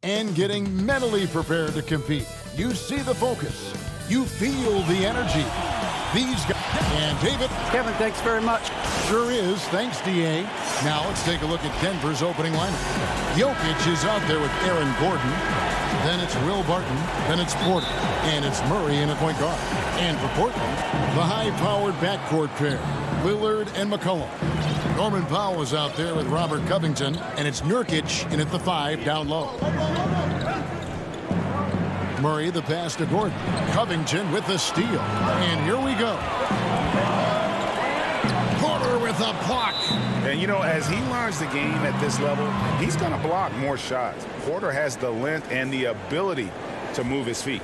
and getting mentally prepared to compete. You see the focus. You feel the energy. These guys. And David. Kevin, thanks very much. Sure is. Thanks, D.A. Now let's take a look at Denver's opening lineup. Jokic is out there with Aaron Gordon. Then it's Will Barton. Then it's Porter. And it's Murray in at point guard. And for Portland, the high-powered backcourt pair, Lillard and McCollum. Norman Powell is out there with Robert Covington. And it's Nurkic in at the 5 down low. Murray the pass to Gordon. Covington with the steal. And here we go. Porter with a block. And, you know, as he learns the game at this level, he's going to block more shots. Porter has the length and the ability to move his feet.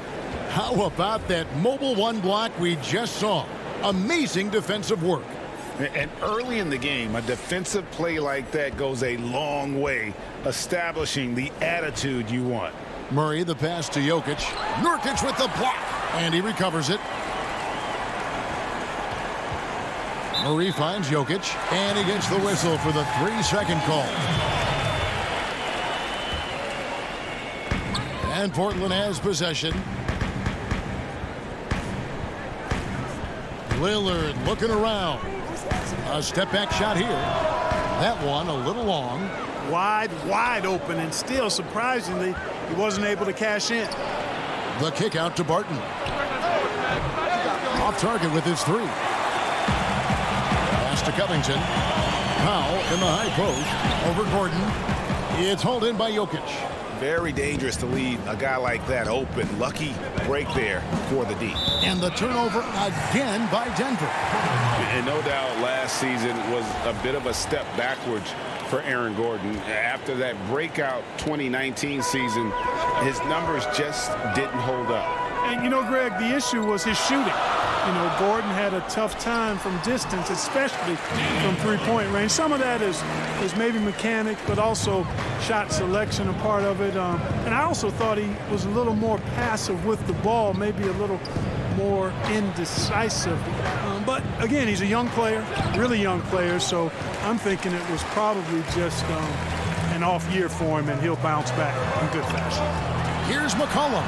How about that mobile one block we just saw? Amazing defensive work. And early in the game, a defensive play like that goes a long way, establishing the attitude you want. Murray the pass to Jokic. Nurkic with the block. And he recovers it. Murray finds Jokic. And he gets the whistle for the 3-second call. And Portland has possession. Lillard looking around. A step-back shot here. That one a little long. Wide open, and still, surprisingly, he wasn't able to cash in. The kick out to Barton. Off target with his 3. Pass to Covington. Powell in the high post. Over Gordon. It's hauled in by Jokic. Very dangerous to leave a guy like that open. Lucky break there for the D. And the turnover again by Denver. And no doubt last season was a bit of a step backwards for Aaron Gordon. After that breakout 2019 season, his numbers just didn't hold up. And, you know, Greg, the issue was his shooting. You know, Gordon had a tough time from distance, especially from three-point range. Some of that is maybe mechanics, but also shot selection a part of it. And I also thought he was a little more passive with the ball, maybe a little more indecisive. But, again, he's a young player, really young player, so I'm thinking it was probably just an off year for him, and he'll bounce back in good fashion. Here's McCollum.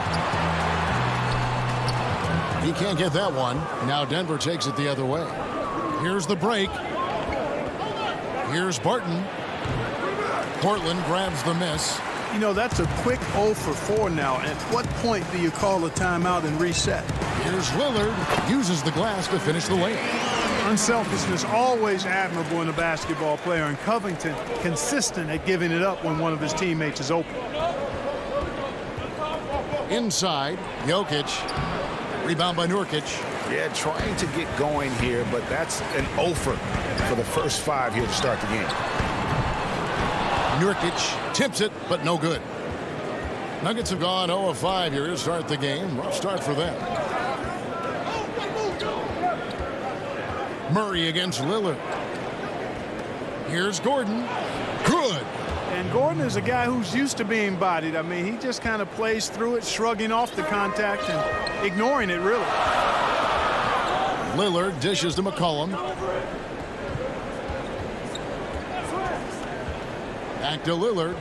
He can't get that one. Now Denver takes it the other way. Here's the break. Here's Barton. Portland grabs the miss. You know, that's a quick 0 for 4 now. At what point do you call a timeout and reset? Here's Lillard. Uses the glass to finish the layup. Unselfishness always admirable in a basketball player, and Covington consistent at giving it up when one of his teammates is open. Inside, Jokic. Rebound by Nurkic. Yeah, trying to get going here, but that's an offer for the first 5 here to start the game. Nurkic tips it, but no good. Nuggets have gone 0 of 5 here to start the game. Rough start for them. Murray against Lillard. Here's Gordon. Good. And Gordon is a guy who's used to being bodied. I mean, he just kind of plays through it, shrugging off the contact and ignoring it, really. Lillard dishes to McCollum. Back to Lillard.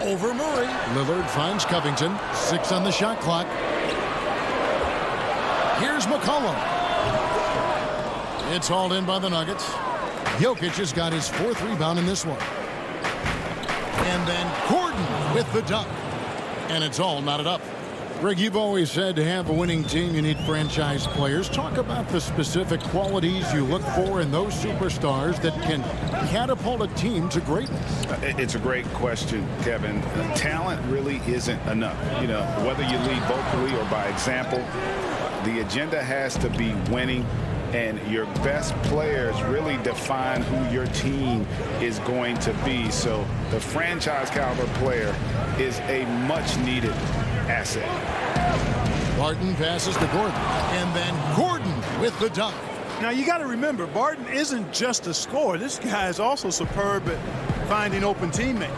Over Murray. Lillard finds Covington. 6 on the shot clock. Here's McCollum. It's hauled in by the Nuggets. Jokic has got his 4th rebound in this one. And then Gordon with the dunk. And it's all knotted up. Greg, you've always said to have a winning team, you need franchise players. Talk about the specific qualities you look for in those superstars that can catapult a team to greatness. It's a great question, Kevin. Talent really isn't enough. You know, whether you lead vocally or by example, the agenda has to be winning. And your best players really define who your team is going to be. So the franchise caliber player is a much needed asset. Barton passes to Gordon. And then Gordon with the dunk. Now, you got to remember, Barton isn't just a scorer. This guy is also superb at finding open teammates.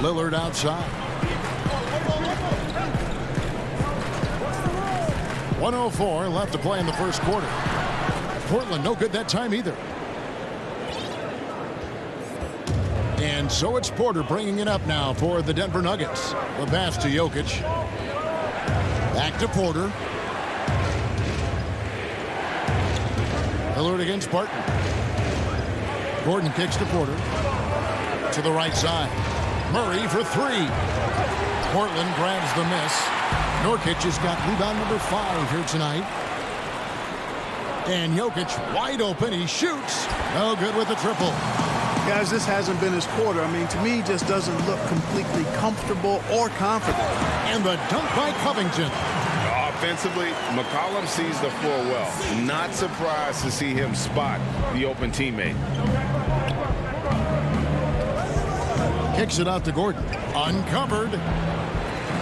Lillard outside. 1:04 left to play in the first quarter. Portland no good that time either. And And so it's Porter bringing it up now for the Denver Nuggets. The pass to Jokic. Back to Porter. Hillard against Barton. Gordon kicks to Porter. To the right side. Murray for three. Portland grabs the miss. Nurkic has got rebound number 5 here tonight. And Jokic wide open. He shoots. No good with the triple. Guys, this hasn't been his quarter. I mean, to me, just doesn't look completely comfortable or confident. And the dunk by Covington. Offensively, McCollum sees the floor well. Not surprised to see him spot the open teammate. Kicks it out to Gordon. Uncovered.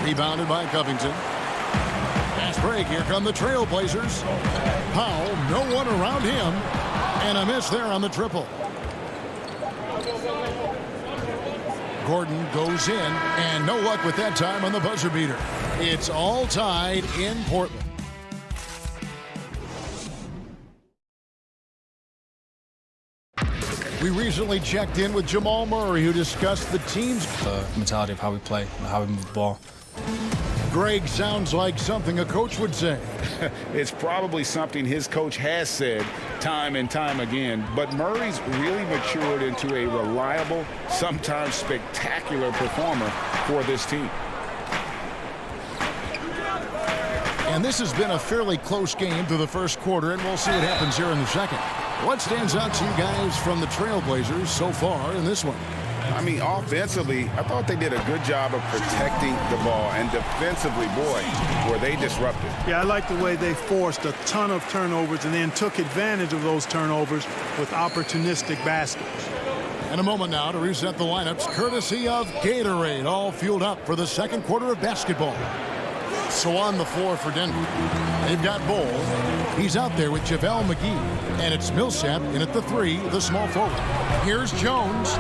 Rebounded by Covington. Fast break. Here come the Trailblazers. Powell, no one around him. And a miss there on the triple. Gordon goes in, and no luck with that time on the buzzer beater. It's all tied in Portland. We recently checked in with Jamal Murray, who discussed the team's mentality of how we play, how we move the ball. Greg sounds like something a coach would say. It's probably something his coach has said time and time again, but Murray's really matured into a reliable, sometimes spectacular performer for this team. And this has been a fairly close game through the first quarter, and we'll see what happens here in the second. What stands out to you guys from the Trailblazers so far in this one? I mean, offensively, I thought they did a good job of protecting the ball, and defensively, boy, were they disruptive. Yeah, I like the way they forced a ton of turnovers and then took advantage of those turnovers with opportunistic baskets. And a moment now to reset the lineups, courtesy of Gatorade, all fueled up for the second quarter of basketball. So on the floor for Denver, they've got Bol. He's out there with JaVale McGee, and it's Millsap in at the 3, the small forward. Here's Jones.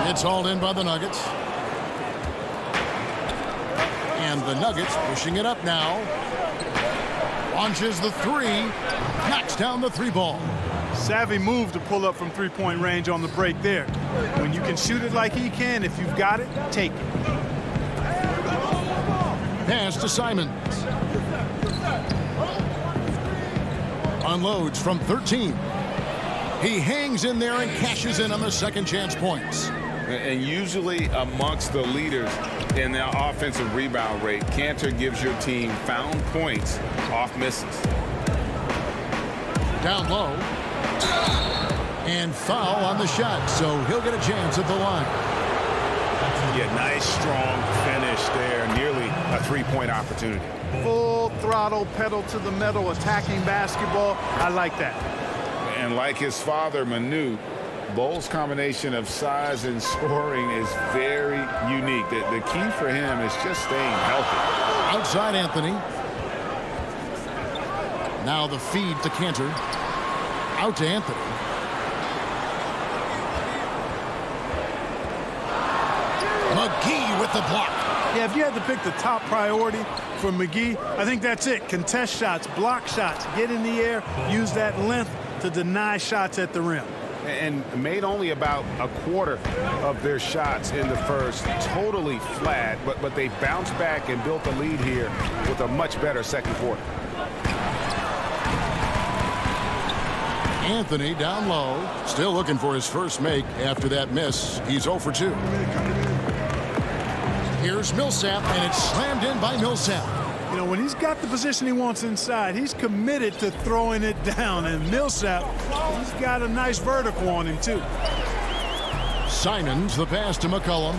It's hauled in by the Nuggets. And the Nuggets pushing it up now. Launches the 3. Knocks down the 3 ball. Savvy move to pull up from three-point range on the break there. When you can shoot it like he can, if you've got it, take it. Pass to Simons. Unloads from 13. He hangs in there and cashes in on the second chance points. And usually amongst the leaders in the offensive rebound rate, Cantor gives your team found points off misses. Down low. And foul on the shot, so he'll get a chance at the line. Yeah, nice, strong finish there. Nearly a three-point opportunity. Full throttle, pedal to the metal, attacking basketball. I like that. And like his father, Manu, Bol's combination of size and scoring is very unique. The key for him is just staying healthy. Outside Anthony. Now the feed to Cantor. Out to Anthony. McGee with the block. Yeah, if you had to pick the top priority for McGee, I think that's it. Contest shots, block shots, get in the air, use that length to deny shots at the rim. And made only about a quarter of their shots in the first. Totally flat, but they bounced back and built a lead here with a much better second quarter. Anthony down low. Still looking for his first make after that miss. He's 0 for 2. Here's Millsap, and it's slammed in by Millsap. You know, when he's got the position he wants inside, he's committed to throwing it down. And Millsap, he's got a nice vertical on him, too. Simons, the pass to McCollum.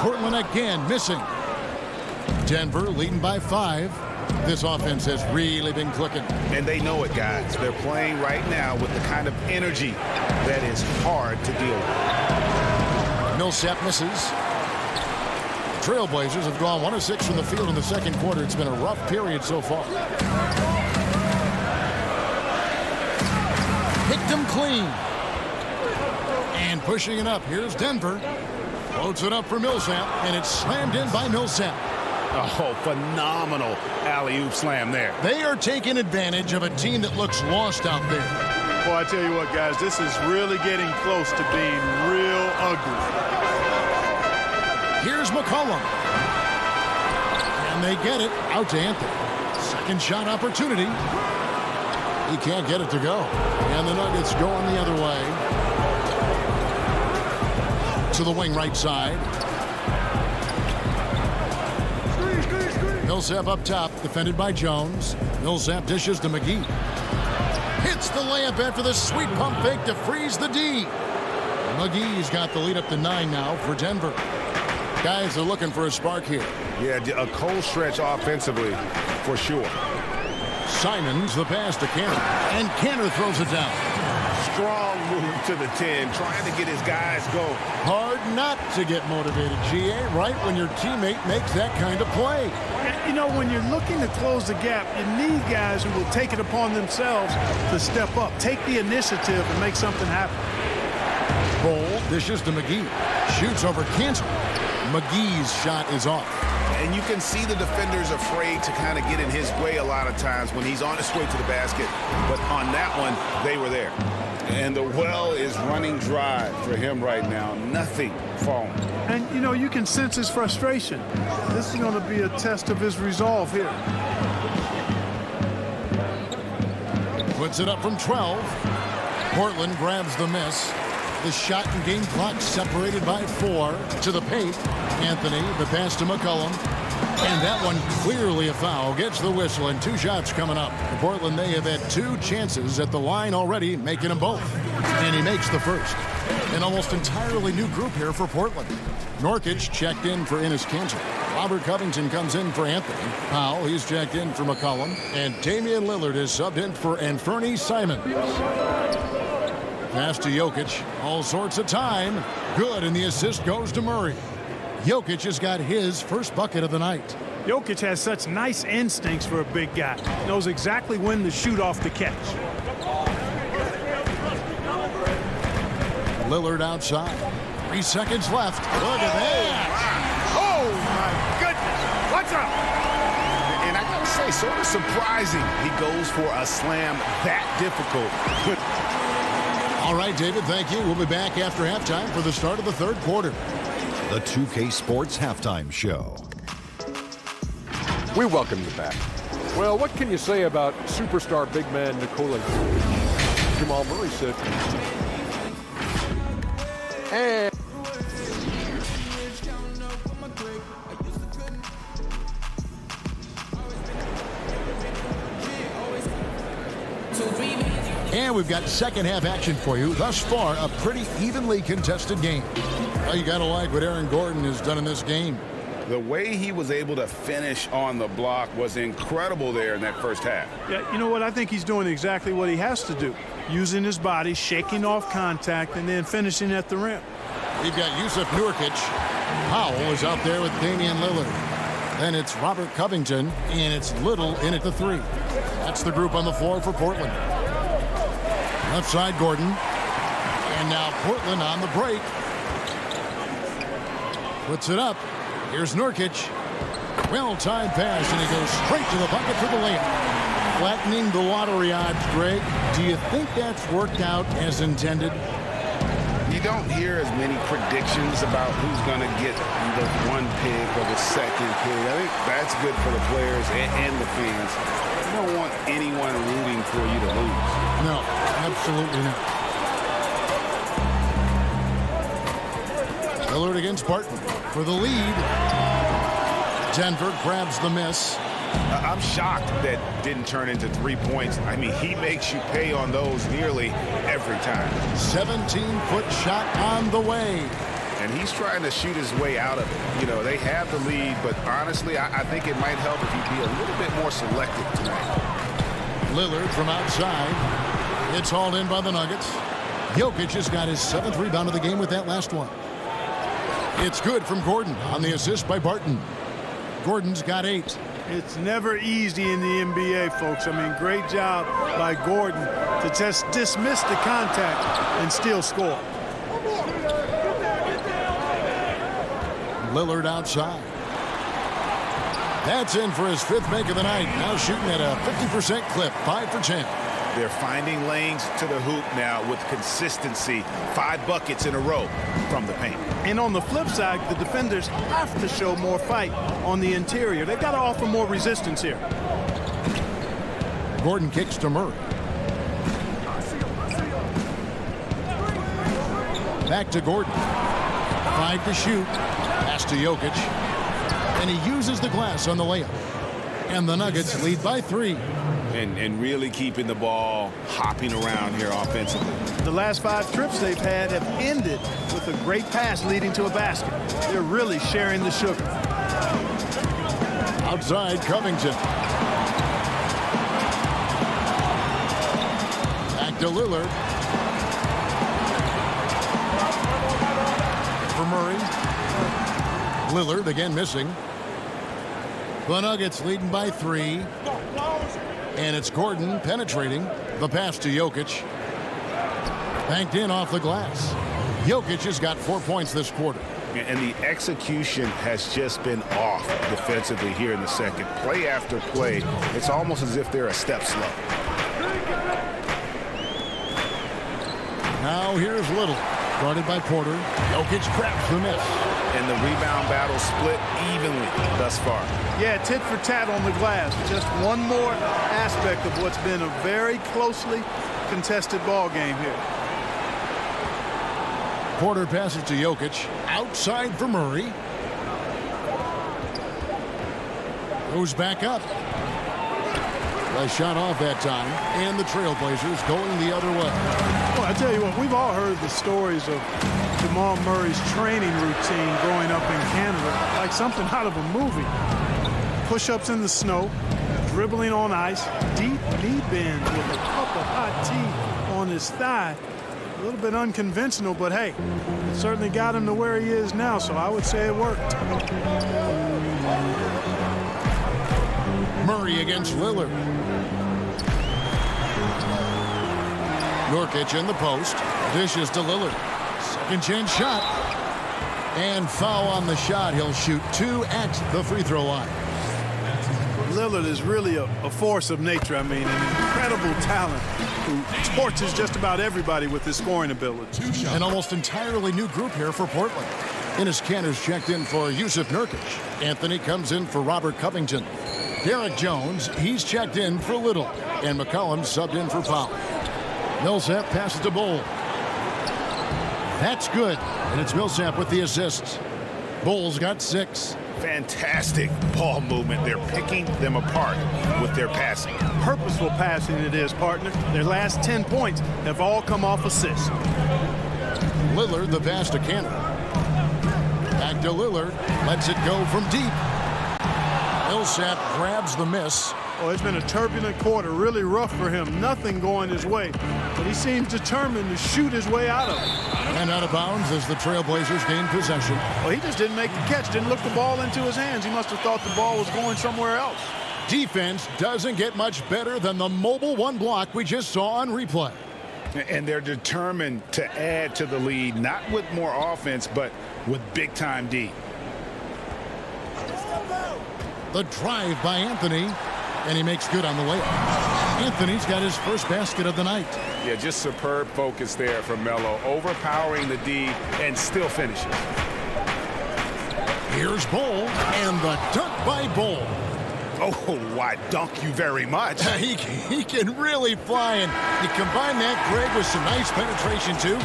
Portland again missing. Denver leading by 5. This offense has really been clicking. And they know it, guys. They're playing right now with the kind of energy that is hard to deal with. Millsap misses. Trailblazers have gone 1 of 6 from the field in the second quarter. It's been a rough period so far. Picked him clean. And pushing it up. Here's Denver. Floats it up for Millsap, and it's slammed in by Millsap. Oh, phenomenal alley-oop slam there. They are taking advantage of a team that looks lost out there. Well, I tell you what, guys, this is really getting close to being real ugly. Here's McCollum. And they get it out to Anthony. Second shot opportunity. He can't get it to go. And the Nuggets going the other way. To the wing right side. Millsap up top, defended by Jones. Millsap dishes to McGee. Hits the layup after the sweet pump fake to freeze the D. McGee's got the lead up to 9 now for Denver. Guys are looking for a spark here. Yeah, a cold stretch offensively, for sure. Simons the pass to Canner. And Canner throws it down. Strong move to the 10, trying to get his guys going. Hard not to get motivated, GA, right when your teammate makes that kind of play. You know, when you're looking to close the gap, you need guys who will take it upon themselves to step up, take the initiative, and make something happen. Bol dishes to McGee. Shoots over Cantor. McGee's shot is off. And you can see the defenders afraid to kind of get in his way a lot of times when he's on his way to the basket. But on that one, they were there. And the well is running dry for him right now. Nothing falling. And, you know, you can sense his frustration. This is going to be a test of his resolve here. Puts it up from 12. Portland grabs the miss. The shot and game clock separated by 4 to the paint. Anthony, the pass to McCollum. And that one clearly a foul. Gets the whistle and 2 shots coming up. For Portland, they have had 2 chances at the line already, making them both. And he makes the first. An almost entirely new group here for Portland. Nurkic checked in for Enes Kanter. Robert Covington comes in for Anthony. Powell, he's checked in for McCollum. And Damian Lillard is subbed in for Anthony Simons. Pass to Jokic. All sorts of time. Good, and the assist goes to Murray. Jokic has got his first bucket of the night. Jokic has such nice instincts for a big guy. Knows exactly when to shoot off the catch. Lillard outside. 3 seconds left. Look at that. Oh, my goodness. What's up? And I got to say, sort of surprising he goes for a slam that difficult. All right, David, thank you. We'll be back after halftime for the start of the third quarter. The 2K Sports Halftime Show. We welcome you back. Well, what can you say about superstar big man Nikola? Jamal Murray said. And And we've got second half action for you. Thus far, a pretty evenly contested game. Well, you got to like what Aaron Gordon has done in this game. The way he was able to finish on the block was incredible there in that first half. Yeah, you know what? I think he's doing exactly what he has to do. Using his body, shaking off contact, and then finishing at the rim. We've got Yusuf Nurkic. Powell is out there with Damian Lillard. Then it's Robert Covington, and it's Little in at the 3. That's the group on the floor for Portland. Left side, Gordon. And now Portland on the break. Puts it up. Here's Nurkic. Well-timed pass, and he goes straight to the bucket for the layup. Flattening the lottery odds, Greg. Do you think that's worked out as intended? You don't hear as many predictions about who's going to get the 1 pick or the 2nd pick. I think that's good for the players and the fans. You don't want anyone rooting for you to lose. No, absolutely not. Lillard against Barton for the lead. Denver grabs the miss. I'm shocked that didn't turn into 3 points. I mean, he makes you pay on those nearly every time. 17-foot shot on the way. And he's trying to shoot his way out of it. You know, they have the lead, but honestly, I think it might help if he'd be a little bit more selective tonight. Lillard from outside. It's hauled in by the Nuggets. Jokic has got his 7th rebound of the game with that last one. It's good from Gordon on the assist by Barton. Gordon's got 8. It's never easy in the NBA, folks. I mean, great job by Gordon to just dismiss the contact and still score. Lillard outside. That's in for his 5th make of the night. Now shooting at a 50% clip, 5 for 10. They're finding lanes to the hoop now with consistency. 5 buckets in a row from the paint. And on the flip side, the defenders have to show more fight on the interior. They've got to offer more resistance here. Gordon kicks to Murray. Back to Gordon. 5 to shoot. Pass to Jokic. And he uses the glass on the layup. And the Nuggets lead by 3. And really keeping the ball hopping around here offensively. The last 5 trips they've had have ended with a great pass leading to a basket. They're really sharing the sugar. Outside, Covington. Back to Lillard. For Murray. Lillard again missing. The Nuggets leading by 3. And it's Gordon penetrating. The pass to Jokic. Banked in off the glass. Jokic has got 4 points this quarter. And the execution has just been off defensively here in the second. Play after play, it's almost as if they're a step slow. Now here's Little. Guarded by Porter. Jokic craps the miss. And the rebound battle split evenly thus far. Yeah, tit for tat on the glass. Just one more aspect of what's been a very closely contested ball game here. Porter passes to Jokic. Outside for Murray. Goes back up. A shot off that time. And the Trailblazers going the other way. Well, I tell you what, we've all heard the stories of Jamal Murray's training routine growing up in Canada, like something out of a movie. Push-ups in the snow, dribbling on ice, deep knee bend with a cup of hot tea on his thigh. A little bit unconventional, but hey, it certainly got him to where he is now, so I would say it worked. Murray against Lillard. Jokic in the post. Dishes to Lillard. Second chance shot. And foul on the shot. He'll shoot 2 at the free throw line. Lillard is really a force of nature. I mean, an incredible talent who torches just about everybody with his scoring ability. An almost entirely new group here for Portland. Enes Kanter's checked in for Yusuf Nurkic. Anthony comes in for Robert Covington. Derek Jones, he's checked in for Little. And McCollum subbed in for Powell. Millsap passes to Bol. That's good. And it's Millsap with the assists. Bol's got 6. Fantastic ball movement. They're picking them apart with their passing. Purposeful passing it is, partner. Their last 10 points have all come off assists. Lillard, the pass to Kanter. Back to Lillard. Lets it go from deep. Millsap grabs the miss. Oh, it's been a turbulent quarter, really rough for him. Nothing going his way, but he seems determined to shoot his way out of it. And out of bounds as the Trailblazers gain possession. Well, he just didn't make the catch, didn't look the ball into his hands. He must have thought the ball was going somewhere else. Defense doesn't get much better than the mobile 1 block we just saw on replay. And they're determined to add to the lead, not with more offense, but with big-time D. The drive by Anthony, and he makes good on the layup. Anthony's got his first basket of the night. Yeah, just superb focus there from Melo, overpowering the D and still finishing. Here's Bol, and the dunk by Bol. Oh, why dunk you very much. He can really fly, and you combine that, Greg, with some nice penetration, too,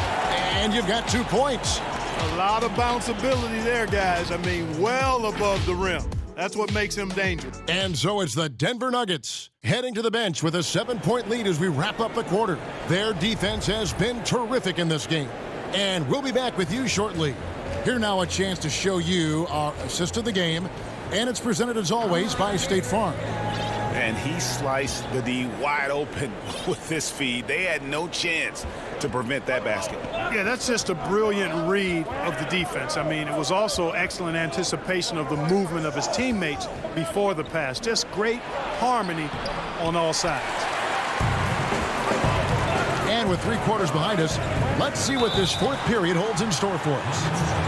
and you've got 2 points. A lot of bounceability there, guys. I mean, well above the rim. That's what makes him dangerous. And so it's the Denver Nuggets heading to the bench with a 7-point lead as we wrap up the quarter. Their defense has been terrific in this game. And we'll be back with you shortly. Here now a chance to show you our assist of the game. And it's presented as always by State Farm. And he sliced the D wide open with this feed. They had no chance to prevent that basket. Yeah, that's just a brilliant read of the defense. I mean, it was also excellent anticipation of the movement of his teammates before the pass. Just great harmony on all sides. And with 3 quarters behind us, let's see what this 4th period holds in store for us.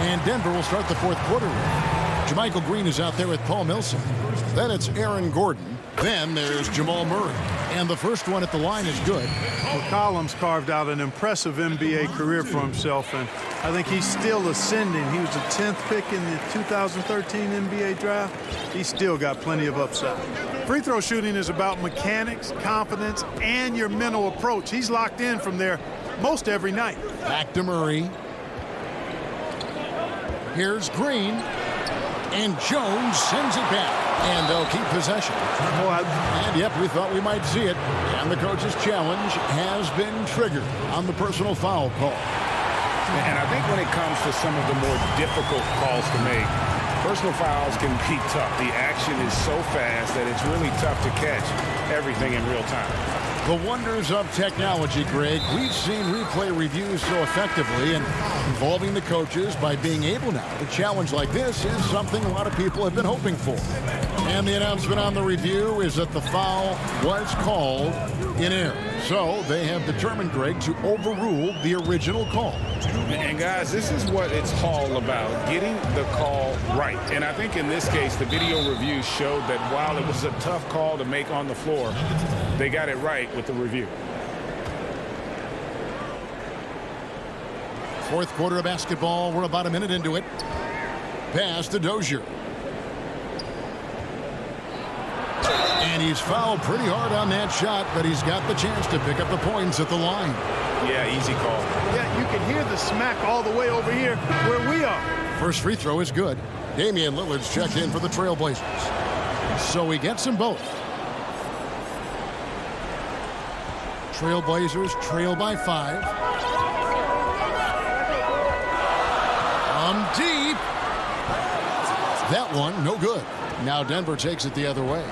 And Denver will start the 4th quarter with Jermichael Green is out there with Paul Millsap. Then it's Aaron Gordon. Then there's Jamal Murray. And the first one at the line is good. McCollum's carved out an impressive NBA career for himself, and I think he's still ascending. He was the 10th pick in the 2013 NBA draft. He's still got plenty of upside. Free throw shooting is about mechanics, confidence, and your mental approach. He's locked in from there most every night. Back to Murray. Here's Green. And Jones sends it back. And they'll keep possession. And yep, we thought we might see it. And the coach's challenge has been triggered on the personal foul call. And I think when it comes to some of the more difficult calls to make, personal fouls can be tough. The action is so fast that it's really tough to catch everything in real time. The wonders of technology, Greg. We've seen replay reviews so effectively, and involving the coaches by being able now to challenge like this is something a lot of people have been hoping for. And the announcement on the review is that the foul was called in error. So they have determined, Greg, to overrule the original call. And guys, this is what it's all about, getting the call right. And I think in this case, the video review showed that while it was a tough call to make on the floor, they got it right with the review. Fourth quarter of basketball. We're about a minute into it. Pass to Dozier. And he's fouled pretty hard on that shot, but he's got the chance to pick up the points at the line. Yeah, easy call. Yeah, you can hear the smack all the way over here where we are. First free throw is good. Damian Lillard's checked in for the Trailblazers. So he gets them both. Trailblazers trail by 5. Deep. That one, no good. Now Denver takes it the other way.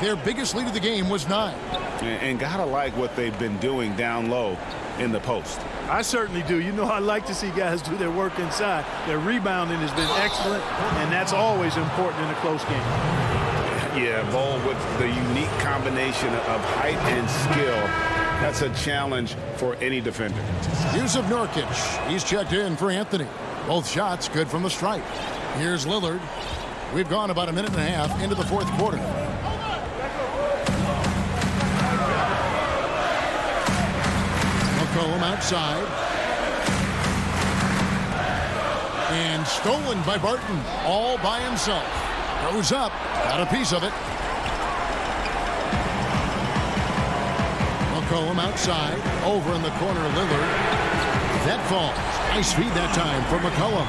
Their biggest lead of the game was 9. And gotta like what they've been doing down low in the post. I certainly do. You know, I like to see guys do their work inside. Their rebounding has been excellent, and that's always important in a close game. Yeah, Bol with the unique combination of height and skill. That's a challenge for any defender. Yusuf Nurkic. He's checked in for Anthony. Both shots good from the stripe. Here's Lillard. We've gone about a minute and a half into the fourth quarter. McCollum outside. And stolen by Barton. All by himself. Goes up. Got a piece of it. McCollum outside. Over in the corner, Lillard. That falls. Nice feed that time for McCollum.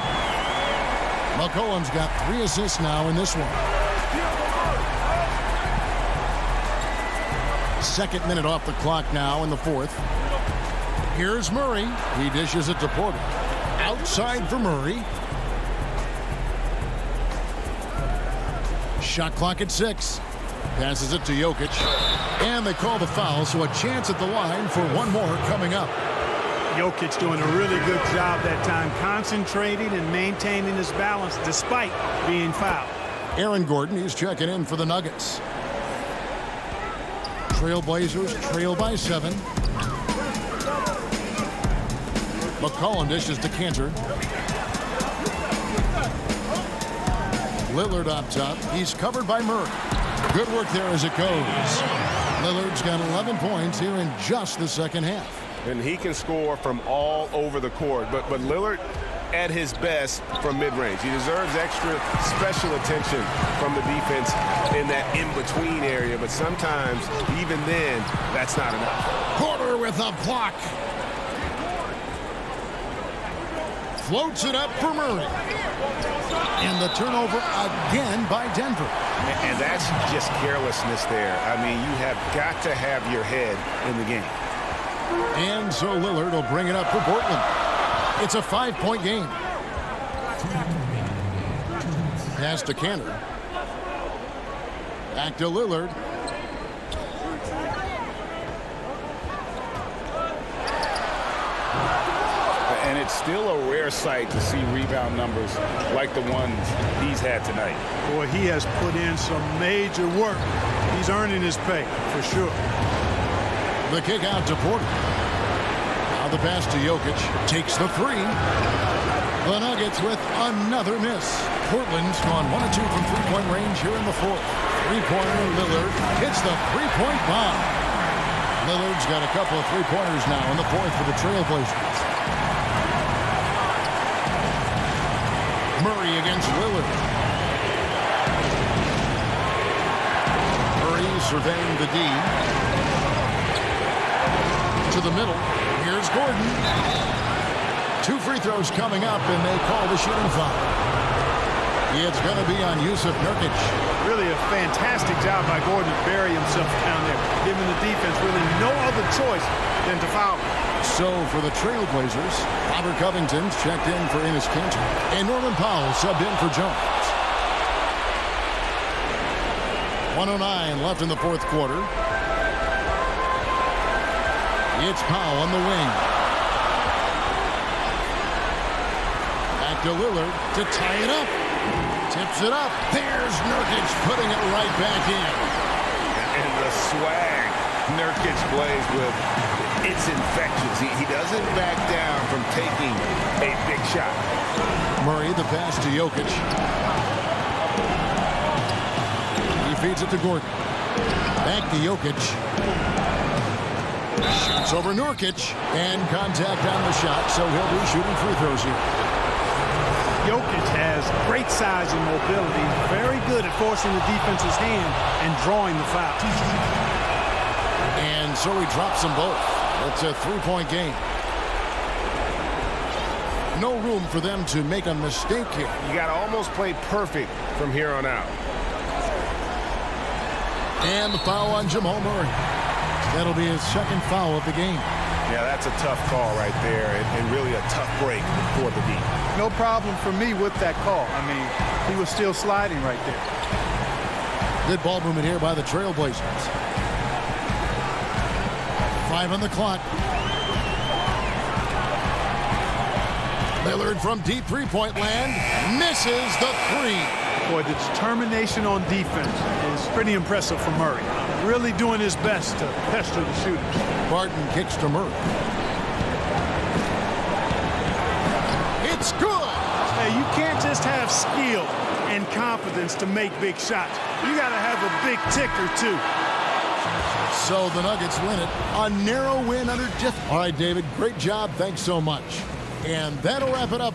McCollum's got 3 assists now in this one. Second minute off the clock now in the fourth. Here's Murray. He dishes it to Porter. Outside for Murray. Shot clock at 6. Passes it to Jokic. And they call the foul, so a chance at the line for one more coming up. Jokic doing a really good job that time, concentrating and maintaining his balance despite being fouled. Aaron Gordon, he's checking in for the Nuggets. Trailblazers trail by 7. McCollum dishes to Cantor. Lillard up top. He's covered by Murray. Good work there as it goes. Lillard's got 11 points here in just the second half. And he can score from all over the court. But Lillard at his best from mid-range. He deserves extra special attention from the defense in that in-between area. But sometimes, even then, that's not enough. Porter with a block. Floats it up for Murray. And the turnover again by Denver. And that's just carelessness there. I mean, you have got to have your head in the game. And so Lillard will bring it up for Portland. It's a 5-point game. Pass to Cantor. Back to Lillard. And it's still a rare sight to see rebound numbers like the ones he's had tonight. Boy, he has put in some major work. He's earning his pay, for sure. The kick out to Porter. Now the pass to Jokic. Takes the 3. The Nuggets with another miss. Portland's gone 1 of 2 from three-point range here in the fourth. Three-pointer, Lillard hits the three-point bomb. Lillard's got a couple of three-pointers now in the fourth for the Trailblazers. Murray against Lillard. Murray surveying the D. To the middle. Here's Gordon. 2 free throws coming up, and they call the shooting foul. It's going to be on Yusuf Nurkic. Really a fantastic job by Gordon to bury himself down there, giving the defense really no other choice than to foul him. So for the Trailblazers, Robert Covington's checked in for Enes Kanter, and Norman Powell subbed in for Jones. 1:09 left in the fourth quarter. It's Powell on the wing. Back to Lillard to tie it up. Tips it up. There's Nurkic putting it right back in. And the swag Nurkic plays with, it's infectious. He doesn't back down from taking a big shot. Murray, the pass to Jokic. He feeds it to Gordon. Back to Jokic. Shoots over Nurkic. And contact on the shot, so he'll be shooting free throws here. Jokic has great size and mobility. He's very good at forcing the defense's hand and drawing the foul. And so he drops them both. It's a three-point game. No room for them to make a mistake here. You got to almost play perfect from here on out. And the foul on Jamal Murray. That'll be his second foul of the game. Yeah, that's a tough call right there, and really a tough break for the D. No problem for me with that call. I mean, he was still sliding right there. Good ball movement here by the Trailblazers. 5 on the clock. Lillard from deep three-point land misses the three. Boy, the determination on defense is pretty impressive from Murray. Really doing his best to pester the shooters. Barton kicks to Murray. It's good. Hey, you can't just have skill and confidence to make big shots. You got to have a big ticker, too. So the Nuggets win it. A narrow win under Jeff. All right, David, great job. Thanks so much. And that'll wrap it up.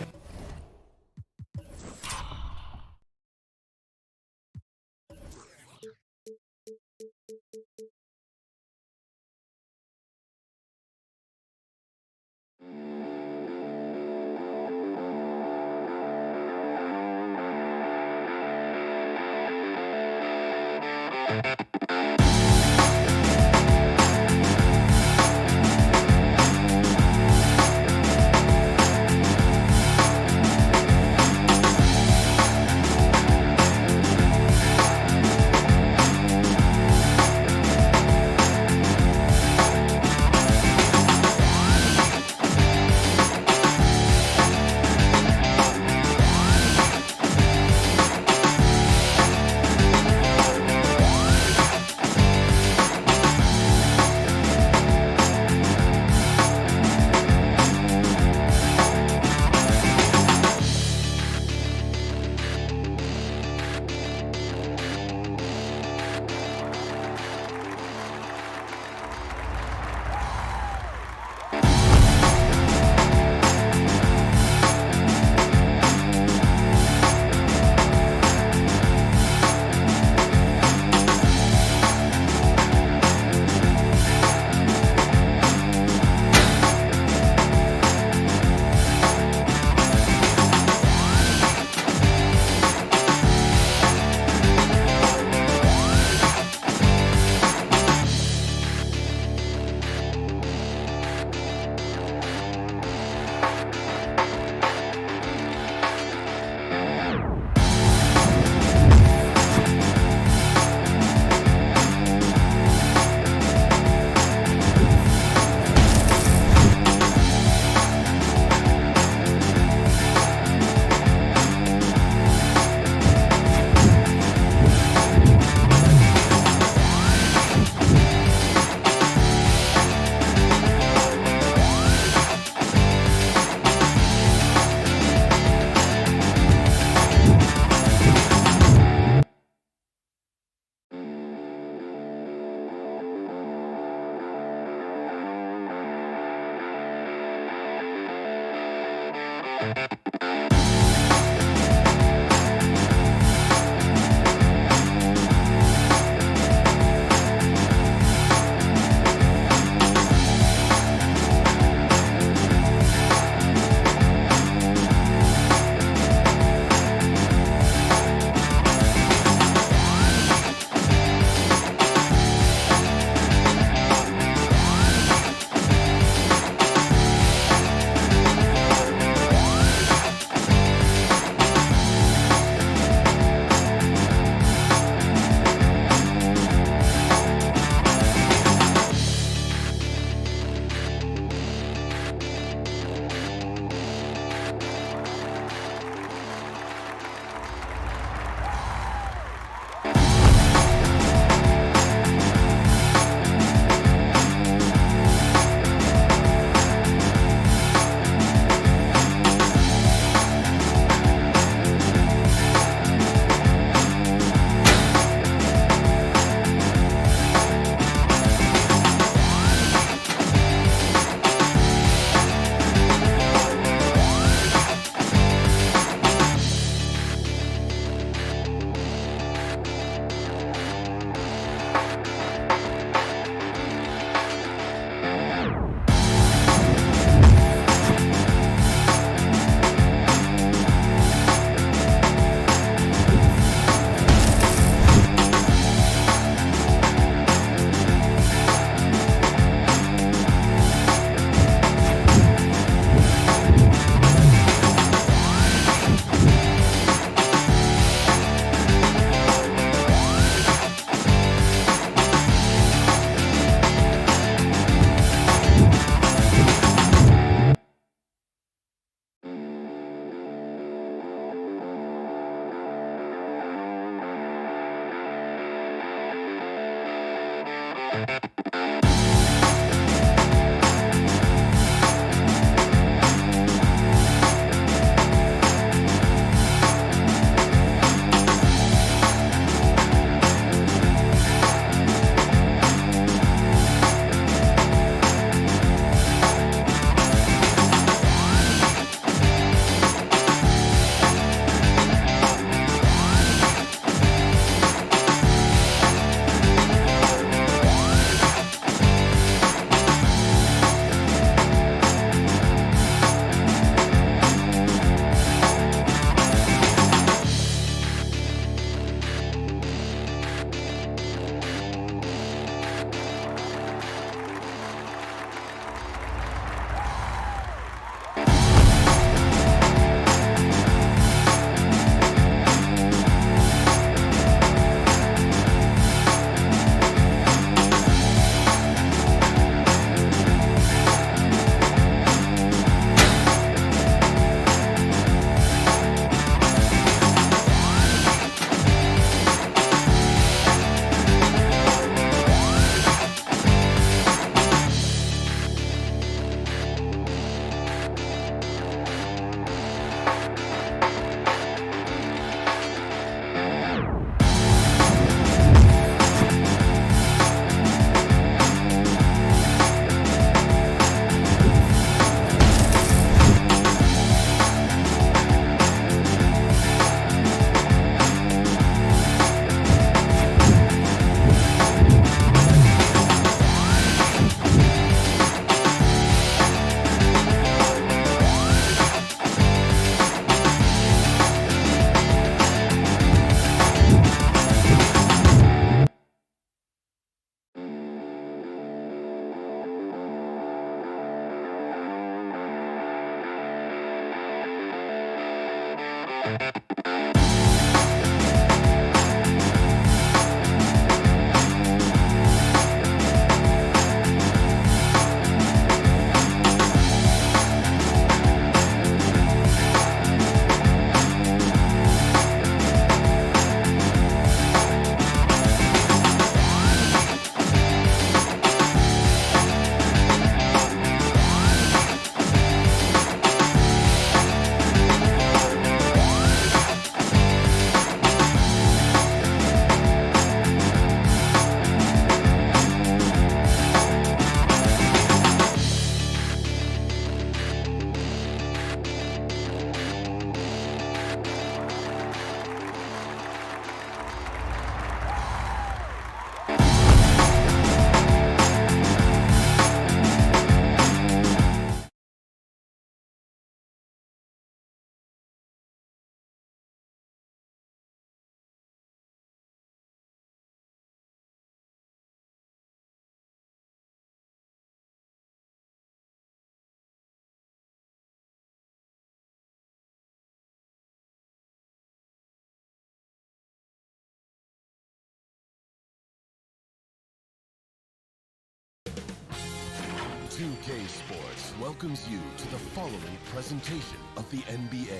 2K Sports welcomes you to the following presentation of the NBA.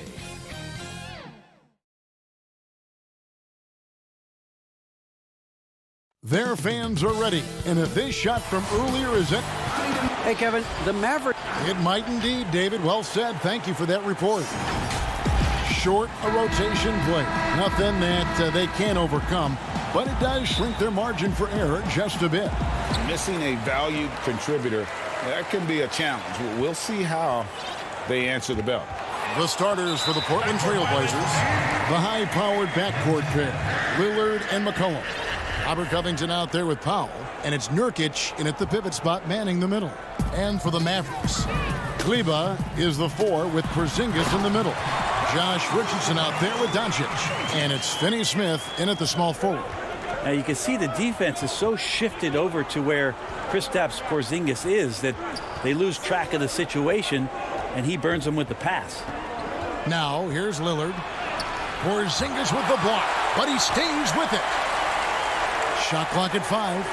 Their fans are ready, and if this shot from earlier is it... Hey, Kevin, the Mavericks... It might indeed, David. Well said. Thank you for that report. Short a rotation play. Nothing that they can't overcome, but it does shrink their margin for error just a bit. Missing a valued contributor, that can be a challenge. We'll see how they answer the bell. The starters for the Portland Trail Blazers, the high-powered backcourt pair, Lillard and McCollum. Robert Covington out there with Powell, and it's Nurkic in at the pivot spot manning the middle. And for the Mavericks, Kleber is the 4 with Porzingis in the middle. Josh Richardson out there with Doncic, and it's Finney Smith in at the small forward. Now you can see the defense is so shifted over to where Kristaps Porzingis is that they lose track of the situation, and he burns them with the pass. Now here's Lillard. Porzingis with the block, but he stays with it. Shot clock at 5.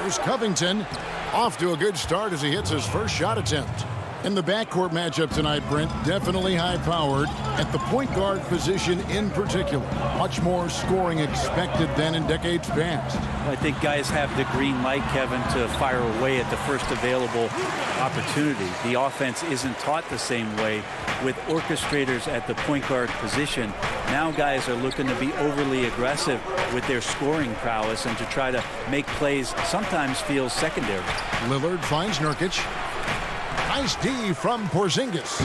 Here's Covington. Off to a good start as he hits his first shot attempt. In the backcourt matchup tonight, Brent, definitely high-powered at the point guard position in particular. Much more scoring expected than in decades past. I think guys have the green light, Kevin, to fire away at the first available opportunity. The offense isn't taught the same way with orchestrators at the point guard position. Now guys are looking to be overly aggressive with their scoring prowess and to try to make plays sometimes feel secondary. Lillard finds Nurkic. Nice D from Porzingis.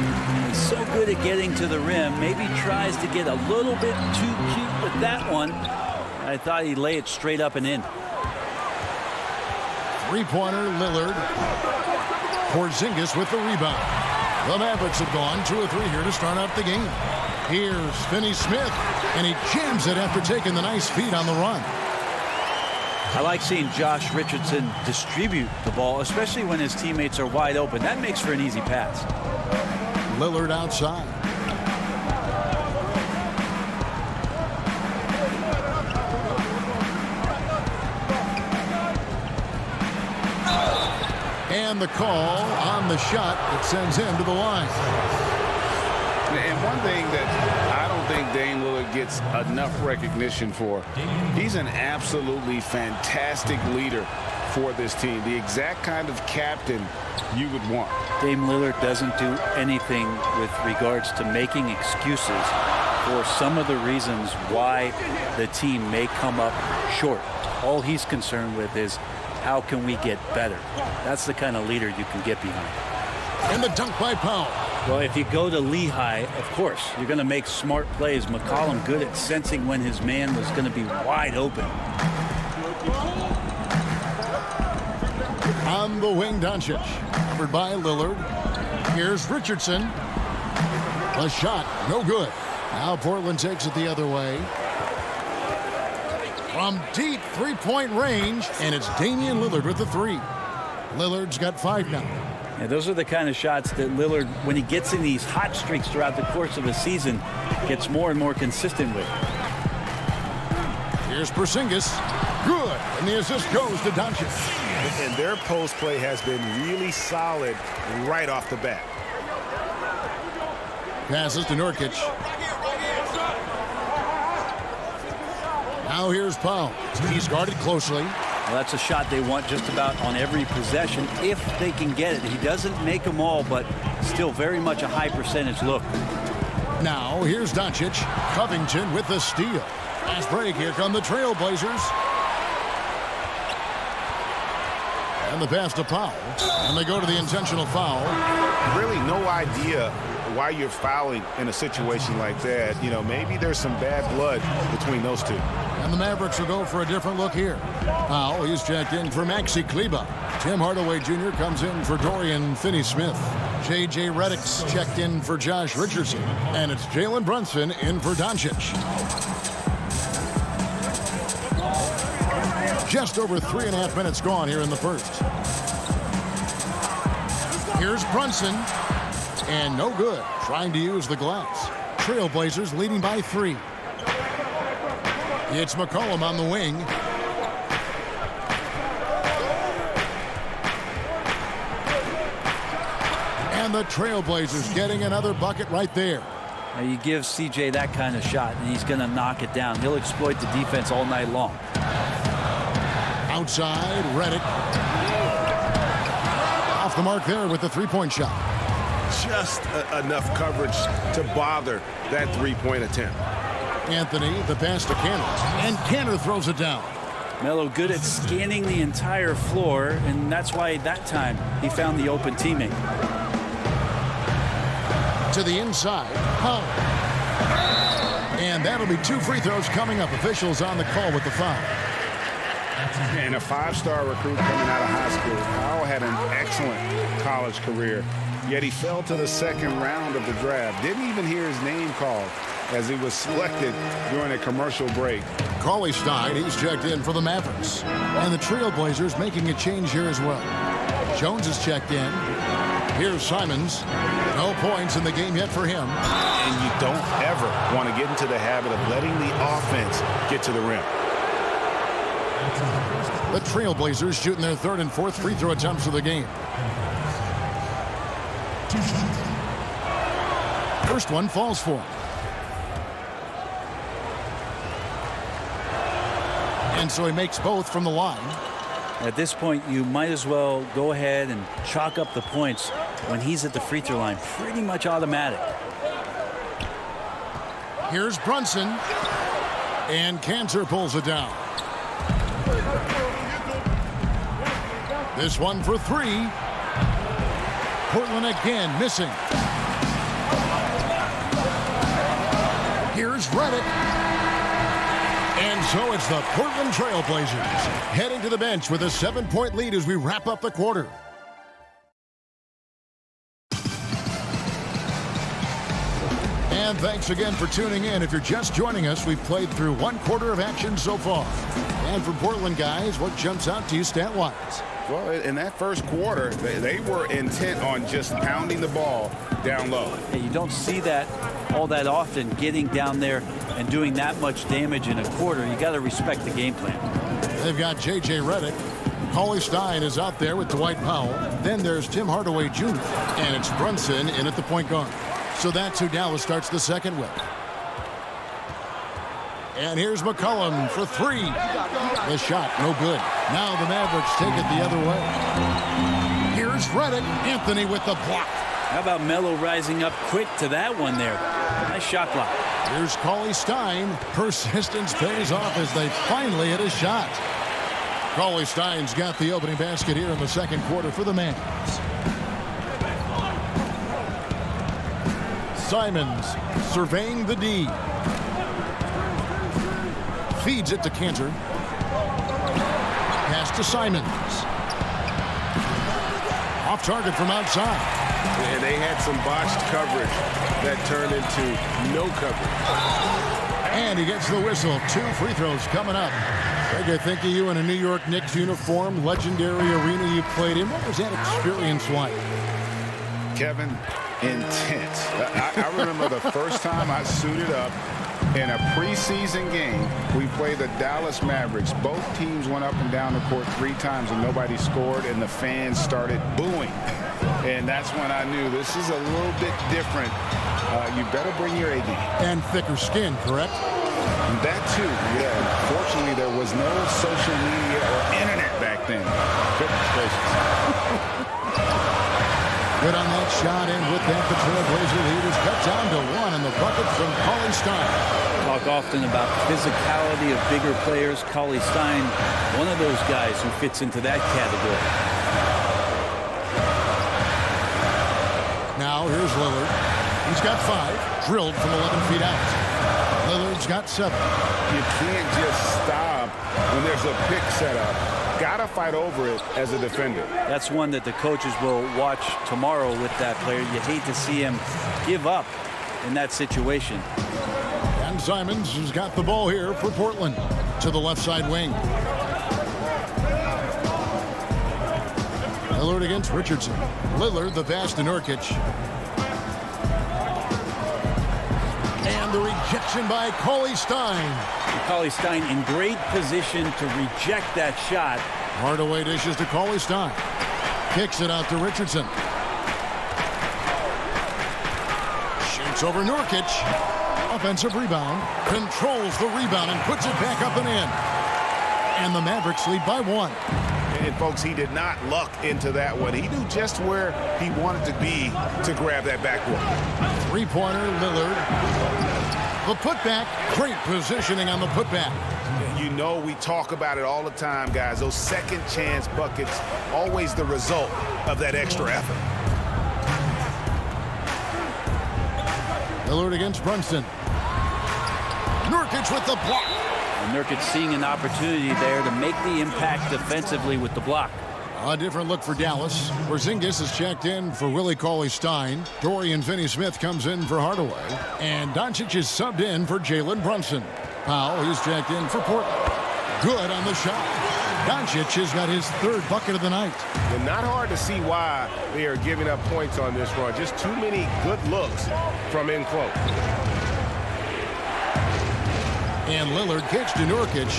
He's so good at getting to the rim. Maybe tries to get a little bit too cute with that one. I thought he'd lay it straight up and in. Three-pointer, Lillard. Porzingis with the rebound. The Mavericks have gone 2 of 3 here to start out the game. Here's Finney Smith, and he jams it after taking the nice feed on the run. I like seeing Josh Richardson distribute the ball, especially when his teammates are wide open. That makes for an easy pass. Lillard outside. And the call on the shot that sends him to the line. And one thing that I don't think Dame Lillard gets enough recognition for, he's an absolutely fantastic leader for this team. The exact kind of captain you would want. Dame Lillard doesn't do anything with regards to making excuses for some of the reasons why the team may come up short. All he's concerned with is how can we get better. That's the kind of leader you can get behind. And the dunk by Powell. Well, if you go to Lehigh, of course, you're going to make smart plays. McCollum good at sensing when his man was going to be wide open. On the wing, Doncic. Covered by Lillard. Here's Richardson. A shot, no good. Now Portland takes it the other way. From deep three-point range, and it's Damian Lillard with the 3. Lillard's got 5 now. Yeah, those are the kind of shots that Lillard, when he gets in these hot streaks throughout the course of a season, gets more and more consistent with. Here's Porzingis. Good. And the assist goes to Doncic. And their post play has been really solid right off the bat. Passes to Nurkic. Now here's Powell. He's guarded closely. Well, that's a shot they want just about on every possession if they can get it. He doesn't make them all, but still very much a high percentage look. Now here's Doncic. Covington with the steal. Fast break. Here come the Trailblazers. And the pass to Powell. And they go to the intentional foul. Really no idea why you're fouling in a situation like that. You know, maybe there's some bad blood between those two. And the Mavericks will go for a different look here. Powell, he's checked in for Maxi Kleber. Tim Hardaway Jr. comes in for Dorian Finney-Smith. J.J. Redick's checked in for Josh Richardson. And it's Jalen Brunson in for Doncic. Just over 3.5 minutes gone here in the first. Here's Brunson. And no good. Trying to use the glass. Trailblazers leading by 3. It's McCollum on the wing. And the Trailblazers getting another bucket right there. Now you give CJ that kind of shot, and he's going to knock it down. He'll exploit the defense all night long. Outside, Redick. Off the mark there with the three-point shot. Just enough coverage to bother that three-point attempt. Anthony, the pass to Canner. And Canner throws it down. Melo good at scanning the entire floor, and that's why that time he found the open teammate. To the inside, Powell. And that'll be 2 free throws coming up. Officials on the call with the foul. And a 5-star recruit coming out of high school. Powell had an excellent college career, yet he fell to the second round of the draft. Didn't even hear his name called as he was selected during a commercial break. Cauley Stein, he's checked in for the Mavericks. And the Trailblazers making a change here as well. Jones is checked in. Here's Simons. No points in the game yet for him. And you don't ever want to get into the habit of letting the offense get to the rim. The Trailblazers shooting their 3rd and 4th free throw attempts of the game. First one falls for him. And so he makes both from the line. At this point, you might as well go ahead and chalk up the points when he's at the free throw line. Pretty much automatic. Here's Brunson. And Cantor pulls it down. This one for 3. Portland again missing. Here's Redick. And so it's the Portland Trailblazers heading to the bench with a 7-point lead as we wrap up the quarter. And thanks again for tuning in. If you're just joining us, we've played through 1 quarter of action so far. And for Portland guys, what jumps out to you stat-wise? Well, in that first quarter, they were intent on just pounding the ball down low. Hey, you don't see that all that often, getting down there and doing that much damage in a quarter. You got to respect the game plan. They've got J.J. Redick. Cauley Stein is out there with Dwight Powell. Then there's Tim Hardaway Jr. And it's Brunson in at the point guard. So that's who Dallas starts the second with. And here's McCollum for 3. The shot, no good. Now the Mavericks take it the other way. Here's Redick. Anthony with the block. How about Melo rising up quick to that one there? Nice shot block. Here's Cauley Stein. Persistence pays off as they finally hit a shot. Cauley Stein's got the opening basket here in the second quarter for the Mavs. Simons surveying the D. Feeds it to Cantor. Pass to Simons. Off target from outside. And they had some botched coverage that turned into no coverage. And he gets the whistle. 2 free throws coming up. Greg, I think of you in a New York Knicks uniform, legendary arena you played in. What was that experience like? Kevin, intense. I remember the first time I suited up in a preseason game. We played the Dallas Mavericks. Both teams went up and down the court 3 times and nobody scored, and the fans started booing. And that's when I knew this is a little bit different. You better bring your A game. And thicker skin, correct? That too, yeah. Fortunately, there was no social media or internet back then. Goodness gracious. Good on that shot, and with that, the Trailblazer lead is cut down to 1 in the bucket from Cauley Stein. Talk often about physicality of bigger players. Cauley Stein, one of those guys who fits into that category. Now here's Lillard. He's got 5, drilled from 11 feet out. Lillard's got 7. You can't just stop when there's a pick set up. Gotta fight over it as a defender. That's one that the coaches will watch tomorrow with that player. You hate to see him give up in that situation. And Simons has got the ball here for Portland to the left side wing. Lillard against Richardson. Lillard, the pass to Nurkic. And the rejection by Cauley Stein. Cauley Stein in great position to reject that shot. Hardaway dishes to Cauley Stein. Kicks it out to Richardson. It's over Nurkic. Offensive rebound. Controls the rebound and puts it back up and in. And the Mavericks lead by 1. And folks, he did not luck into that one. He knew just where he wanted to be to grab that backboard. Three-pointer, Lillard. The putback. Great positioning on the putback. You know we talk about it all the time, guys. Those second chance buckets, always the result of that extra effort. Lillard against Brunson. Nurkic with the block. And Nurkic seeing an opportunity there to make the impact defensively with the block. A different look for Dallas. Porzingis is checked in for Willie Cauley-Stein. Dorian Finney-Smith comes in for Hardaway. And Doncic is subbed in for Jalen Brunson. Powell, he's checked in for Portland. Good on the shot. Doncic has got his 3rd bucket of the night. And not hard to see why they are giving up points on this run. Just too many good looks from in close. And Lillard kicks to Nurkic.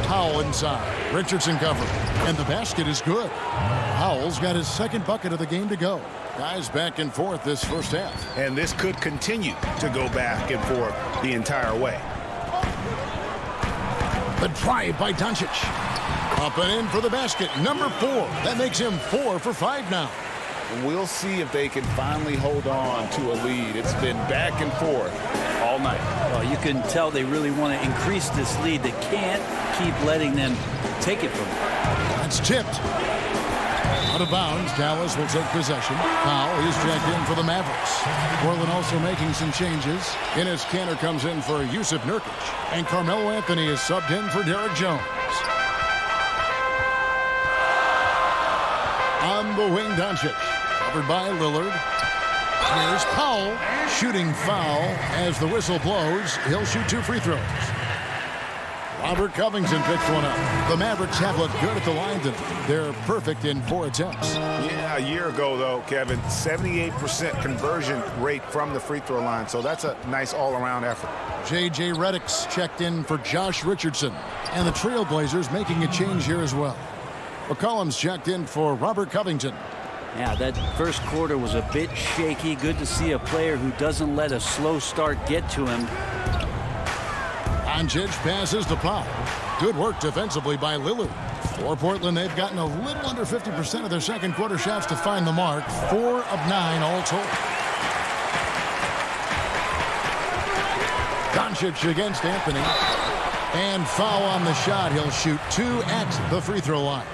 Powell inside. Richardson covered. And the basket is good. Powell's got his 2nd bucket of the game to go. Guys back and forth this first half. And this could continue to go back and forth the entire way. The drive by Doncic. Up and in for the basket. Number 4. That makes him 4 for 5 now. We'll see if they can finally hold on to a lead. It's been back and forth all night. Well, you can tell they really want to increase this lead. They can't keep letting them take it from them. That's tipped. Out of bounds. Dallas will take possession. Powell is checked in for the Mavericks. Portland also making some changes. Enes Kanter comes in for Yusuf Nurkic. And Carmelo Anthony is subbed in for Derek Jones. On the wing, Doncic. Covered by Lillard. Here's Powell. Shooting foul as the whistle blows. He'll shoot 2 free throws. Robert Covington picks one up. The Mavericks have looked good at the line tonight. They're perfect in 4 attempts. Yeah, a year ago, though, Kevin, 78% conversion rate from the free throw line. So that's a nice all-around effort. J.J. Redick's checked in for Josh Richardson. And the Trailblazers making a change here as well. McCollum's checked in for Robert Covington. Yeah, that first quarter was a bit shaky. Good to see a player who doesn't let a slow start get to him. Doncic passes to Powell. Good work defensively by Lillard. For Portland, they've gotten a little under 50% of their second quarter shots to find the mark. 4 of 9 all told. Doncic against Anthony. And foul on the shot. He'll shoot 2 at the free throw line.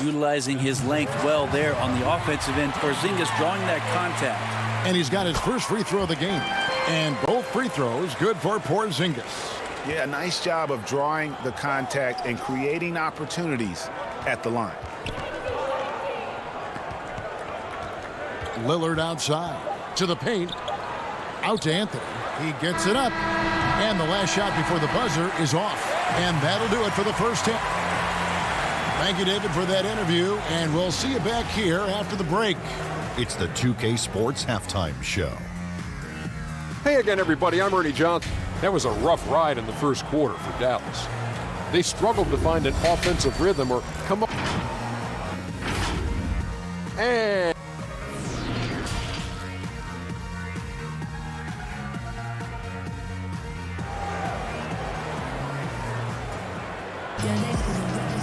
Utilizing his length well there on the offensive end. Porzingis drawing that contact. And he's got his first free throw of the game. And both free throws good for Porzingis. Yeah, nice job of drawing the contact and creating opportunities at the line. Lillard outside to the paint. Out to Anthony. He gets it up. And the last shot before the buzzer is off. And that'll do it for the first half. Thank you, David, for that interview. And we'll see you back here after the break. It's the 2K Sports Halftime Show. Hey again, everybody. I'm Ernie Johnson. That was a rough ride in the first quarter for Dallas. They struggled to find an offensive rhythm or come up. And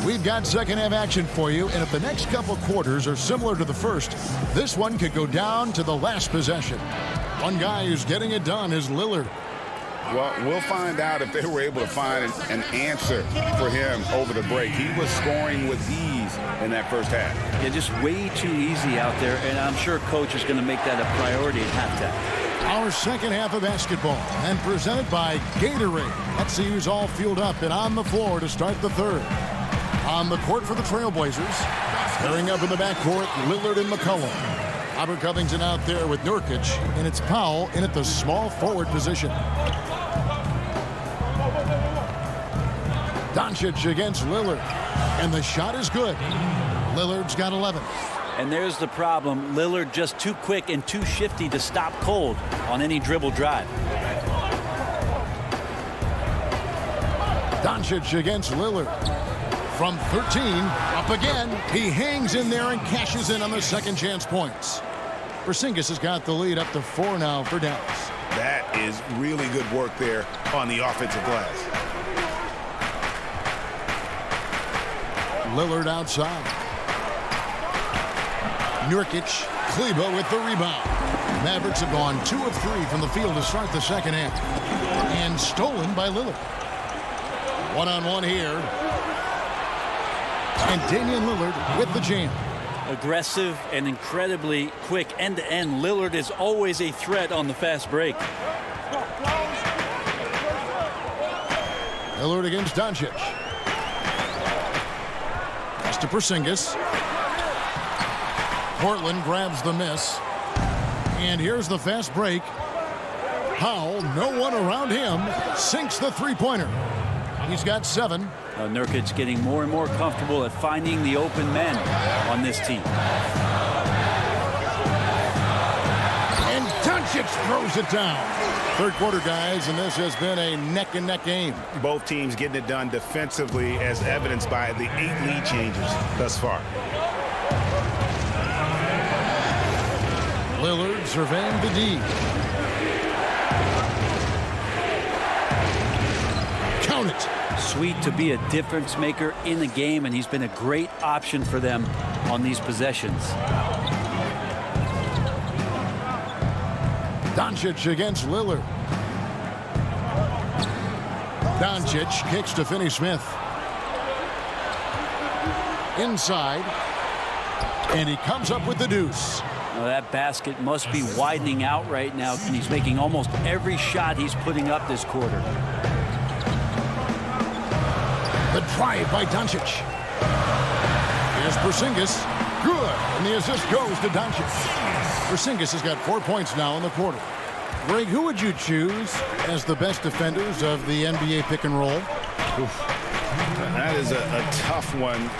we've got second half action for you, and if the next couple quarters are similar to the first, this one could go down to the last possession. One guy who's getting it done is Lillard. Well, we'll find out if they were able to find an answer for him over the break. He was scoring with ease in that first half. Yeah, just way too easy out there, and I'm sure coach is going to make that a priority at halftime. Our second half of basketball, and presented by Gatorade. Let's see who's all fueled up and on the floor to start the third. On the court for the Trailblazers. Pairing up in the backcourt, Lillard and McCollum. Robert Covington out there with Nurkic, and it's Powell in at the small forward position. Doncic against Lillard, and the shot is good. Lillard's got 11. And there's the problem. Lillard just too quick and too shifty to stop cold on any dribble drive. Doncic against Lillard. From 13, up again. He hangs in there and cashes in on the second chance points. Porzingis has got the lead up to 4 now for Dallas. That is really good work there on the offensive glass. Lillard outside. Nurkic, Kleber with the rebound. Mavericks have gone 2 of 3 from the field to start the second half. And stolen by Lillard. One-on-one here. And Damian Lillard with the jam. Aggressive and incredibly quick end-to-end. Lillard is always a threat on the fast break. Lillard against Doncic. Pass to Porzingis. Portland grabs the miss. And here's the fast break. Powell, no one around him, sinks the three-pointer. He's got 7. Nurkic getting more and more comfortable at finding the open men on this team. And Doncic throws it down. Third quarter, guys, and this has been a neck-and-neck game. Both teams getting it done defensively, as evidenced by the 8 lead changes thus far. Lillard surveying the D. Count it. Sweet to be a difference maker in the game, and he's been a great option for them on these possessions. Doncic against Lillard. Doncic kicks to Finney-Smith. Inside. And he comes up with the deuce. Well, that basket must be widening out right now, and he's making almost every shot he's putting up this quarter. The drive by Doncic. Here's Porzingis. Good. And the assist goes to Doncic. Porzingis has got 4 points now in the quarter. Greg, who would you choose as the best defenders of the NBA pick and roll? Oof. That is a tough one.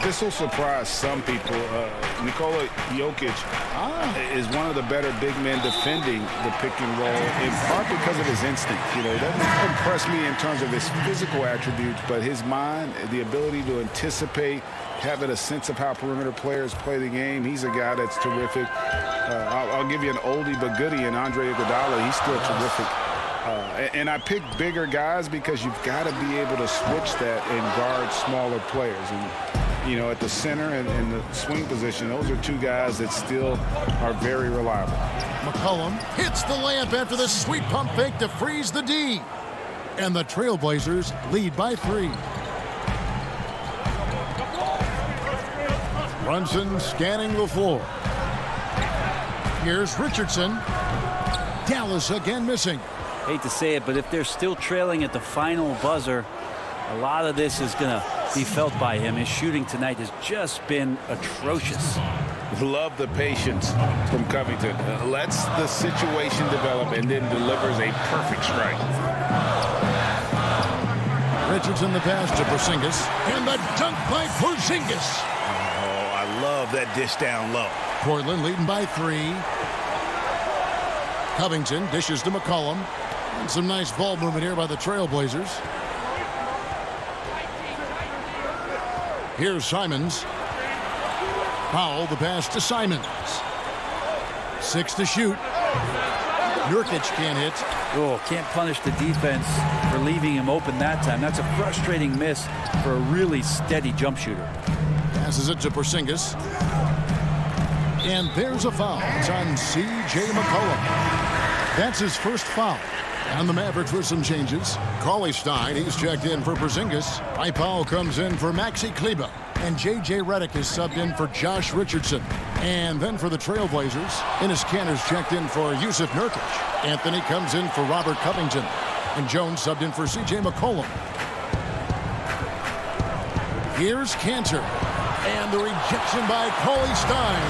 This will surprise some people. Nikola Jokic is one of the better big men defending the pick and roll, in part because of his instinct. You know, he doesn't impress me in terms of his physical attributes, but his mind, the ability to anticipate, having a sense of how perimeter players play the game. He's a guy that's terrific. I'll give you an oldie but goodie in Andre Iguodala. He's still terrific. And I pick bigger guys because you've got to be able to switch that and guard smaller players. And you know, at the center and the swing position, those are 2 guys that still are very reliable. McCollum hits the layup after the sweet pump fake to freeze the D. And the Trailblazers lead by 3. Brunson scanning the floor. Here's Richardson. Dallas again missing. Hate to say it, but if they're still trailing at the final buzzer, a lot of this is going to be felt by him. His shooting tonight has just been atrocious. Love the patience from Covington. Lets the situation develop and then delivers a perfect strike. Richardson the pass to Porzingis. And the dunk by Porzingis. Oh, I love that dish down low. Portland leading by 3. Covington dishes to McCollum. And some nice ball movement here by the Trailblazers. Here's Simons. Powell the pass to Simons. 6 to shoot. Nurkic can't hit. Oh, can't punish the defense for leaving him open that time. That's a frustrating miss for a really steady jump shooter. Passes it to Porzingis. And there's a foul. It's on C.J. McCollum. That's his first foul. And the Mavericks with some changes. Cauley-Stein, he's checked in for Porzingis. Powell comes in for Maxi Kleber. And J.J. Redick is subbed in for Josh Richardson. And then for the Trailblazers, Enes Kanter's checked in for Yusuf Nurkic. Anthony comes in for Robert Covington. And Jones subbed in for C.J. McCollum. Here's Kanter. And the rejection by Cauley-Stein.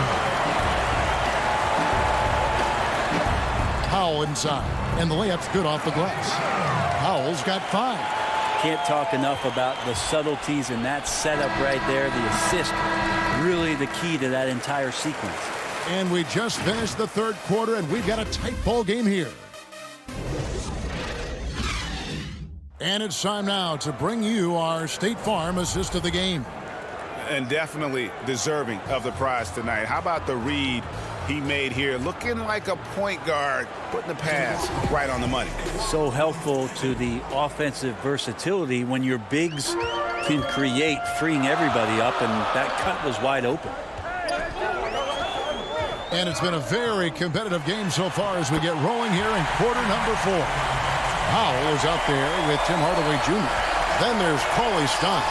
Powell inside. And the layup's good off the glass. Powell's got 5. Can't talk enough about the subtleties in that setup right there. The assist, really the key to that entire sequence. And we just finished the third quarter, and we've got a tight ball game here. And it's time now to bring you our State Farm assist of the game. And definitely deserving of the prize tonight. How about the read he made here, looking like a point guard, putting the pass right on the money. So helpful to the offensive versatility when your bigs can create, freeing everybody up, and that cut was wide open. And it's been a very competitive game so far as we get rolling here in quarter number 4. Howell is out there with Tim Hardaway Jr. Then there's Cauley Stein.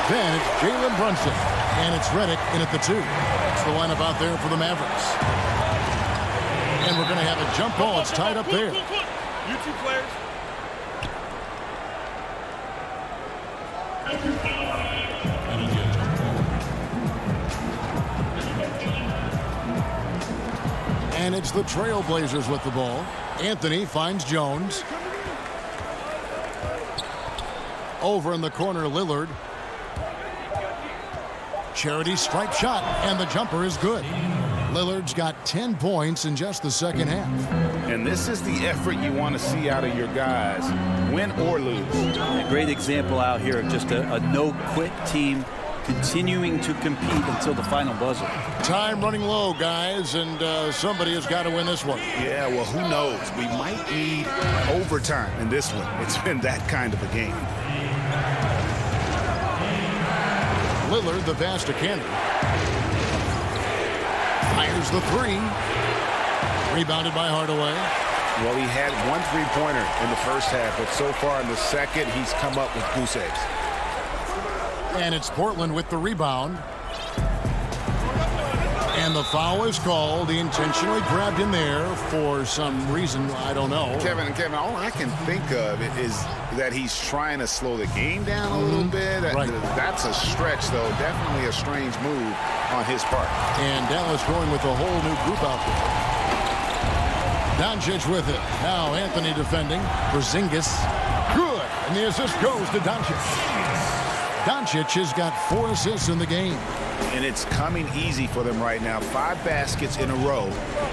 Then it's Jalen Brunson. And it's Redick in at the 2. It's the lineup out there for the Mavericks. And we're going to have a jump ball. It's tied up there. You two players. And it's the Trailblazers with the ball. Anthony finds Jones. Over in the corner, Lillard. Charity stripe shot, and the jumper is good. Lillard's got 10 points in just the second half. And this is the effort you want to see out of your guys, win or lose. A great example out here of just a no-quit team continuing to compete until the final buzzer. Time running low, guys, and somebody has got to win this one. Yeah, well, who knows? We might need overtime in this one. It's been that kind of a game. Lillard, the vast cannon. Fires the 3. Rebounded by Hardaway. Well, he had one three-pointer in the first half, but so far in the second, he's come up with goose eggs. And it's Portland with the rebound. And the foul is called. He intentionally grabbed in there for some reason. I don't know. Kevin, all I can think of is that he's trying to slow the game down a little bit. Right. That's a stretch, though. Definitely a strange move on his part. And Dallas going with a whole new group out there. Doncic with it. Now Anthony defending. Porzingis. Good. And the assist goes to Doncic. Doncic has got 4 assists in the game. And it's coming easy for them right now. 5 baskets in a row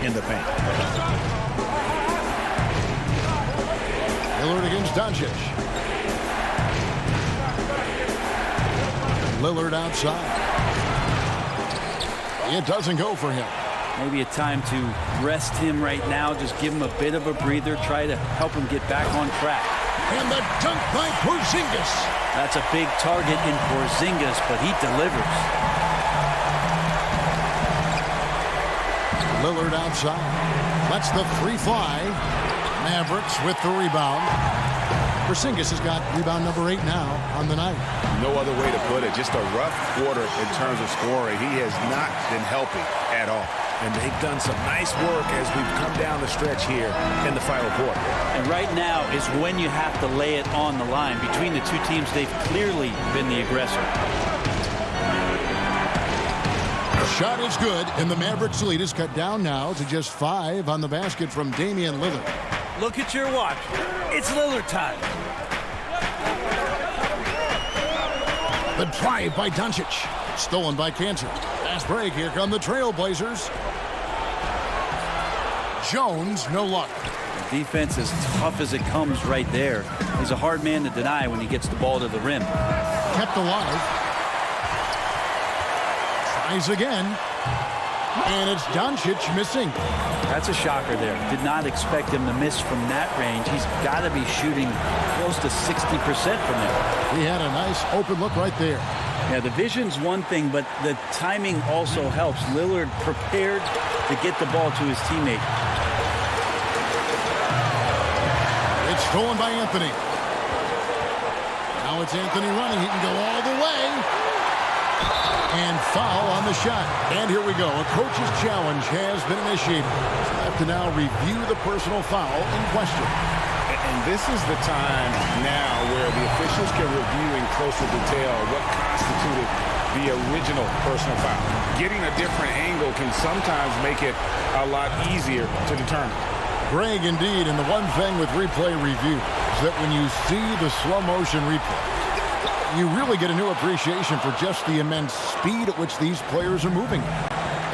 in the paint. Lillard against Doncic. Lillard outside. It doesn't go for him. Maybe a time to rest him right now. Just give him a bit of a breather. Try to help him get back on track. And the dunk by Porzingis. That's a big target in Porzingis, but he delivers. Lillard outside. Lets the 3 fly. Mavericks with the rebound. Porzingis has got rebound number 8 now on the night. No other way to put it. Just a rough quarter in terms of scoring. He has not been helping at all. And they've done some nice work as we've come down the stretch here in the final quarter. And right now is when you have to lay it on the line. Between the two teams, they've clearly been the aggressor. The shot is good, and the Mavericks lead is cut down now to just 5 on the basket from Damian Lillard. Look at your watch. It's Lillard time. The drive by Doncic. Stolen by Cantor. Fast break. Here come the Trailblazers. Jones, no luck. Defense as tough as it comes right there. He's a hard man to deny when he gets the ball to the rim. Kept alive. Tries again. And it's Doncic missing. That's a shocker there. Did not expect him to miss from that range. He's got to be shooting close to 60% from there. He had a nice open look right there. Yeah, the vision's one thing, but the timing also helps. Lillard prepared to get the ball to his teammate. It's stolen by Anthony. Now it's Anthony running. He can go all the way. And foul on the shot. And here we go. A coach's challenge has been initiated. So I have to now review the personal foul in question. And this is the time now where the officials can review in closer detail what constituted the original personal foul. Getting a different angle can sometimes make it a lot easier to determine. Greg, indeed, and the one thing with replay review is that when you see the slow motion replay, you really get a new appreciation for just the immense speed at which these players are moving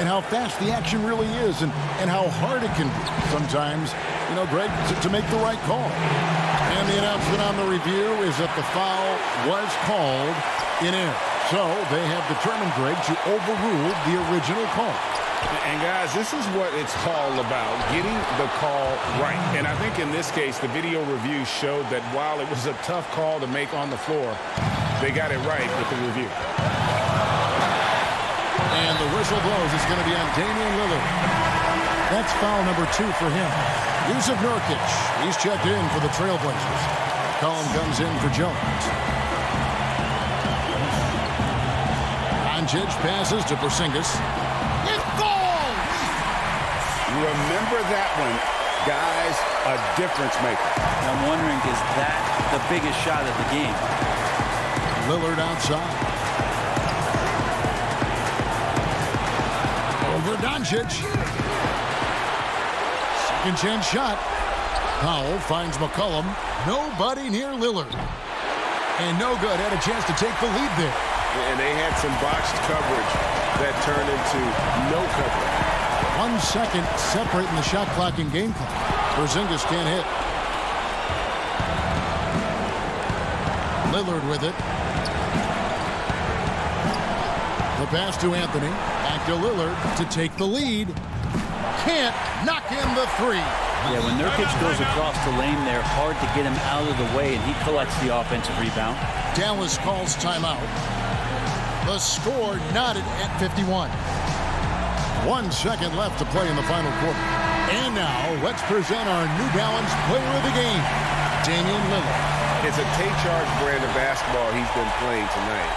and how fast the action really is and how hard it can be sometimes, you know, Greg, to make the right call. And the announcement on the review is that the foul was called in error. So they have determined, Greg, to overrule the original call. And guys, this is what it's all about, getting the call right. And I think in this case, the video review showed that while it was a tough call to make on the floor, they got it right with the review. And the whistle blows. It's going to be on Damian Lillard. That's foul number 2 for him. Yusuf Nurkic, he's checked in for the Trailblazers. Collin comes in for Jones. Doncic passes to Porzingis. It falls! Remember that one, guys, a difference maker. I'm wondering, is that the biggest shot of the game? Lillard outside. Over Doncic. Second chance shot. Powell finds McCollum. Nobody near Lillard. And no good. Had a chance to take the lead there. And they had some botched coverage that turned into no coverage. 1 second separating the shot clock and game clock. Porzingis can't hit. Lillard with it. The pass to Anthony. Back to Lillard to take the lead. Can't knock in the 3. Yeah, when Nurkic goes across the lane there, hard to get him out of the way, and he collects the offensive rebound. Dallas calls timeout. The score knotted at 51. 1 second left to play in the final quarter. And now, let's present our New Balance player of the game, Damian Lillard. It's a take-charge brand of basketball he's been playing tonight.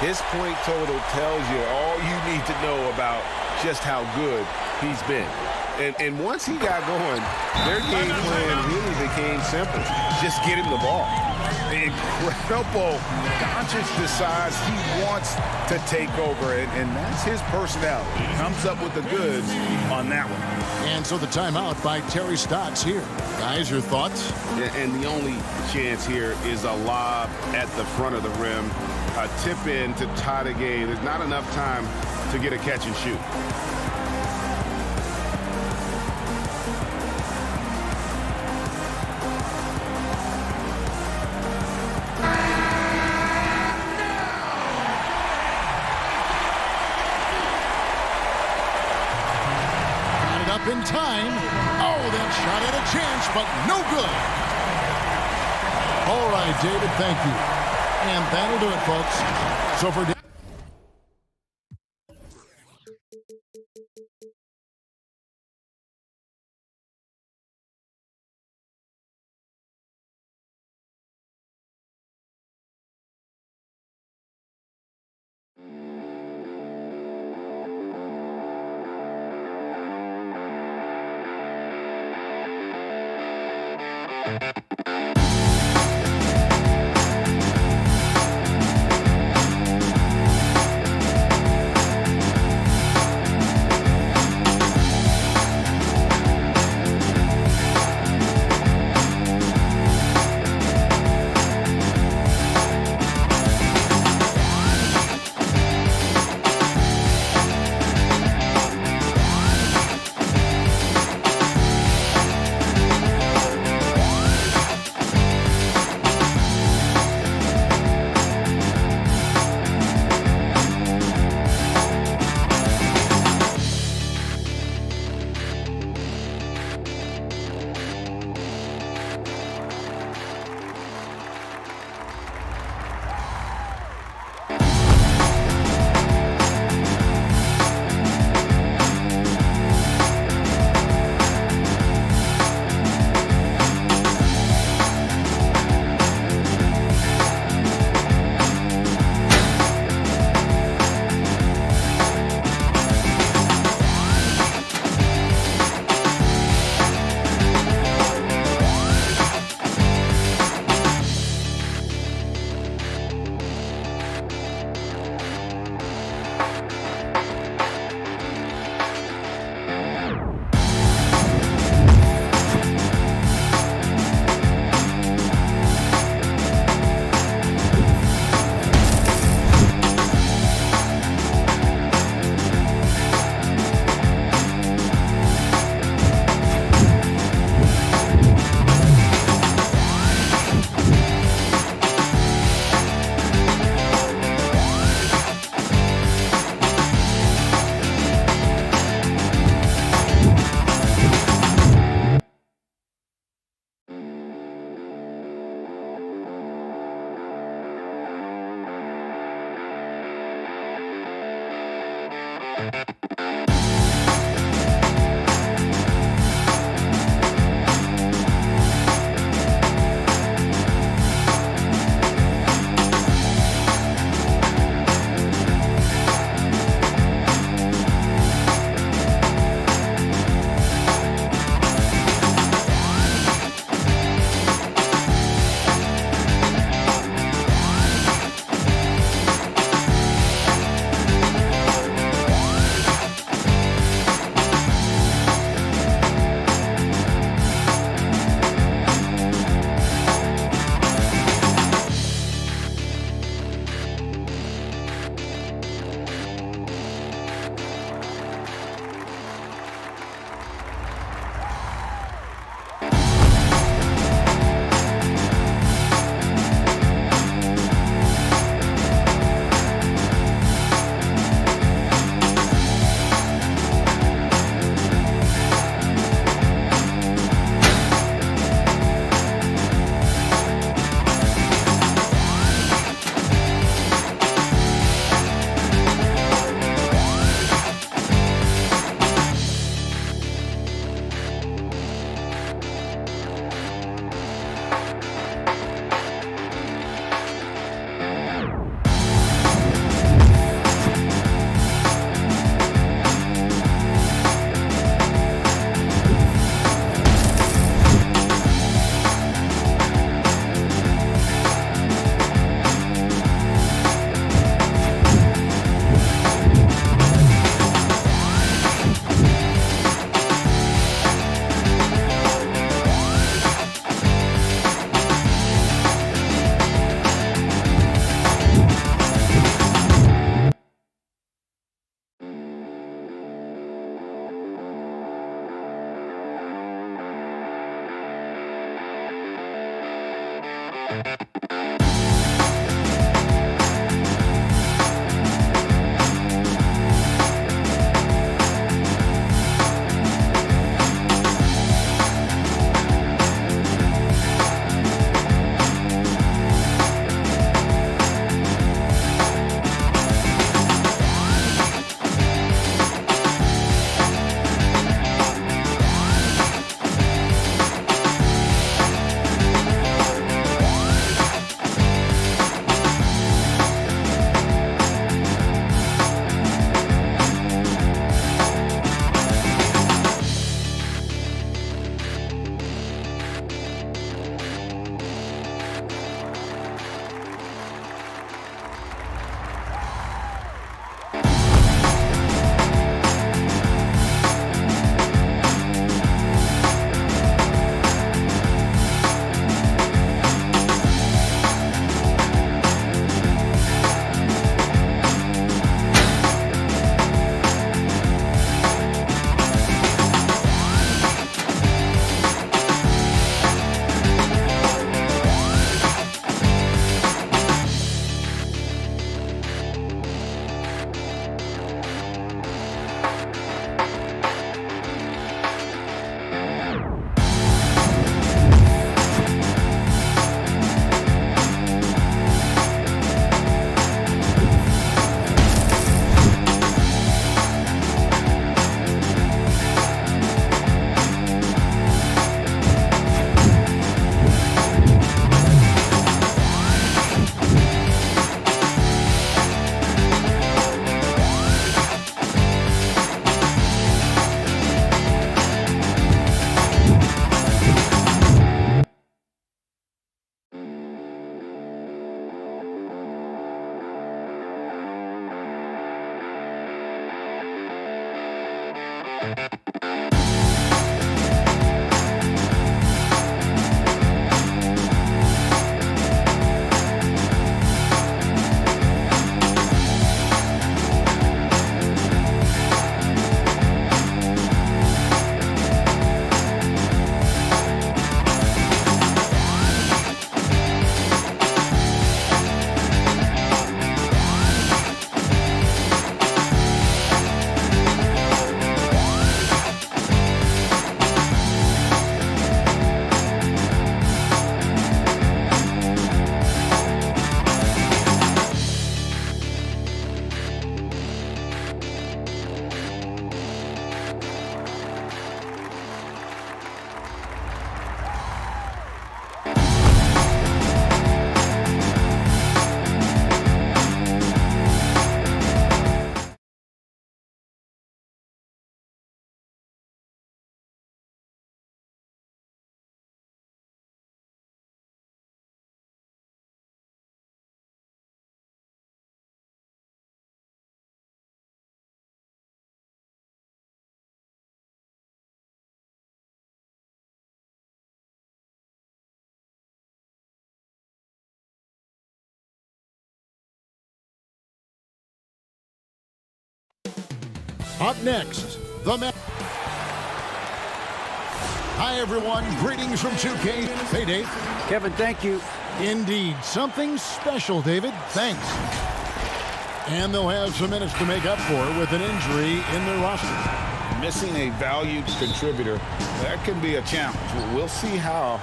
His point total tells you all you need to know about just how good he's been. And once he got going, their game plan really became simple. Just get him the ball. Incredible. Doncic decides he wants to take over, and that's his personality. He comes up with the goods on that one. And so the timeout by Terry Stotts here. Guys, your thoughts? And the only chance here is a lob at the front of the rim. A tip in to tie the game. There's not enough time to get a catch and shoot. In time. Oh, that shot had a chance, but no good. All right, David, thank you. And that'll do it, folks. So for Up next, the man. Hi, everyone. Greetings from 2K. Hey, Dave. Kevin, thank you. Indeed. Something special, David. Thanks. And they'll have some minutes to make up for with an injury in their roster. Missing a valued contributor, that can be a challenge. We'll see how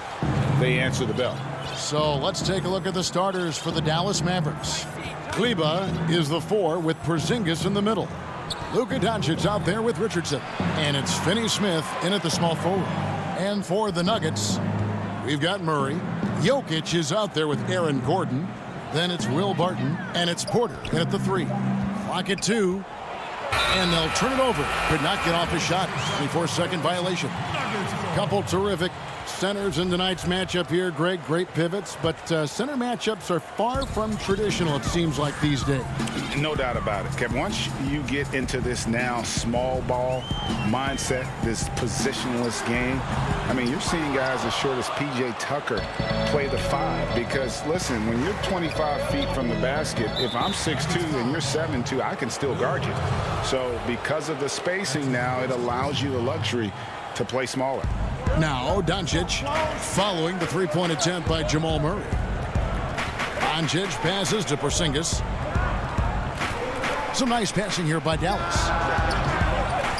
they answer the bell. So let's take a look at the starters for the Dallas Mavericks. Kleba is the 4 with Porzingis in the middle. Luka Doncic out there with Richardson. And it's Finney-Smith in at the small forward. And for the Nuggets, we've got Murray. Jokic is out there with Aaron Gordon. Then it's Will Barton, and it's Porter in at the 3. Clock at 2, and they'll turn it over. Could not get off his shot. 24-second violation. Couple terrific centers in tonight's matchup here, Greg. Great pivots, but center matchups are far from traditional, it seems like, these days. No doubt about it, Kevin. Once you get into this now small ball mindset, this positionless game, I mean, you're seeing guys as short as P.J. Tucker play the 5 because, listen, when you're 25 feet from the basket, if I'm 6'2 and you're 7'2, I can still guard you. So because of the spacing now, it allows you the luxury to play smaller. Now, Doncic following the three-point attempt by Jamal Murray. Doncic passes to Porzingis. Some nice passing here by Dallas.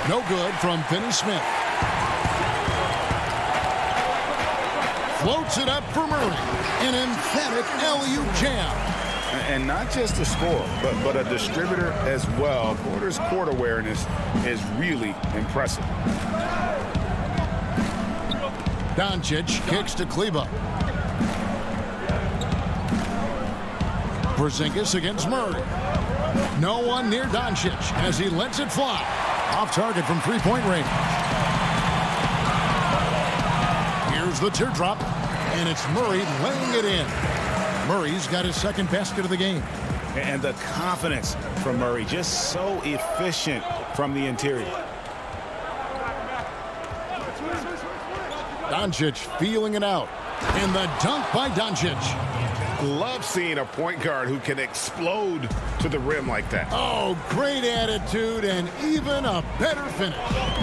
No good from Finney-Smith. Floats it up for Murray. An emphatic alley-oop jam. And not just a scorer, but a distributor as well. Porter's court awareness is really impressive. Doncic kicks to Kleba. Porzingis against Murray. No one near Doncic as he lets it fly. Off target from three-point range. Here's the teardrop, and it's Murray laying it in. Murray's got his second basket of the game. And the confidence from Murray, just so efficient from the interior. Doncic feeling it out. And the dunk by Doncic. Love seeing a point guard who can explode to the rim like that. Oh, great attitude and even a better finish.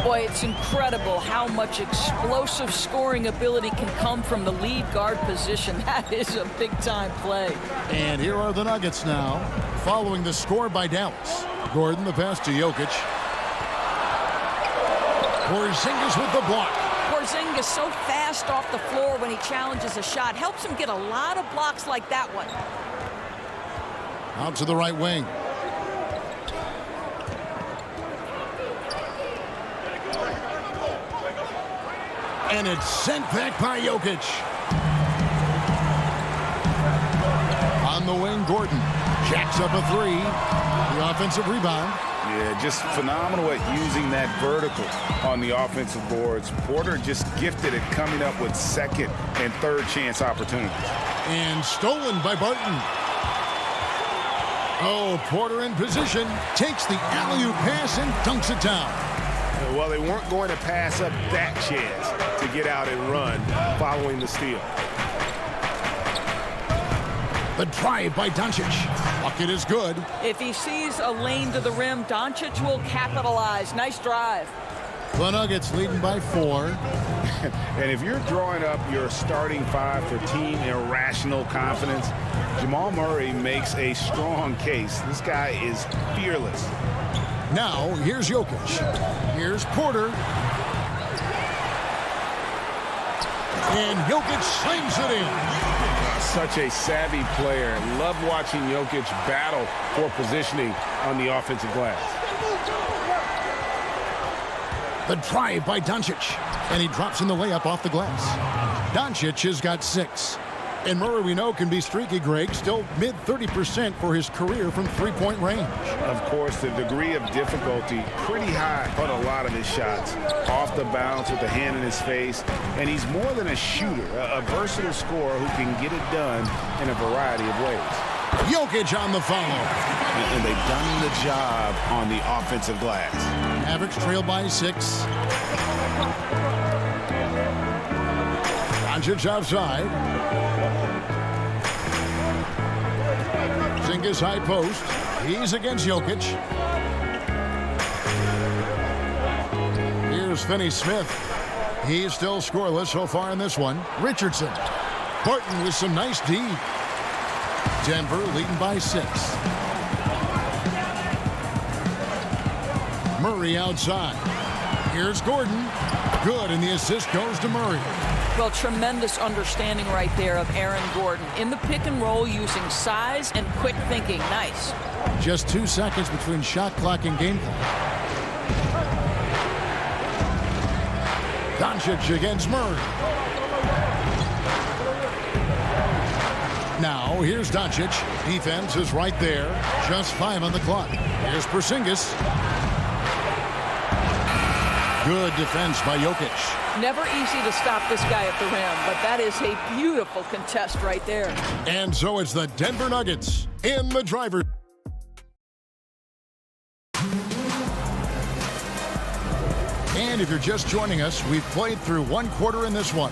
Boy, it's incredible how much explosive scoring ability can come from the lead guard position. That is a big-time play. And here are the Nuggets now, following the score by Dallas. Gordon, the pass to Jokic. Porzingis with the block. Porzingis so fast off the floor when he challenges a shot. Helps him get a lot of blocks like that one. Out to the right wing. And it's sent back by Jokic. On the wing, Gordon jacks up a 3. The offensive rebound. Yeah, just phenomenal at using that vertical on the offensive boards. Porter just gifted at coming up with second and third chance opportunities. And stolen by Barton. Oh, Porter in position, takes the alley-oop pass and dunks it down. Well, they weren't going to pass up that chance to get out and run following the steal. The drive by Doncic. Bucket is good. If he sees a lane to the rim, Doncic will capitalize. Nice drive. The Nuggets leading by 4. And if you're drawing up your starting 5 for team irrational confidence, Jamal Murray makes a strong case. This guy is fearless. Now, here's Jokic. Here's Porter. And Jokic slings it in. Such a savvy player. Love watching Jokic battle for positioning on the offensive glass. The drive by Doncic. And he drops in the layup off the glass. Doncic has got 6. And Murray, we know, can be streaky, Greg. Still mid-30% for his career from three-point range. Of course, the degree of difficulty pretty high on a lot of his shots. Off the bounce with the hand in his face. And he's more than a shooter, a versatile scorer who can get it done in a variety of ways. Jokic on the follow. And they've done the job on the offensive glass. Mavericks trail by 6. Doncic outside. Porzingis high post. He's against Jokic. goes Finney-Smith. He's still scoreless so far in this one. Richardson. Barton with some nice D. Denver leading by 6. Murray outside. Here's Gordon. Good, and the assist goes to Murray. Well, tremendous understanding right there of Aaron Gordon. In the pick and roll, using size and quick thinking. Nice. Just 2 seconds between shot clock and game clock. Doncic against Murray. Now, here's Doncic. Defense is right there. Just 5 on the clock. Here's Porzingis. Good defense by Jokic. Never easy to stop this guy at the rim, but that is a beautiful contest right there. And so it's the Denver Nuggets in the driver's. And if you're just joining us, we've played through 1 quarter in this one.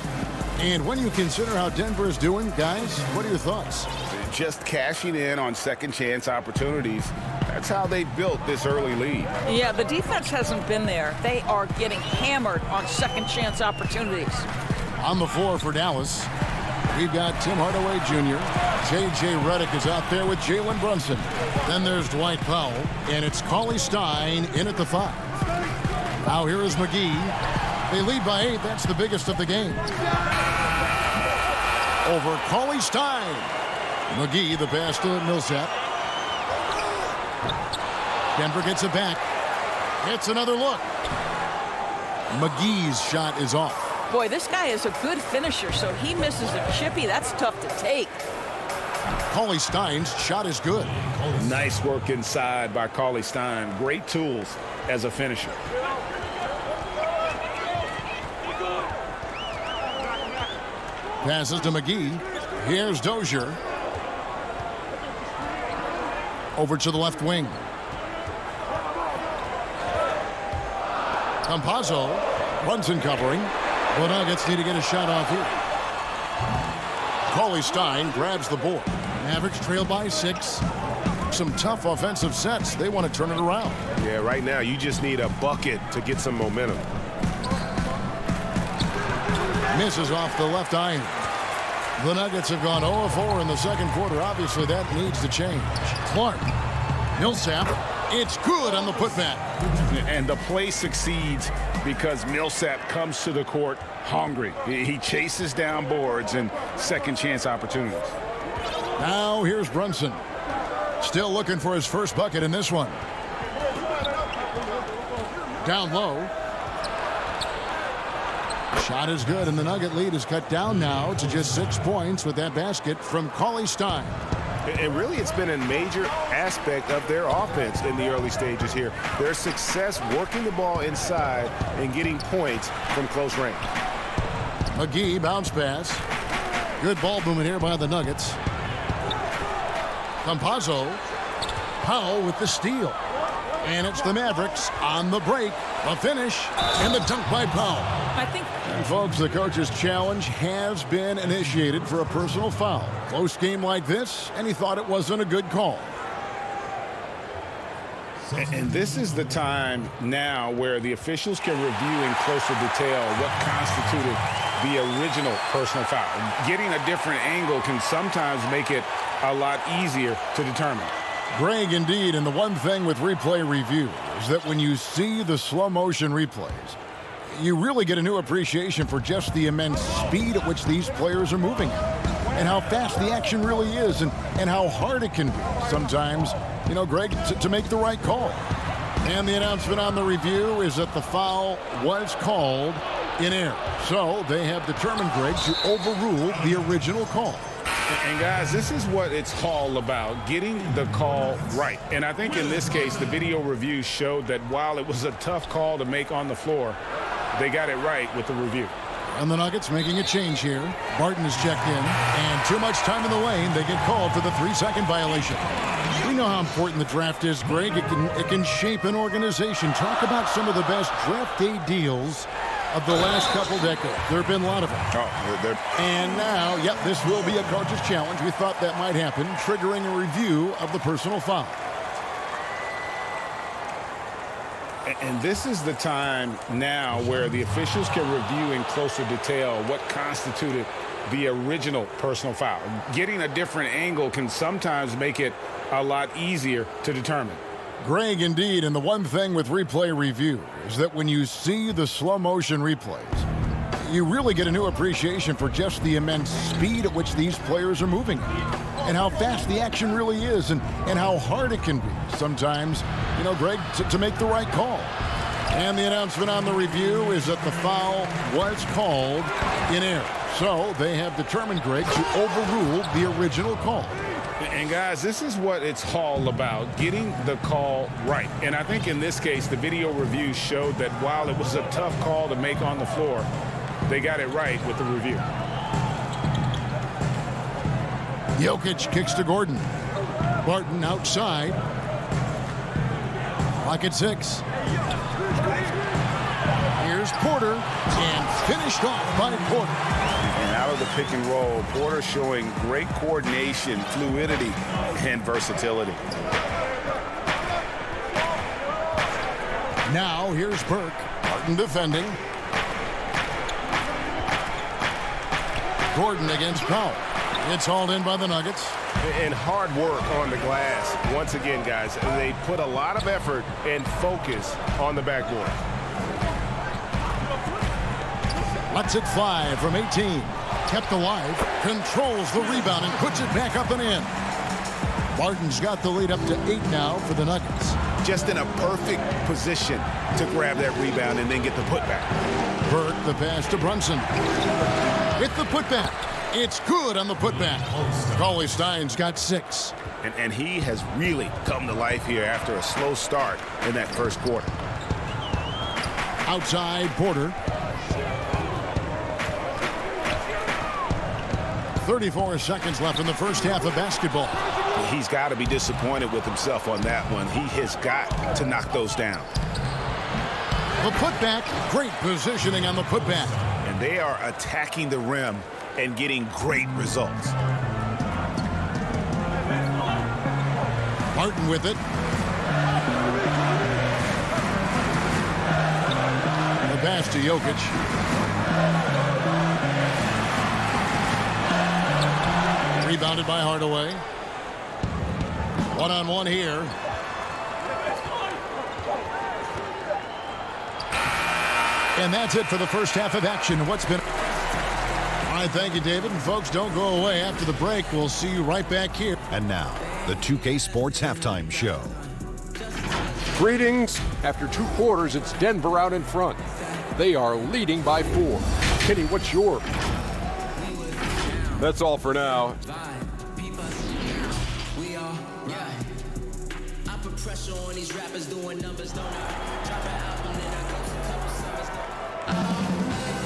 And when you consider how Denver is doing, guys, what are your thoughts? Just cashing in on second chance opportunities. That's how they built this early lead. Yeah, the defense hasn't been there. They are getting hammered on second chance opportunities. On the floor for Dallas, we've got Tim Hardaway Jr. J.J. Redick is out there with Jalen Brunson. Then there's Dwight Powell, and it's Cauley Stein in at the 5. Now here is McGee. They lead by 8. That's the biggest of the game. Over Cauley Stein. McGee, the pass to Millsap. Denver gets it back. It's another look. McGee's shot is off. Boy, this guy is a good finisher, so he misses a chippy. That's tough to take. Cauley Stein's shot is good. Nice work inside by Cauley Stein. Great tools as a finisher. Passes to McGee. Here's Dozier. Over to the left wing. Campazzo. Brunson covering. The Nuggets need to get a shot off here. Cauley Stein grabs the board. Mavericks trail by 6. Some tough offensive sets. They want to turn it around. Yeah, right now you just need a bucket to get some momentum. Misses off the left iron. The Nuggets have gone 0-4 in the second quarter. Obviously, that needs to change. Clark. Millsap. It's good on the putback. And the play succeeds because Millsap comes to the court hungry. He chases down boards and second chance opportunities. Now here's Brunson. Still looking for his first bucket in this one. Down low. Shot is good, and the Nugget lead is cut down now to just 6 points with that basket from Cauley Stein. And really, it's been a major aspect of their offense in the early stages here. Their success working the ball inside and getting points from close range. McGee bounce pass. Good ball movement here by the Nuggets. Campazzo. Powell with the steal. And it's the Mavericks on the break. The finish and the dunk by Powell. I think. And folks, the coach's challenge has been initiated for a personal foul. Close game like this, and he thought it wasn't a good call. And this is the time now where the officials can review in closer detail what constituted the original personal foul. Getting a different angle can sometimes make it a lot easier to determine. Greg, indeed, and the one thing with replay review is that when you see the slow motion replays, you really get a new appreciation for just the immense speed at which these players are moving and how fast the action really is and how hard it can be sometimes, you know, Greg, to make the right call. And the announcement on the review is that the foul was called in error. So they have determined, Greg, to overrule the original call. And guys, this is what it's all about, getting the call right. And I think in this case, the video review showed that while it was a tough call to make on the floor, they got it right with the review. And the Nuggets making a change here. Barton is checked in, and too much time in the lane. They get called for the 3-second violation. We know how important the draft is, Greg. It can shape an organization. Talk about some of the best draft day deals of the last couple decades. There have been a lot of them. And now, yep, this will be a coach's challenge. We thought that might happen, triggering a review of the personal foul. And this is the time now where the officials can review in closer detail what constituted the original personal foul. Getting a different angle can sometimes make it a lot easier to determine. Greg, indeed, and the one thing with replay review is that when you see the slow motion replays, you really get a new appreciation for just the immense speed at which these players are moving and how fast the action really is and how hard it can be sometimes, Greg, to make the right call. And the announcement on the review is that the foul was called in error. So they have determined, Greg, to overrule the original call. And guys, this is what it's all about, getting the call right. And I think in this case, the video review showed that while it was a tough call to make on the floor, they got it right with the review. Jokic kicks to Gordon. Barton outside. Clock at 6. Here's Porter, and finished off by Porter. And out of the pick and roll, Porter showing great coordination, fluidity, and versatility. Now here's Burke. Barton defending. Gordon against Powell. It's hauled in by the Nuggets. And hard work on the glass. Once again, guys, they put a lot of effort and focus on the backboard. Lets it fly from 18. Kept alive. Controls the rebound and puts it back up and in. Barton's got the lead up to 8 now for the Nuggets. Just in a perfect position to grab that rebound and then get the putback. Burke, the pass to Brunson. With the putback. It's good on the putback. Cauley Stein's got 6. And he has really come to life here after a slow start in that first quarter. Outside Porter. 34 seconds left in the first half of basketball. He's got to be disappointed with himself on that one. He has got to knock those down. The putback, great positioning on the putback. And they are attacking the rim and getting great results. Barton with it. The pass to Jokic. Rebounded by Hardaway. One-on-one here. And that's it for the first half of action. What's been... All right, thank you, David. And folks, don't go away. After the break, we'll see you right back here. And now, the 2K Sports Halftime Show. Greetings. After 2 quarters, it's Denver out in front. They are leading by 4. Kenny, what's your... That's all for now.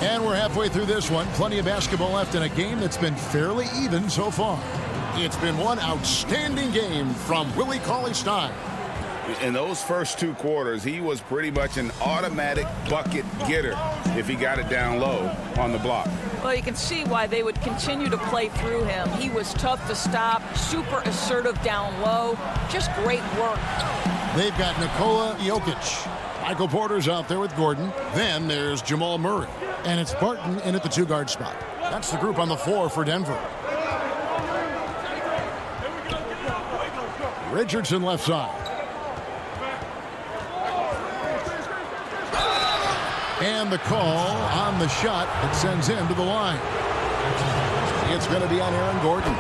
And we're halfway through this one. Plenty of basketball left in a game that's been fairly even so far. It's been one outstanding game from Willie Cauley-Stein. In those first 2 quarters, he was pretty much an automatic bucket getter if he got it down low on the block. Well, you can see why they would continue to play through him. He was tough to stop, super assertive down low. Just great work. They've got Nikola Jokic. Michael Porter's out there with Gordon. Then there's Jamal Murray. And it's Barton in at the 2-guard spot. That's the group on the floor for Denver. Richardson left side. And the call on the shot that sends him to the line. It's going to be on Aaron Gordon.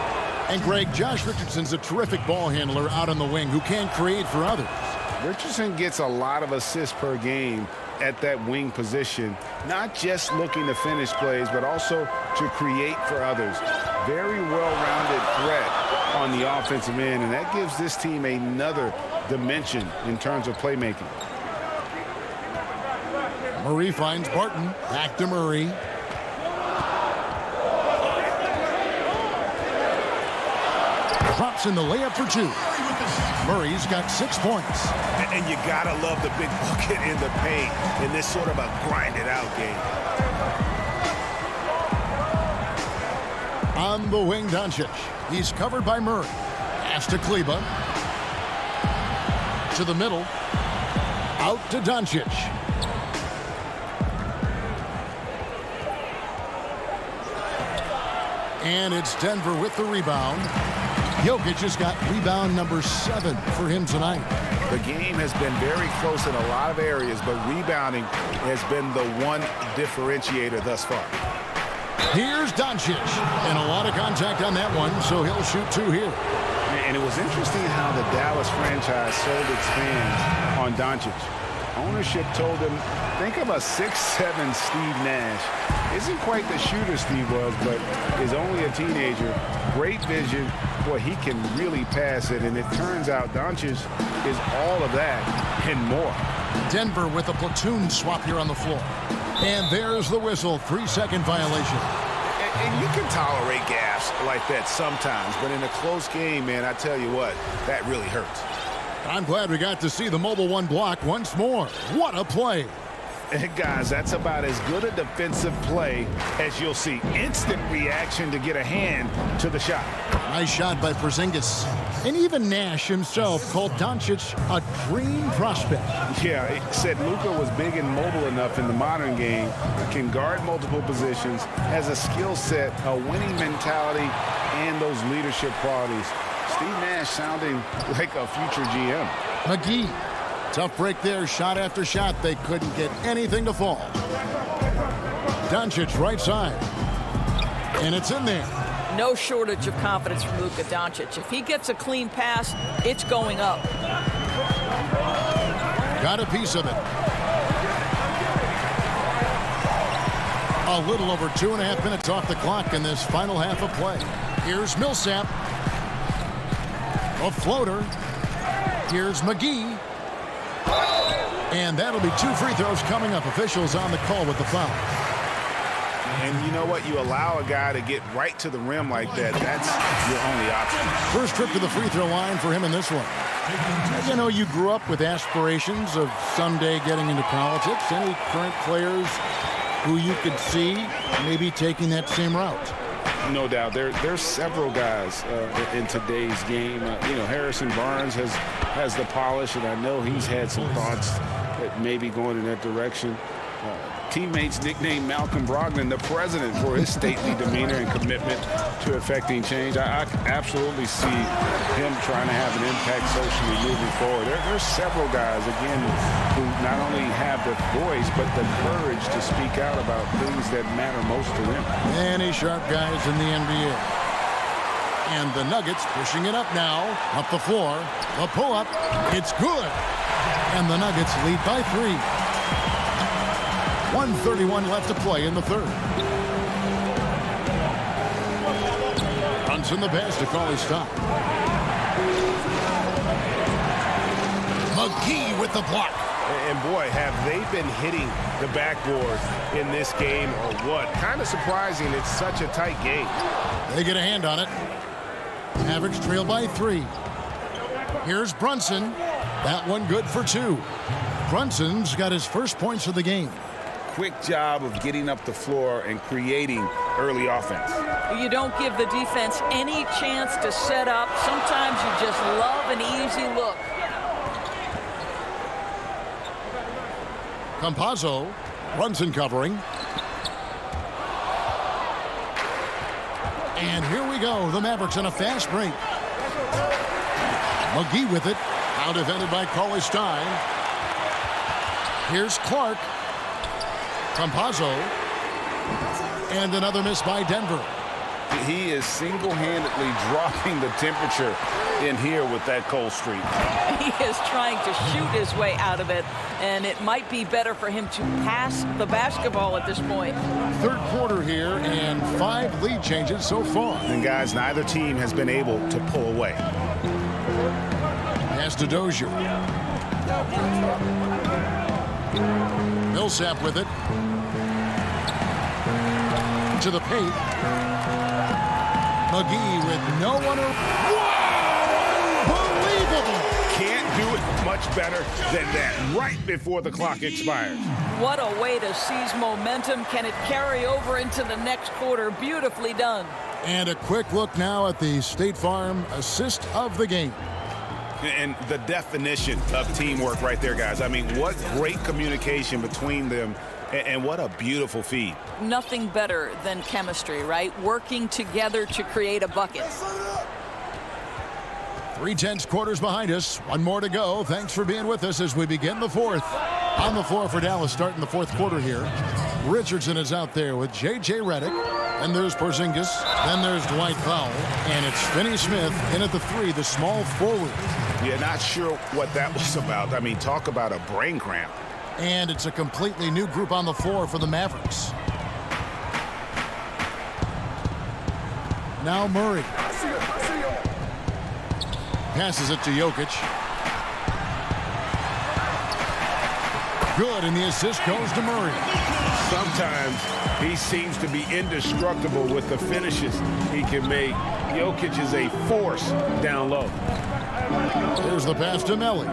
And Greg, Josh Richardson's a terrific ball handler out on the wing who can create for others. Richardson gets a lot of assists per game at that wing position, not just looking to finish plays, but also to create for others. Very well-rounded threat on the offensive end, and that gives this team another dimension in terms of playmaking. Murray finds Barton. Back to Murray. Drops in the layup for 2. Murray's got 6 points. And you gotta love the big bucket in the paint in this sort of a grind-it-out game. On the wing, Doncic. He's covered by Murray. Pass to Kleba. To the middle. Out to Doncic. And it's Denver with the rebound. Jokic has got rebound number 7 for him tonight. The game has been very close in a lot of areas, but rebounding has been the one differentiator thus far. Here's Doncic, and a lot of contact on that one, so he'll shoot 2 here. And it was interesting how the Dallas franchise sold its fans on Doncic. Ownership told him, think of a 6'7" Steve Nash. Isn't quite the shooter Steve was, but is only a teenager. Great vision. Boy, he can really pass it, and it turns out Doncic is all of that and more. Denver with a platoon swap here on the floor. And there's the whistle, 3-second violation. And you can tolerate gaffes like that sometimes, but in a close game, man, I tell you what, that really hurts. I'm glad we got to see the Mobile One block once more. What a play. And guys, that's about as good a defensive play as you'll see. Instant reaction to get a hand to the shot. Nice shot by Porzingis. And even Nash himself called Doncic a dream prospect. Yeah, he said Luka was big and mobile enough in the modern game, can guard multiple positions, has a skill set, a winning mentality, and those leadership qualities. Steve Nash sounding like a future GM. McGee. Tough break there, shot after shot. They couldn't get anything to fall. Doncic right side. And it's in there. No shortage of confidence from Luka Doncic. If he gets a clean pass, it's going up. Got a piece of it. A little over 2.5 minutes off the clock in this final half of play. Here's Millsap. A floater. Here's McGee. And that'll be 2 free throws coming up. Officials on the call with the foul. And you know what? You allow a guy to get right to the rim like that. That's your only option. First trip to the free throw line for him in this one. You know, you grew up with aspirations of someday getting into politics. Any current players who you could see maybe taking that same route? No doubt. There's several guys in today's game. You know, Harrison Barnes has the polish, and I know he's had some thoughts that maybe going in that direction. Teammates nicknamed Malcolm Brogdon the president for his stately demeanor and commitment to effecting change. I absolutely see him trying to have an impact socially moving forward. There's several guys, again, who not only have the voice, but the courage to speak out about things that matter most to them. Many sharp guys in the NBA. And the Nuggets pushing it up now. Up the floor. The pull-up. It's good. And the Nuggets lead by 3. 1:31 left to play in the third. Brunson the pass to call his stop. McGee with the block. And boy, have they been hitting the backboard in this game or what? Kind of surprising. It's such a tight game. They get a hand on it. Mavericks trail by 3. Here's Brunson. That one good for 2. Brunson's got his first points of the game. Quick job of getting up the floor and creating early offense. You don't give the defense any chance to set up. Sometimes you just love an easy look. Campazzo. Brunson covering. And here we go. The Mavericks on a fast break. McGee with it. Now defended by Cauley-Stein. Here's Clark. Campazzo. And another miss by Denver. He is single-handedly dropping the temperature in here with that cold streak. He is trying to shoot his way out of it, and it might be better for him to pass the basketball at this point. Third quarter here, and 5 lead changes so far. And guys, neither team has been able to pull away. Pass to Dozier. Millsap with it. To the paint. McGee with no one. Unbelievable! Can't do it much better than that right before the clock expires. What a way to seize momentum. Can it carry over into the next quarter? Beautifully done. And a quick look now at the State Farm assist of the game. And the definition of teamwork right there, guys. I mean, what great communication between them, and what a beautiful feed. Nothing better than chemistry, right? Working together to create a bucket. 3/10 quarters behind us. One more to go. Thanks for being with us as we begin the fourth. On the floor for Dallas starting the fourth quarter here. Richardson is out there with J.J. Redick. And there's Porzingis. Then there's Dwight Powell. And it's Finney-Smith in at the 3, the small forward. Yeah, not sure what that was about. I mean, talk about a brain cramp. And it's a completely new group on the floor for the Mavericks. Now Murray. Passes it to Jokic. Good, and the assist goes to Murray. Sometimes he seems to be indestructible with the finishes he can make. Jokic is a force down low. There's the pass to Melly.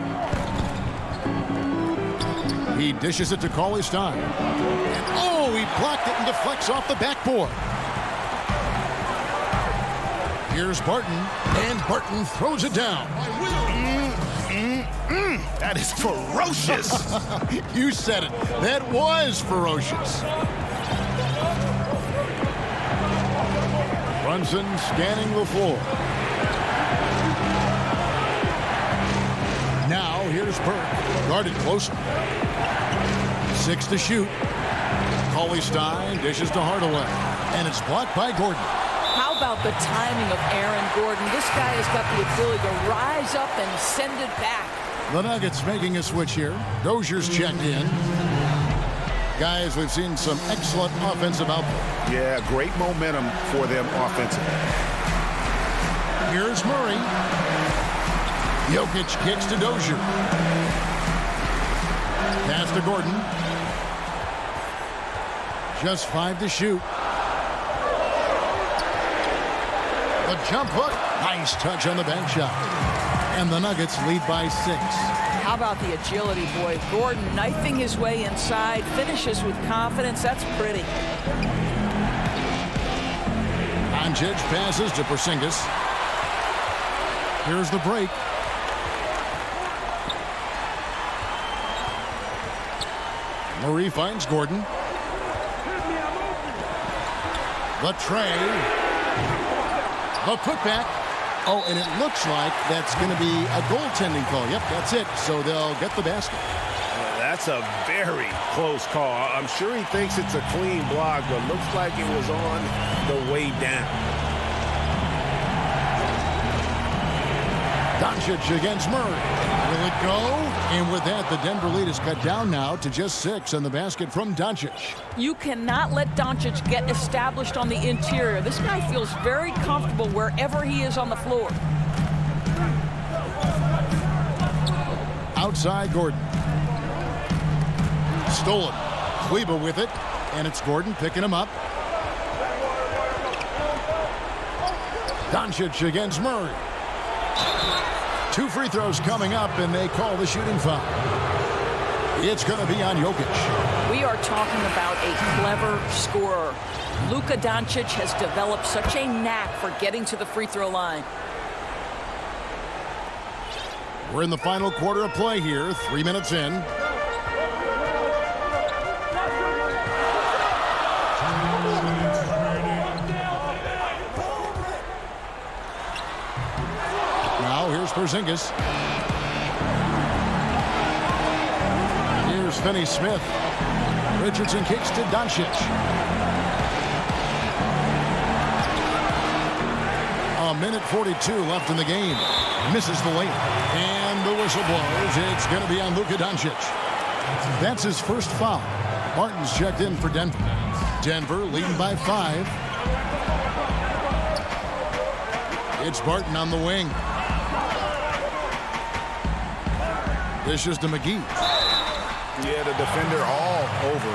He dishes it to Cauley Stein. And oh, he blocked it and deflects off the backboard. Here's Barton, and Barton throws it down. That is ferocious. You said it. That was ferocious. Brunson scanning the floor. Now here's Burke, guarded closely. 6 to shoot. Cauley Stein dishes to Hardaway, and it's blocked by Gordon. How about the timing of Aaron Gordon? This guy has got the ability to rise up and send it back. The Nuggets making a switch here. Dozier's checked in. Guys, we've seen some excellent offensive output. Yeah, great momentum for them offensively. Here's Murray. Jokic kicks to Dozier. Pass to Gordon. Just 5 to shoot. The jump hook. Nice touch on the bank shot. And the Nuggets lead by 6. How about the agility, boy? Gordon knifing his way inside, finishes with confidence. That's pretty. Doncic passes to Porzingis. Here's the break. Murray finds Gordon. The tray. The putback. Oh, and it looks like that's going to be a goaltending call. Yep, that's it. So they'll get the basket. That's a very close call. I'm sure he thinks it's a clean block, but looks like it was on the way down. Doncic against Murray. Will it go? And with that, the Denver lead is cut down now to just 6 on the basket from Doncic. You cannot let Doncic get established on the interior. This guy feels very comfortable wherever he is on the floor. Outside Gordon. Stolen. Kleba with it. And it's Gordon picking him up. Doncic against Murray. 2 free throws coming up, and they call the shooting foul. It's going to be on Jokic. We are talking about a clever scorer. Luka Doncic has developed such a knack for getting to the free throw line. We're in the final quarter of play here, 3 minutes in. Now here's Porzingis. Here's Finney-Smith. Richardson kicks to Doncic. A minute 42 left in the game. Misses the layup. And the whistle blows. It's going to be on Luka Doncic. That's his first foul. Martin's checked in for Denver. Denver leading by 5. It's Barton on the wing. Dishes to McGee. Yeah, the defender all over.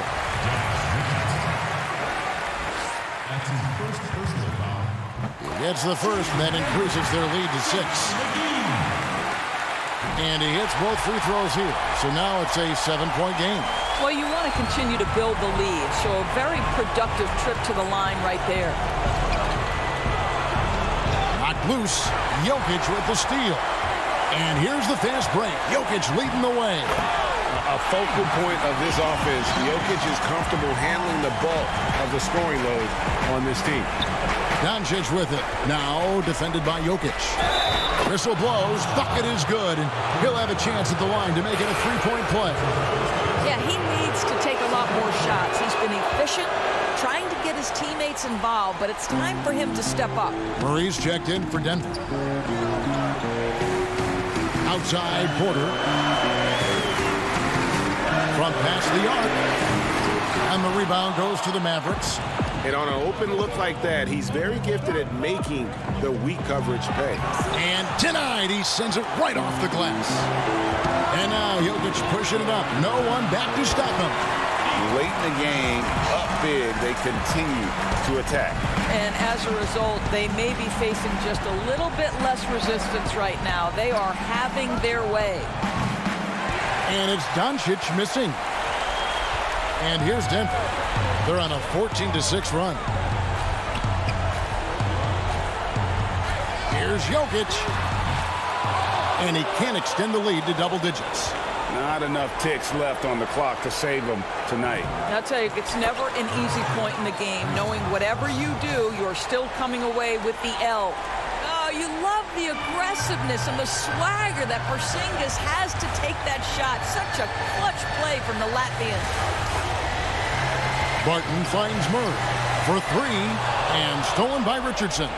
He gets the first, and that increases their lead to 6. And he hits both free throws here. So now it's a 7-point game. Well, you want to continue to build the lead, so a very productive trip to the line right there. Knocked loose. Jokic with the steal. And here's the fast break. Jokic leading the way. A focal point of this offense. Jokic is comfortable handling the bulk of the scoring load on this team. Doncic with it. Now defended by Jokic. Whistle blows. Bucket is good. And he'll have a chance at the line to make it a three-point play. Yeah, he needs to take a lot more shots. He's been efficient, trying to get his teammates involved, but it's time for him to step up. Murray's checked in for Denver. Outside Porter. From past the arc. And the rebound goes to the Mavericks. And on an open look like that, he's very gifted at making the weak coverage pay. And denied. He sends it right off the glass. And now Jokic pushing it up. No one back to stop him. Late in the game, up big, they continue to attack. And as a result, they may be facing just a little bit less resistance right now. They are having their way. And it's Doncic missing. And here's Denver. They're on a 14-6 run. Here's Jokic. And he can't extend the lead to double digits. Not enough ticks left on the clock to save them tonight. I'll tell you, it's never an easy point in the game, knowing whatever you do, you're still coming away with the L. Oh, you love the aggressiveness and the swagger that Porzingis has to take that shot. Such a clutch play from the Latvian. Barton finds Murray for three, and stolen by Richardson.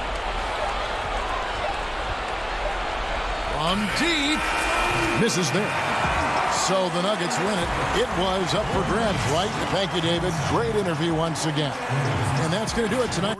From deep, misses there. So the Nuggets win it. It was up for grabs, right? Thank you, David. Great interview once again. And that's going to do it tonight.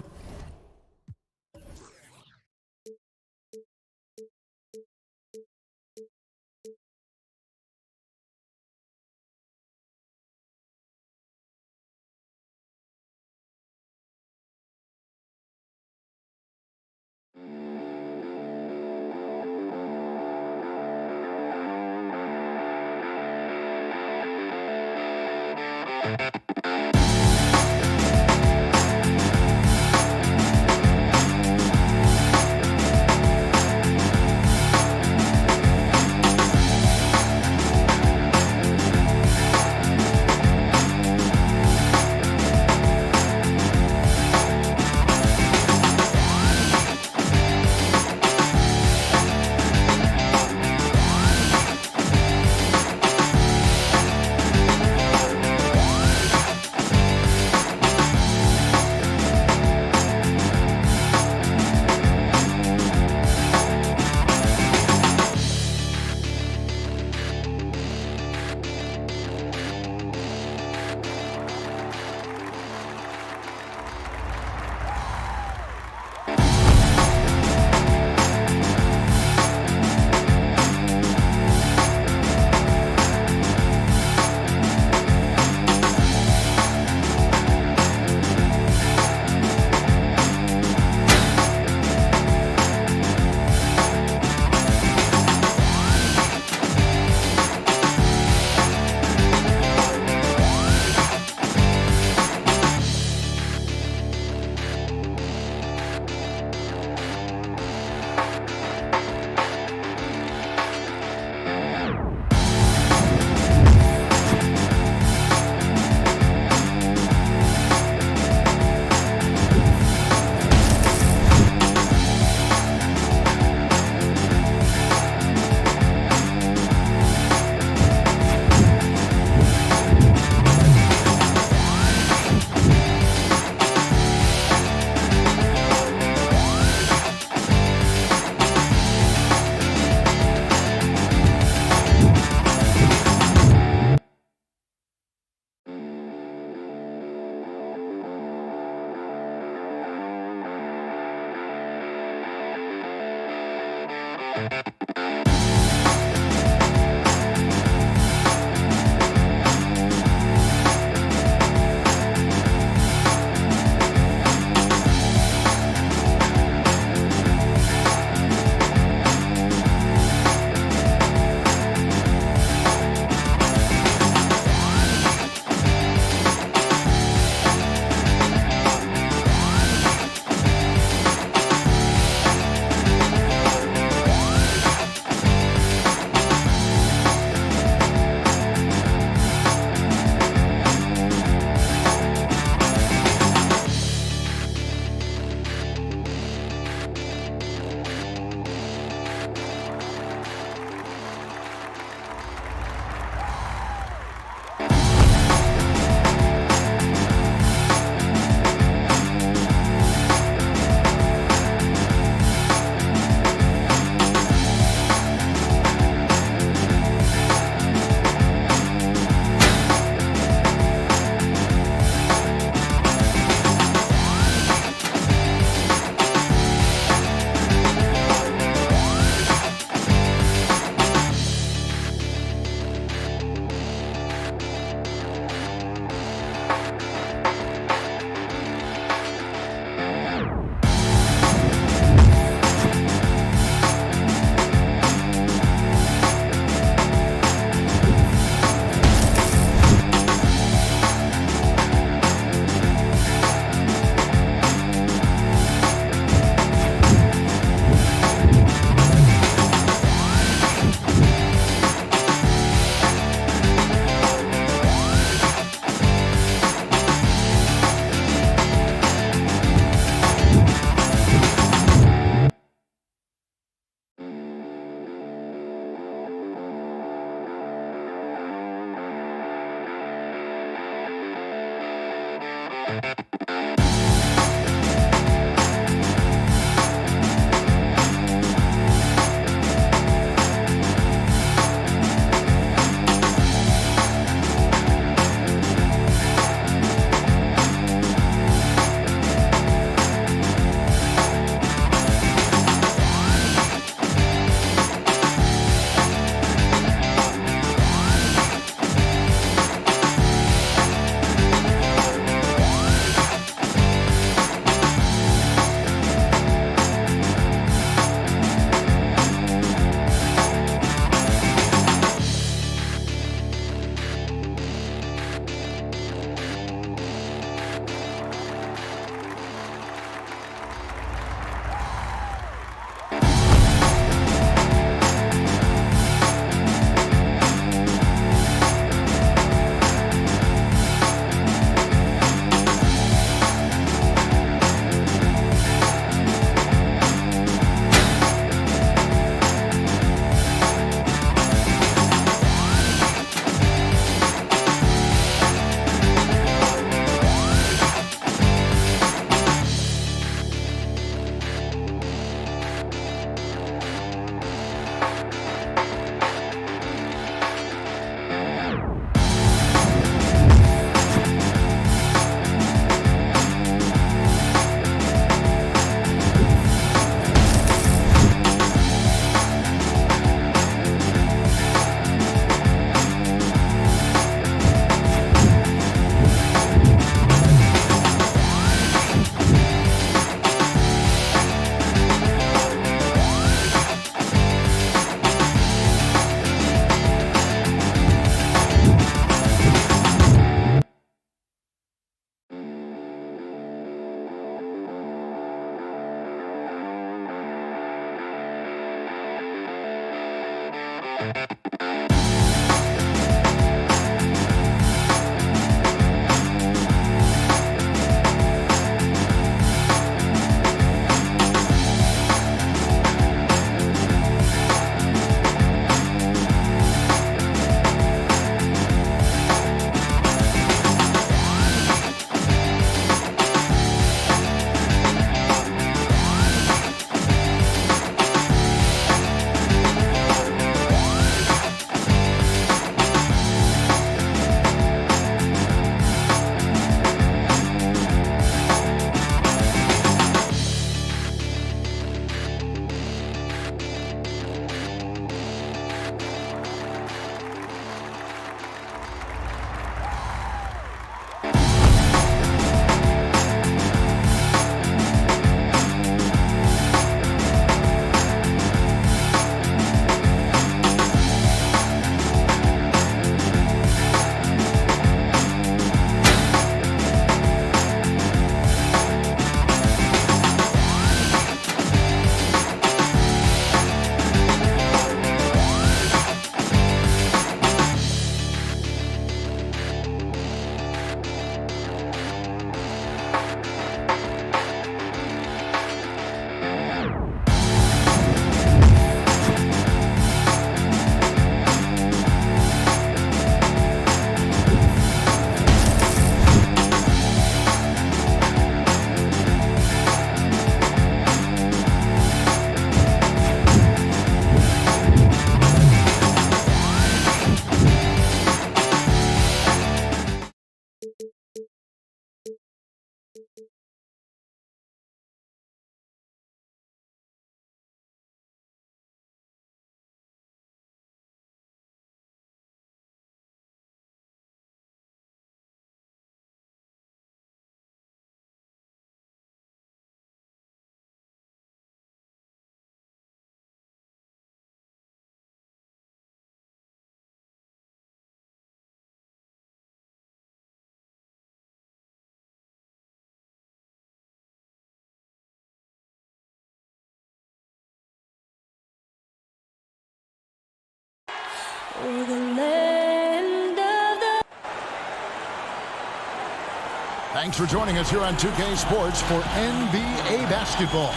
Thanks for joining us here on 2K Sports for NBA basketball.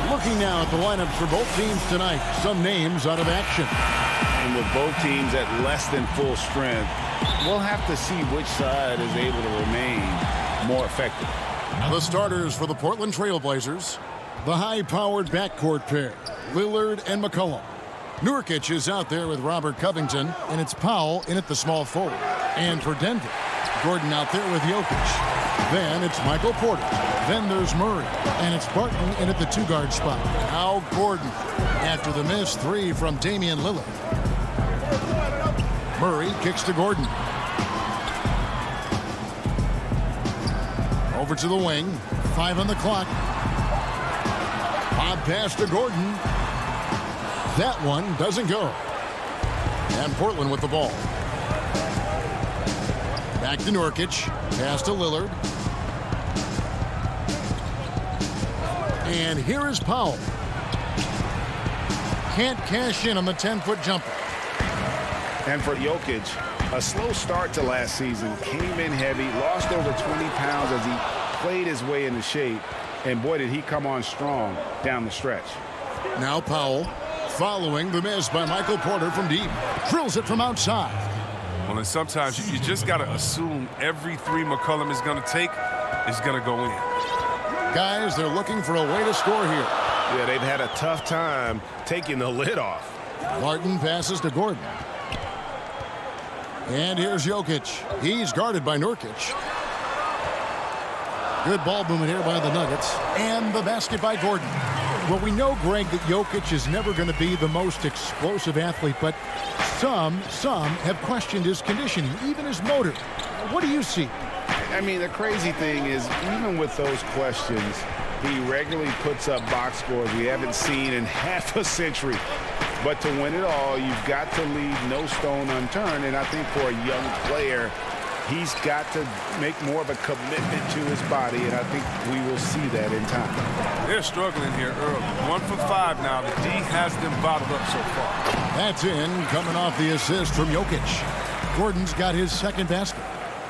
Looking now at the lineups for both teams tonight, some names out of action. And with both teams at less than full strength, we'll have to see which side is able to remain more effective. The starters for the Portland Trail Blazers, the high-powered backcourt pair, Lillard and McCollum. Nurkic is out there with Robert Covington, and it's Powell in at the small forward. And for Denver, Gordon out there with Jokic. Then it's Michael Porter. Then there's Murray, and it's Barton in at the two-guard spot. Now Gordon after the missed three from Damian Lillard. Murray kicks to Gordon. Over to the wing. 5 on the clock. Bob pass to Gordon. That one doesn't go. And Portland with the ball. Back to Nurkic. Pass to Lillard. And here is Powell. Can't cash in on the 10-foot jumper. And for Jokic, a slow start to last season, came in heavy, lost over 20 pounds as he played his way into shape. And boy, did he come on strong down the stretch. Now Powell, following the miss by Michael Porter from deep. Drills it from outside. Well, and sometimes you just got to assume every three McCollum is going to take is going to go in. Guys, they're looking for a way to score here. Yeah, they've had a tough time taking the lid off. Barton passes to Gordon. And here's Jokic. He's guarded by Nurkic. Good ball movement here by the Nuggets. And the basket by Gordon. Well, we know, Greg, that Jokic is never going to be the most explosive athlete, but some have questioned his conditioning, even his motor. What do you see? I mean, the crazy thing is, even with those questions, he regularly puts up box scores we haven't seen in half a century. But to win it all, you've got to leave no stone unturned. And I think for a young player, he's got to make more of a commitment to his body, and I think we will see that in time. They're struggling here early. 1 for 5 now. The D has them bottled up so far. That's in, coming off the assist from Jokic. Gordon's got his second basket.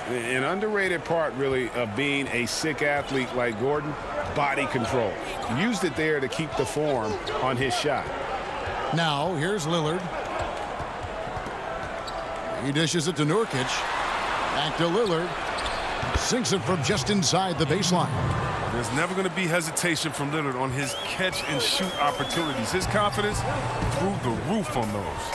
An underrated part, really, of being a sick athlete like Gordon, body control. Used it there to keep the form on his shot. Now, here's Lillard. He dishes it to Nurkic. Back to Lillard. Sinks it from just inside the baseline. There's never going to be hesitation from Lillard on his catch-and-shoot opportunities. His confidence through the roof on those.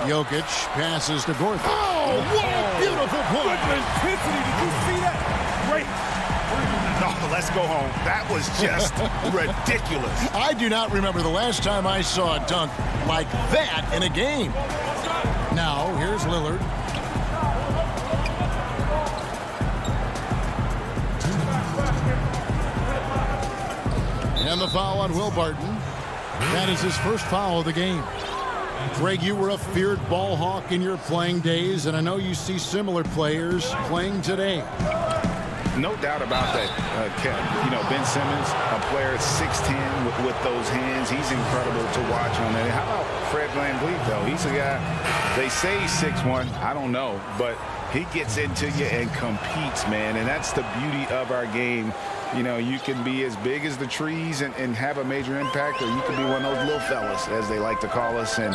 Jokic passes to Gordon. Oh, what a beautiful point. Intensity, did you see that? Great. Oh, let's go home. That was just ridiculous. I do not remember the last time I saw a dunk like that in a game. Now, here's Lillard. And the foul on Will Barton. That is his first foul of the game. Greg, you were a feared ball hawk in your playing days, and I know you see similar players playing today. No doubt about that, Kev. You know, Ben Simmons, a player at 6'10" with those hands. He's incredible to watch on that. How about Fred VanVleet, though? He's a guy, they say he's 6'1". I don't know, but he gets into you and competes, man, and that's the beauty of our game. You know, you can be as big as the trees and have a major impact, or you can be one of those little fellas, as they like to call us, and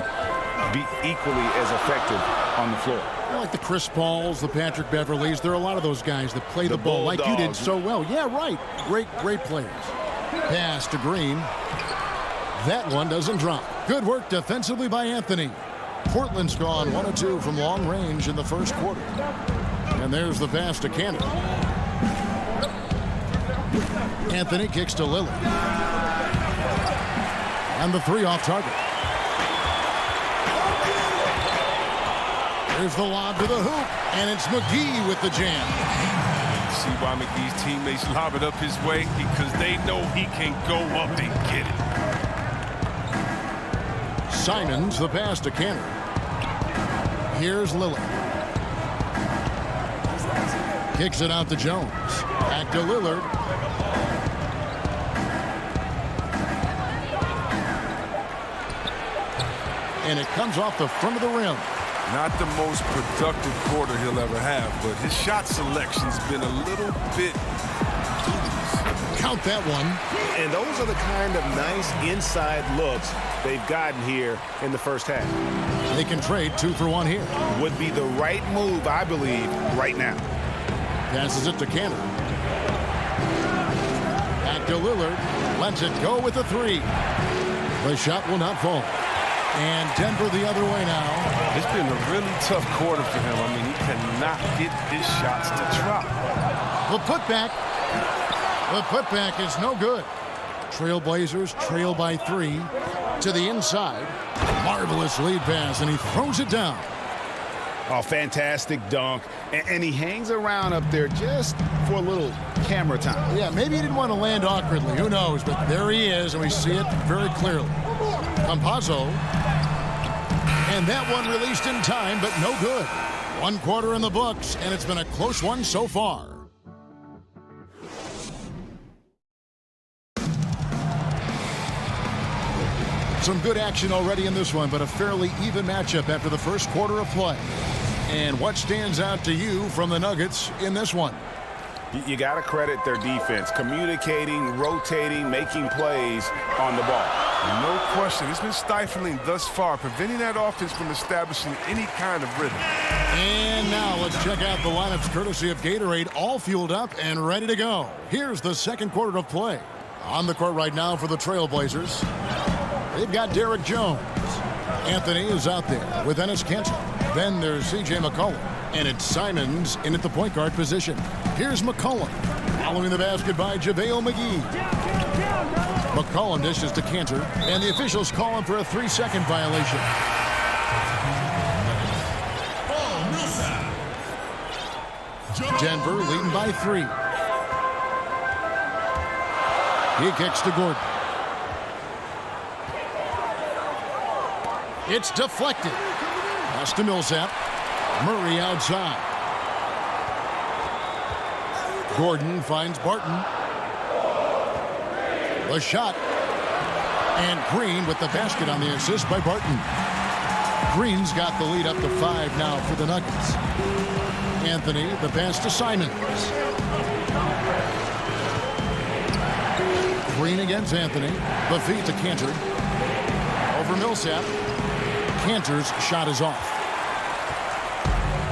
be equally as effective on the floor. Like the Chris Pauls, the Patrick Beverleys, there are a lot of those guys that play the ball like you did so well. Yeah, right. Great players. Pass to Green. That one doesn't drop. Good work defensively by Anthony. Portland's gone 1 of 2 from long range in the first quarter. And there's the pass to Cannon. Anthony kicks to Lillard. And the three off target. There's the lob to the hoop, and it's McGee with the jam. See why McGee's teammates lob it up his way? Because they know he can go up and get it. Simons the pass to Cannon. Here's Lillard. Kicks it out to Jones. Back to Lillard. And it comes off the front of the rim. Not the most productive quarter he'll ever have, but his shot selection's been a little bit dubious. Count that one. And those are the kind of nice inside looks they've gotten here in the first half. They can trade 2 for 1 here. Would be the right move, I believe, right now. Passes it to Cantor. Back to Lillard. Lets it go with a 3. The shot will not fall. And Denver the other way now. It's been a really tough quarter for him. I mean, he cannot get his shots to drop. The putback. The putback is no good. Trailblazers trail by 3 to the inside. Marvelous lead pass, and he throws it down. Oh, fantastic dunk. And he hangs around up there just for a little camera time. Yeah, maybe he didn't want to land awkwardly. Who knows? But there he is, and we see it very clearly. Campazzo. And that one released in time, but no good. 1 quarter in the books, and it's been a close one so far. Some good action already in this one, but a fairly even matchup after the first quarter of play. And what stands out to you from the Nuggets in this one? You got to credit their defense, communicating, rotating, making plays on the ball. No question. It's been stifling thus far, preventing that offense from establishing any kind of rhythm. And now let's check out the lineups courtesy of Gatorade, all fueled up and ready to go. Here's the second quarter of play. On the court right now for the Trailblazers, they've got Derek Jones. Anthony is out there with Enes Kanter. Then there's C.J. McCollum. And it's Simons in at the point guard position. Here's McCollum. Following the basket by JaVale McGee. McCollum dishes to Kanter. And the officials call him for a 3-second violation. Denver leading by 3. He kicks to Gordon. It's deflected. Pass to Millsap. Murray outside. Gordon finds Barton. The shot. And Green with the basket on the assist by Barton. Green's got the lead up to 5 now for the Nuggets. Anthony, the pass to Simons. Green against Anthony. The feed to Kanter. Over Millsap. Kanter's shot is off.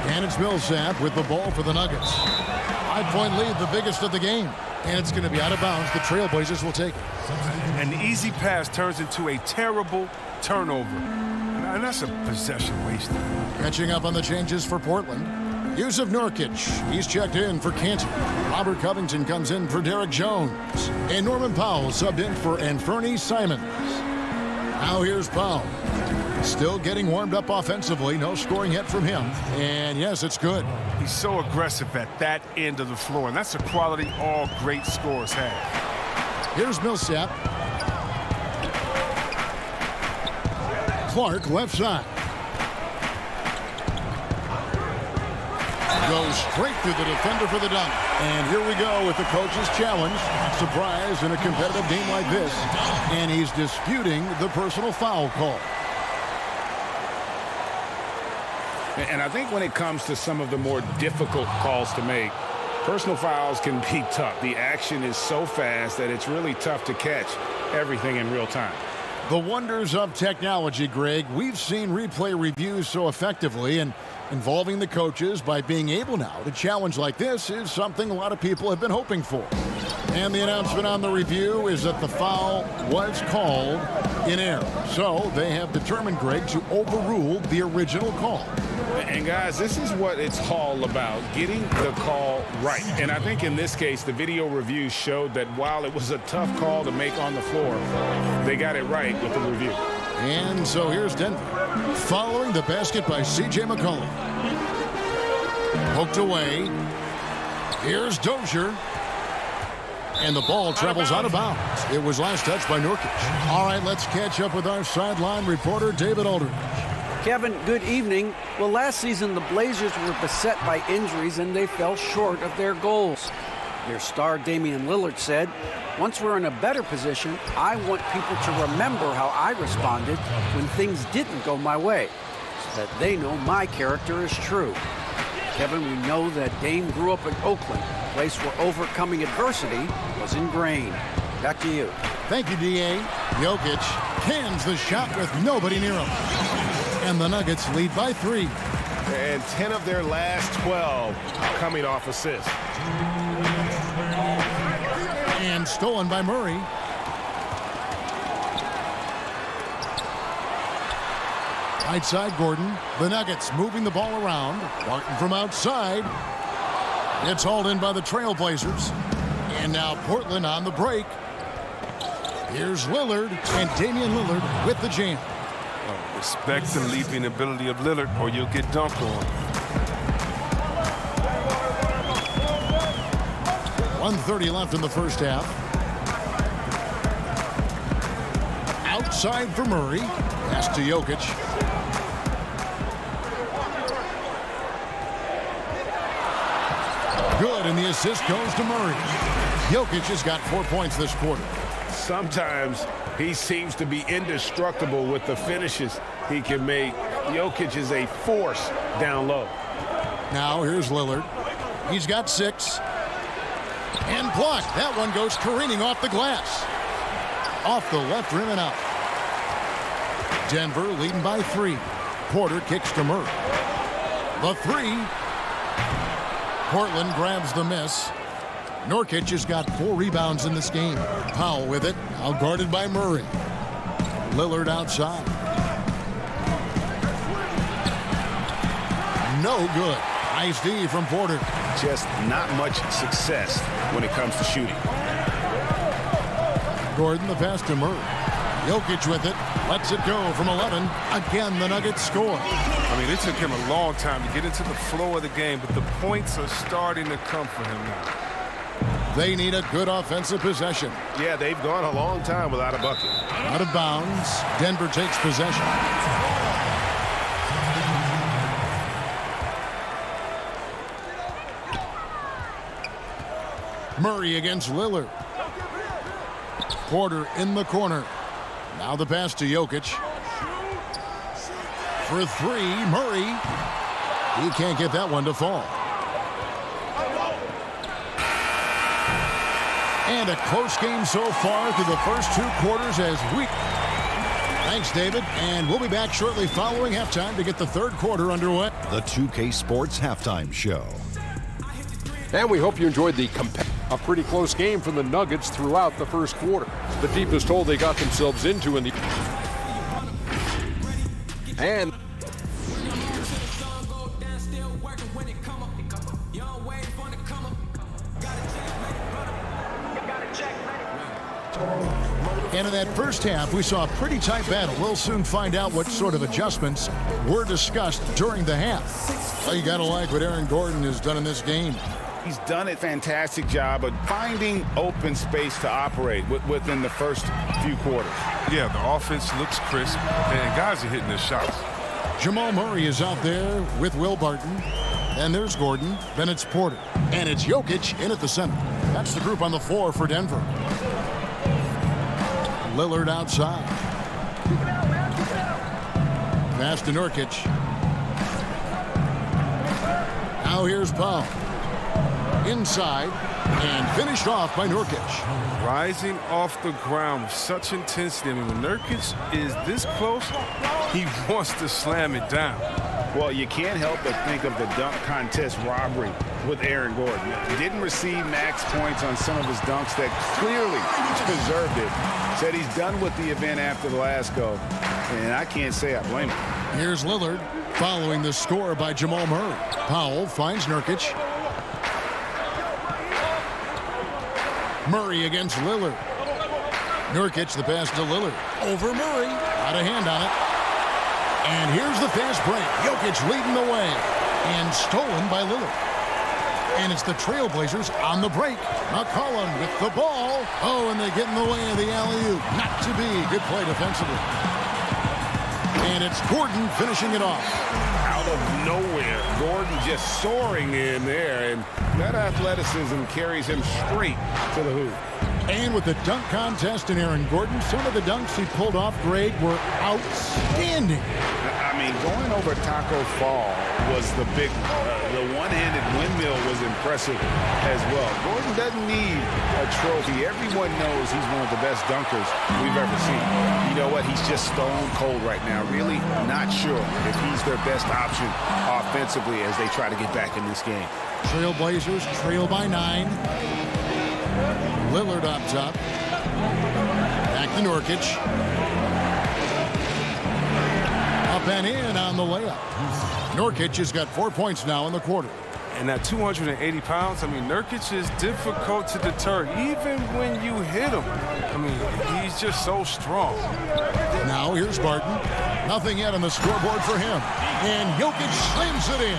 And it's Millsap with the ball for the Nuggets. 5-point lead, the biggest of the game. And it's going to be out of bounds. The Trailblazers will take it. An easy pass turns into a terrible turnover. And that's a possession wasted. Catching up on the changes for Portland. Yusuf Nurkic, he's checked in for Kanter. Robert Covington comes in for Derek Jones. And Norman Powell subbed in for Anthony Simons. Now here's Powell. Still getting warmed up offensively. No scoring yet from him. And yes, it's good. He's so aggressive at that end of the floor. And that's a quality all great scorers have. Here's Millsap. Clark left side. Goes straight through the defender for the dunk. And here we go with the coach's challenge. Surprise in a competitive game like this. And he's disputing the personal foul call. And I think when it comes to some of the more difficult calls to make, personal fouls can be tough. The action is so fast that it's really tough to catch everything in real time. The wonders of technology, Greg. We've seen replay reviews so effectively, and involving the coaches by being able now to challenge like this is something a lot of people have been hoping for. And the announcement on the review is that the foul was called in error. So they have determined, Greg, to overrule the original call. And guys, this is what it's all about, getting the call right. And I think in this case, the video review showed that while it was a tough call to make on the floor, they got it right with the review. And so here's Denver. Following the basket by C.J. McCollum. Poked away. Here's Dozier. And the ball travels out of bounds. It was last touched by Nurkic. All right, let's catch up with our sideline reporter, David Aldridge. Kevin, good evening. Well, last season, the Blazers were beset by injuries, and they fell short of their goals. Their star, Damian Lillard, said, "Once we're in a better position, I want people to remember how I responded when things didn't go my way, so that they know my character is true." Kevin, we know that Dame grew up in Oakland, place where overcoming adversity was ingrained. Back to you. Thank you, D.A. Jokic cans the shot with nobody near him. And the Nuggets lead by 3. And 10 of their last 12 coming off assists. And stolen by Murray. Right side, Gordon. The Nuggets moving the ball around. Barton from outside. It's hauled in by the Trailblazers. And now Portland on the break. Here's Lillard, and Damian Lillard with the jam. Respect the leaping ability of Lillard, or you'll get dunked on. 1:30 left in the first half. Outside for Murray. Pass to Jokic. Good, and the assist goes to Murray. Jokic has got 4 points this quarter. Sometimes he seems to be indestructible with the finishes he can make. Jokic is a force down low. Now here's Lillard. He's got 6. And blocked. That one goes careening off the glass. Off the left rim and out. Denver leading by 3. Porter kicks to Murray. The 3. Portland grabs the miss. Nurkic has got 4 rebounds in this game. Powell with it, now guarded by Murray. Lillard outside. No good. Nice D from Porter. Just not much success when it comes to shooting. Gordon the pass to Murray. Jokic with it. Lets it go from 11. Again, the Nuggets score. I mean, it took him a long time to get into the flow of the game, but the points are starting to come for him now. They need a good offensive possession. Yeah, they've gone a long time without a bucket. Out of bounds. Denver takes possession. Murray against Lillard. Porter in the corner. Now the pass to Jokic. For 3, Murray. He can't get that one to fall. And a close game so far through the first 2 quarters as we... Thanks, David. And we'll be back shortly following halftime to get the third quarter underway. The 2K Sports Halftime Show. And we hope you enjoyed a pretty close game from the Nuggets throughout the first quarter. The deepest hole they got themselves into in the... And... And in that first half, we saw a pretty tight battle. We'll soon find out what sort of adjustments were discussed during the half. Well, you got to like what Aaron Gordon has done in this game. He's done a fantastic job of finding open space to operate within the first few quarters. Yeah, the offense looks crisp, and guys are hitting their shots. Jamal Murray is out there with Will Barton. And there's Gordon. Then it's Porter. And it's Jokic in at the center. That's the group on the floor for Denver. Lillard outside. Pass to Nurkic. Now here's Powell. Inside and finished off by Nurkic. Rising off the ground with such intensity. I mean, when Nurkic is this close, he wants to slam it down. Well, you can't help but think of the dunk contest robbery with Aaron Gordon. He didn't receive max points on some of his dunks that clearly deserved it. Said he's done with the event after the last go, and I can't say I blame him. Here's Lillard following the score by Jamal Murray. Powell finds Nurkic. Murray against Lillard. Nurkic the pass to Lillard. Over Murray. Got a hand on it. And here's the fast break. Jokic leading the way. And stolen by Lillard. And it's the Trailblazers on the break. McCollum with the ball. Oh, and they get in the way of the alley-oop. Not to be. Good play defensively. And it's Gordon finishing it off. Out of nowhere, Gordon just soaring in there, and that athleticism carries him straight to the hoop. And with the dunk contest in Aaron Gordon, some of the dunks he pulled off, Greg, were outstanding. I mean, going over Taco Fall was the big one. The one-handed windmill was impressive as well. Gordon doesn't need a trophy. Everyone knows he's one of the best dunkers we've ever seen. You know what? He's just stone cold right now. Really not sure if he's their best option offensively as they try to get back in this game. Trailblazers trail by 9. Lillard up top. Back to Nurkic. Up and in on the layup. Nurkic has got 4 points now in the quarter. And at 280 pounds, I mean, Nurkic is difficult to deter, even when you hit him. I mean, he's just so strong. Now here's Barton. Nothing yet on the scoreboard for him. And Jokic slams it in.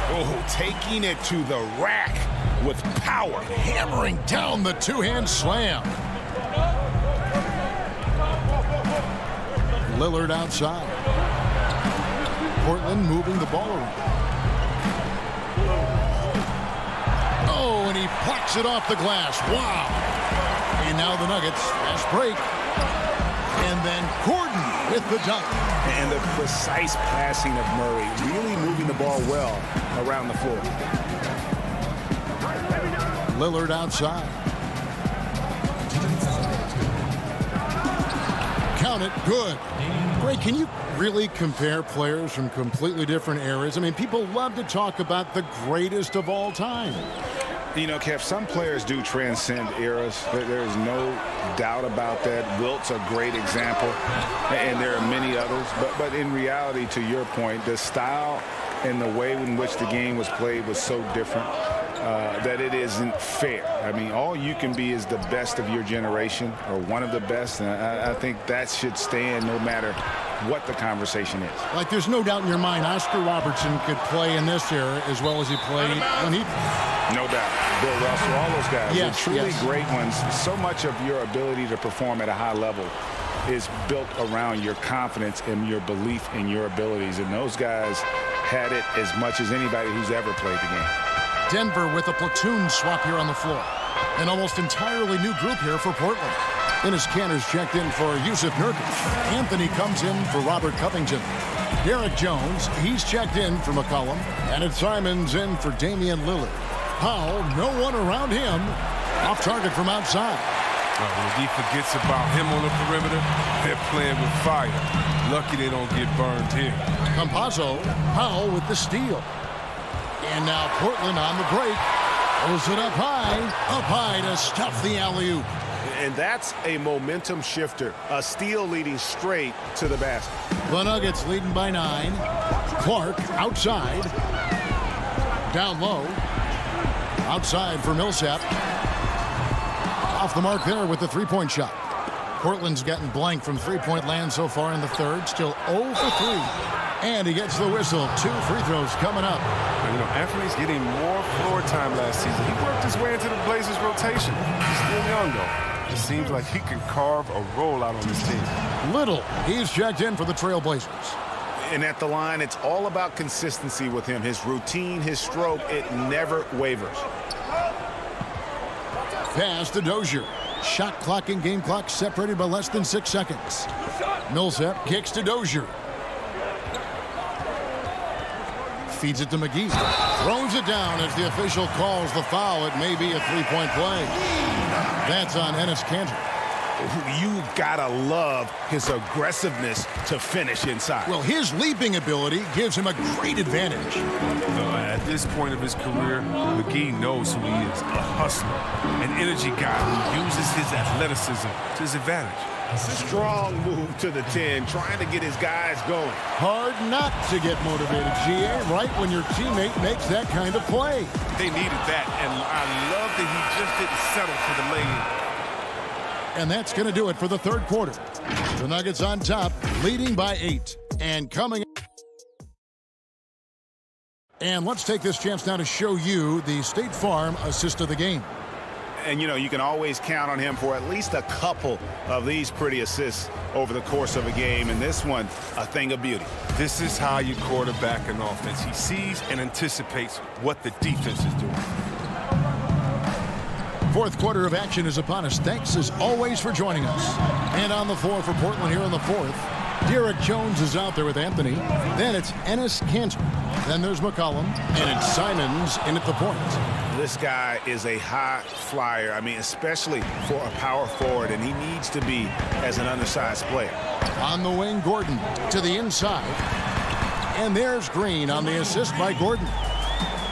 Oh, taking it to the rack with power. Hammering down the two-hand slam. Lillard outside. Portland moving the ball around. Oh, and he plucks it off the glass. Wow. And now the Nuggets, fast break. And then Gordon with the dunk. And the precise passing of Murray, really moving the ball well around the floor. Lillard outside. Count it. Good. Greg, can you really compare players from completely different eras? I mean, people love to talk about the greatest of all time. You know, Kev, some players do transcend eras. There's no doubt about that. Wilt's a great example, and there are many others. But in reality, to your point, the style and the way in which the game was played was so different that it isn't fair. I mean, all you can be is the best of your generation or one of the best, and I think that should stand no matter what the conversation is. Like, there's no doubt in your mind Oscar Robertson could play in this era as well as he played when he... No doubt. Bill Russell, all those guys. Yes, They're truly yes. great ones. So much of your ability to perform at a high level is built around your confidence and your belief in your abilities. And those guys had it as much as anybody who's ever played the game. Denver with a platoon swap here on the floor. An almost entirely new group here for Portland. Enes Kanter's checked in for Yusuf Nurkic. Anthony comes in for Robert Covington. Derek Jones, he's checked in for McCollum. And it's Simons in for Damian Lillard. Powell, no one around him. Off target from outside. When the defense forgets about him on the perimeter, they're playing with fire. Lucky they don't get burned here. Campazzo, Powell with the steal. And now Portland on the break. Pulls it up high to stuff the alley-oop. And that's a momentum shifter. A steal leading straight to the basket. The Nuggets leading by 9. Clark outside. Down low. Outside for Millsap. Off the mark there with the three-point shot. Portland's gotten blank from three-point land so far in the third. Still 0 for 3. And he gets the whistle. 2 free throws coming up. And, you know, Anthony's getting more floor time last season. He worked his way into the Blazers rotation. He's still young, though. It seems like he can carve a role out on this team. Little, he's checked in for the Trailblazers. And at the line, it's all about consistency with him. His routine, his stroke, it never wavers. Pass to Dozier. Shot clock and game clock separated by less than 6 seconds. Millsap kicks to Dozier. Feeds it to McGee. Throws it down as the official calls the foul. It may be a three-point play. That's on Enes Kanter. You gotta love his aggressiveness to finish inside. Well, his leaping ability gives him a great advantage. At this point of his career, McGee knows who he is, a hustler, an energy guy who uses his athleticism to his advantage. Strong move to the 10, trying to get his guys going. Hard not to get motivated, GA, right when your teammate makes that kind of play. They needed that, and I love that he just didn't settle for the lay-in. And that's going to do it for the third quarter. The Nuggets on top, leading by 8. And coming up. And let's take this chance now to show you the State Farm assist of the game. And, you know, you can always count on him for at least a couple of these pretty assists over the course of a game. And this one, a thing of beauty. This is how you quarterback an offense. He sees and anticipates what the defense is doing. Fourth quarter of action is upon us. Thanks as always for joining us. And on the floor for Portland here in the fourth, Derek Jones is out there with Anthony. Then it's Enes Kanter. Then there's McCollum. And it's Simons in at the point. This guy is a high flyer. I mean, especially for a power forward, and he needs to be as an undersized player. On the wing, Gordon to the inside. And there's Green on the assist by Gordon.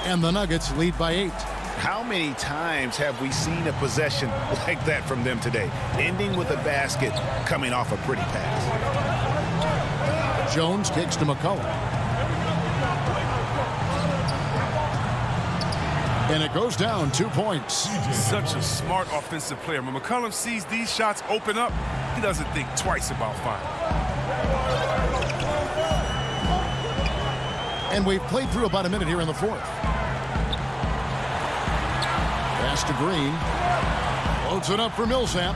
And the Nuggets lead by 8. How many times have we seen a possession like that from them today? Ending with a basket, coming off a pretty pass. Jones kicks to McCollum. And it goes down 2 points. Such a smart offensive player. When McCollum sees these shots open up, he doesn't think twice about firing. And we've played through about a minute here in the fourth. Pass to Green. Loads it up for Millsap.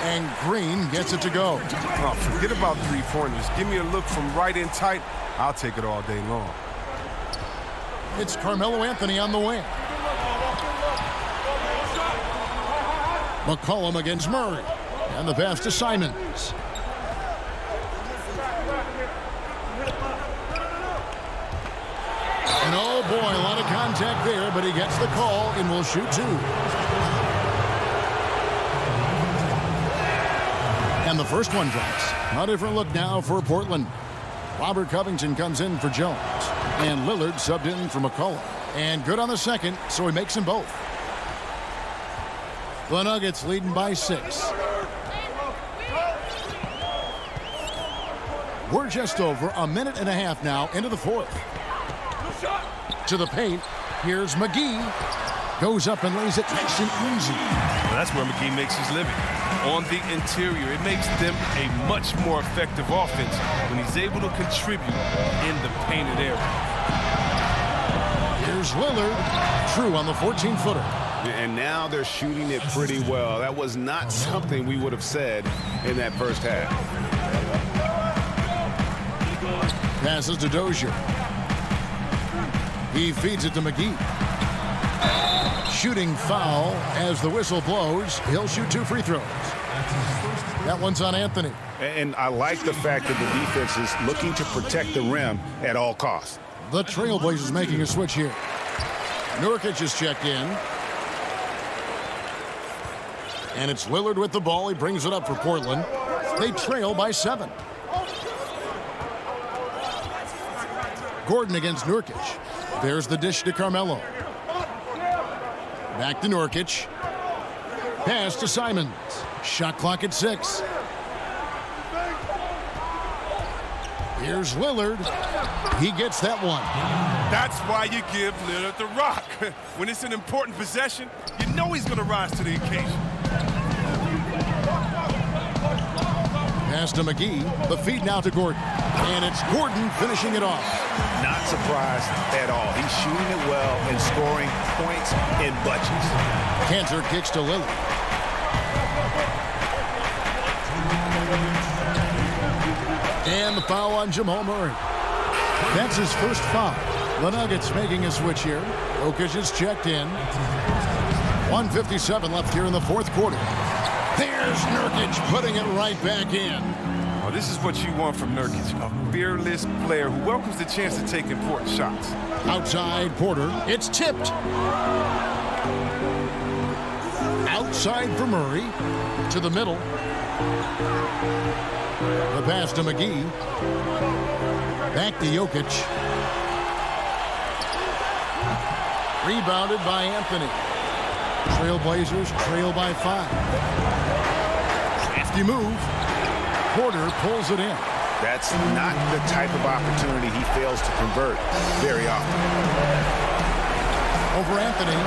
And Green gets it to go. Oh, forget about three-pointers. Give me a look from right in tight. I'll take it all day long. It's Carmelo Anthony on the wing. McCollum against Murray. And the pass to Simons. And oh boy, a lot of contact there, but he gets the call and will shoot 2. And the first one drops. A different look now for Portland. Robert Covington comes in for Jones. And Lillard subbed in for McCollum. And good on the second, so he makes them both. The Nuggets leading by 6. We're just over a minute and a half now into the fourth. To the paint. Here's McGee. Goes up and lays it nice and easy. Well, that's where McGee makes his living. On the interior, it makes them a much more effective offense when he's able to contribute in the painted area. Here's Lillard. True on the 14-footer. And now they're shooting it pretty well. That was not something we would have said in that first half. Passes to Dozier. He feeds it to McGee. Shooting foul as the whistle blows. He'll shoot 2 free throws. That one's on Anthony. And I like the fact that the defense is looking to protect the rim at all costs. The Trailblazers making a switch here. Nurkic is checked in. And it's Lillard with the ball. He brings it up for Portland. They trail by 7. Gordon against Nurkic. There's the dish to Carmelo. Back to Nurkic. Pass to Simons. Shot clock at 6. Here's Lillard. He gets that one. That's why you give Lillard the rock. When it's an important possession, you know he's going to rise to the occasion. Pass to McGee. The feed now to Gordon. And it's Gordon finishing it off. Not surprised at all. He's shooting it well and scoring points in bunches. Kanter kicks to Lillard. And the foul on Jamal Murray. That's his first foul. The Nuggets making a switch here. Jokic is checked in. 1:57 left here in the fourth quarter. There's Nurkic putting it right back in. Oh, this is what you want from Nurkic, a fearless player who welcomes the chance to take important shots. Outside Porter. It's tipped. Outside for Murray. To the middle. The pass to McGee. Back to Jokic. Rebounded by Anthony. Trailblazers trail by 5. Crafty move. Porter pulls it in. That's not the type of opportunity he fails to convert very often. Over Anthony.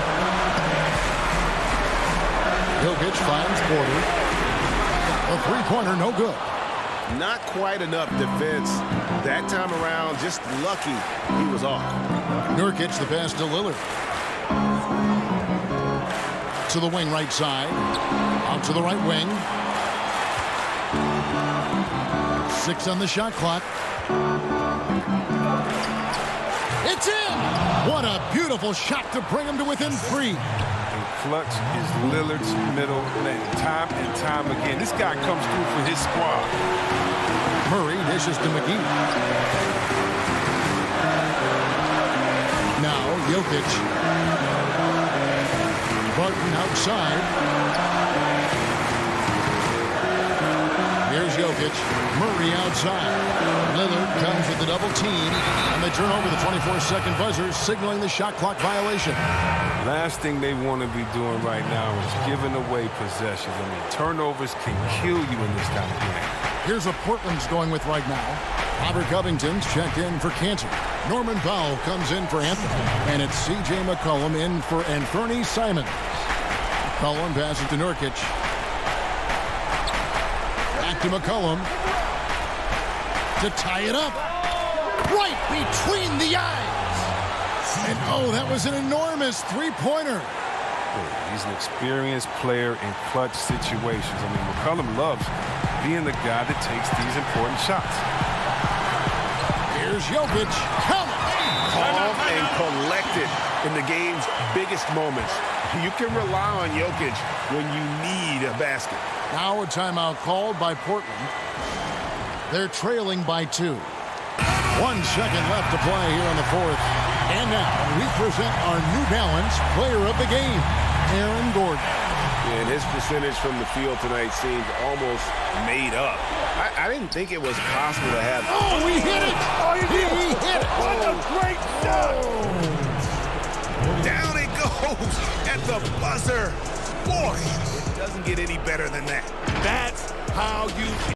Jokic finds Porter. A three-pointer, no good. Not quite enough defense that time around. Just lucky he was off. Nurkic, the pass to Lillard. To the wing right side. Out to the right wing. 6 on the shot clock. It's in! What a beautiful shot to bring him to within 3. Clutch is Lillard's middle name. Time and time again. This guy comes through for his squad. Murray dishes to McGee. Now Jokic. Barton outside. Here's Jokic. Murray outside. Lillard comes with the double team. And they turn over the 24-second buzzer, signaling the shot clock violation. Last thing they want to be doing right now is giving away possessions. I mean, turnovers can kill you in this kind of game. Here's what Portland's going with right now. Robert Covington's checked in for Cantor. Norman Powell comes in for Anthony. And it's C.J. McCollum in for Anthony Simons. McCollum passes to Nurkic. Back to McCollum. To tie it up. Right between the eyes. And oh, that was an enormous three-pointer. He's an experienced player in clutch situations. I mean, McCollum loves being the guy that takes these important shots. Here's Jokic. Calm and collected in the game's biggest moments. You can rely on Jokic when you need a basket. Now a timeout called by Portland. They're trailing by 2. 1 second left to play here in the fourth. And now we present our New Balance player of the game, Aaron Gordon. And his percentage from the field tonight seemed almost made up. I didn't think it was possible to have. Oh, he hit it! Oh, he hit it! What a great shot! Down it goes at the buzzer. Boy, it doesn't get any better than that. That's how you...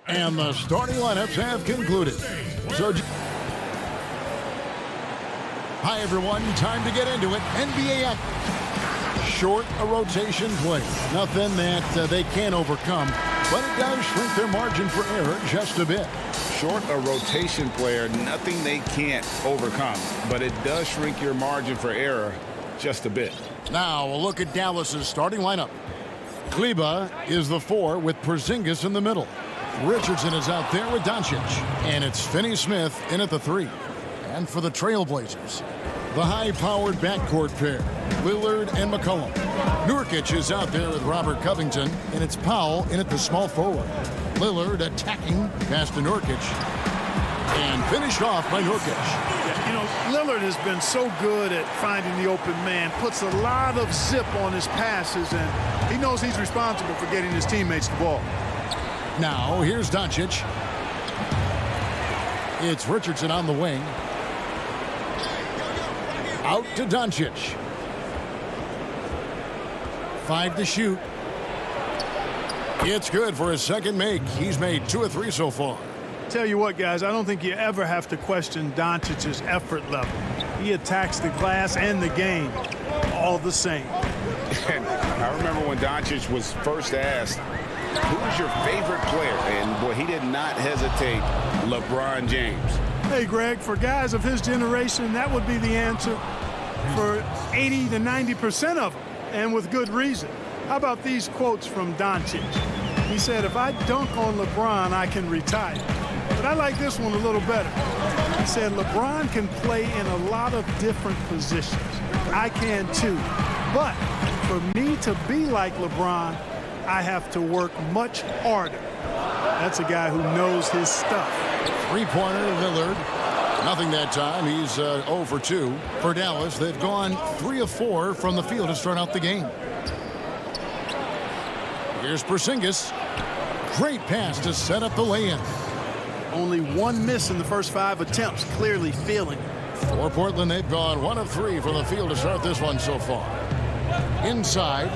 And the starting lineups have concluded. So, hi everyone, time to get into it. NBA action. Short a rotation play. Nothing that they can't overcome, but it does shrink their margin for error just a bit. Short a rotation player, nothing they can't overcome, but it does shrink your margin for error just a bit. Now a look at Dallas's starting lineup. Kleba is the 4 with Porzingis in the middle. Richardson is out there with Doncic. And it's Finney-Smith in at the 3. And for the Trailblazers, the high-powered backcourt pair, Lillard and McCollum. Nurkic is out there with Robert Covington, and it's Powell in at the small forward. Lillard attacking, pass to Nurkic, and finished off by Nurkic. You know, Lillard has been so good at finding the open man, puts a lot of zip on his passes, and he knows he's responsible for getting his teammates the ball. Now, here's Doncic. It's Richardson on the wing. Out to Doncic. 5 to shoot. It's good for his second make. He's made 2 of 3 so far. Tell you what, guys, I don't think you ever have to question Doncic's effort level. He attacks the glass and the game all the same. And I remember when Doncic was first asked, who was your favorite player? And, boy, he did not hesitate. LeBron James. Hey, Greg, for guys of his generation, that would be the answer for 80 to 90% of them, and with good reason. How about these quotes from Doncic? He said, if I dunk on LeBron, I can retire. But I like this one a little better. He said, LeBron can play in a lot of different positions. I can too. But for me to be like LeBron, I have to work much harder. That's a guy who knows his stuff. Three-pointer, Lillard. Nothing that time. He's 0 for 2. For Dallas, they've gone 3 of 4 from the field to start out the game. Here's Porzingis. Great pass to set up the lay-in. Only 1 miss in the first 5 attempts, clearly feeling it. For Portland, they've gone 1 of 3 from the field to start this one so far. Inside.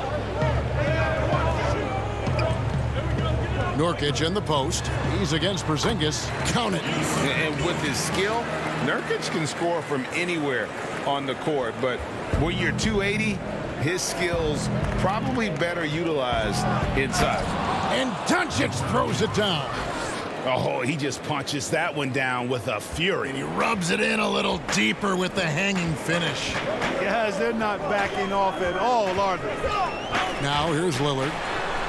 Nurkic in the post. He's against Porzingis. Count it. And with his skill, Nurkic can score from anywhere on the court. But when you're 280, his skills probably better utilized inside. And Doncic throws it down. Oh, he just punches that one down with a fury. And he rubs it in a little deeper with the hanging finish. Guys, they're not backing off at all, are they? Now here's Lillard.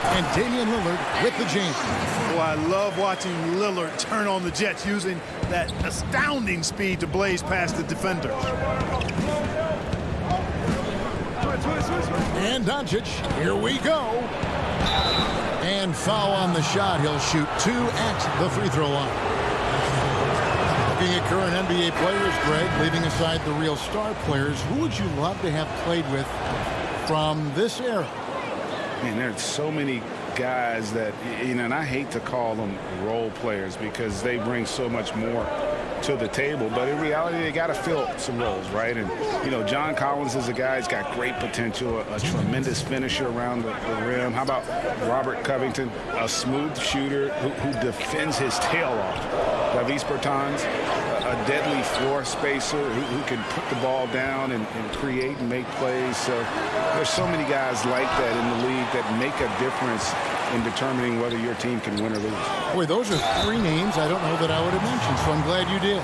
And Damian Lillard with the jam. Oh, I love watching Lillard turn on the Jets using that astounding speed to blaze past the defenders. And Doncic, here we go. And foul on the shot. He'll shoot 2 at the free throw line. Looking at current NBA players, Greg, leaving aside the real star players, who would you love to have played with from this era? Man, there's so many guys that, you know, and I hate to call them role players because they bring so much more to the table, but in reality they got to fill some roles, right? And you know, John Collins is a guy who's got great potential, a tremendous finisher around the rim. How about Robert Covington, a smooth shooter who defends his tail off? Davis Bertans, a deadly floor spacer who can put the ball down and create and make plays. So there's so many guys like that in the league that make a difference in determining whether your team can win or lose. Boy, those are 3 names I don't know that I would have mentioned, so I'm glad you did.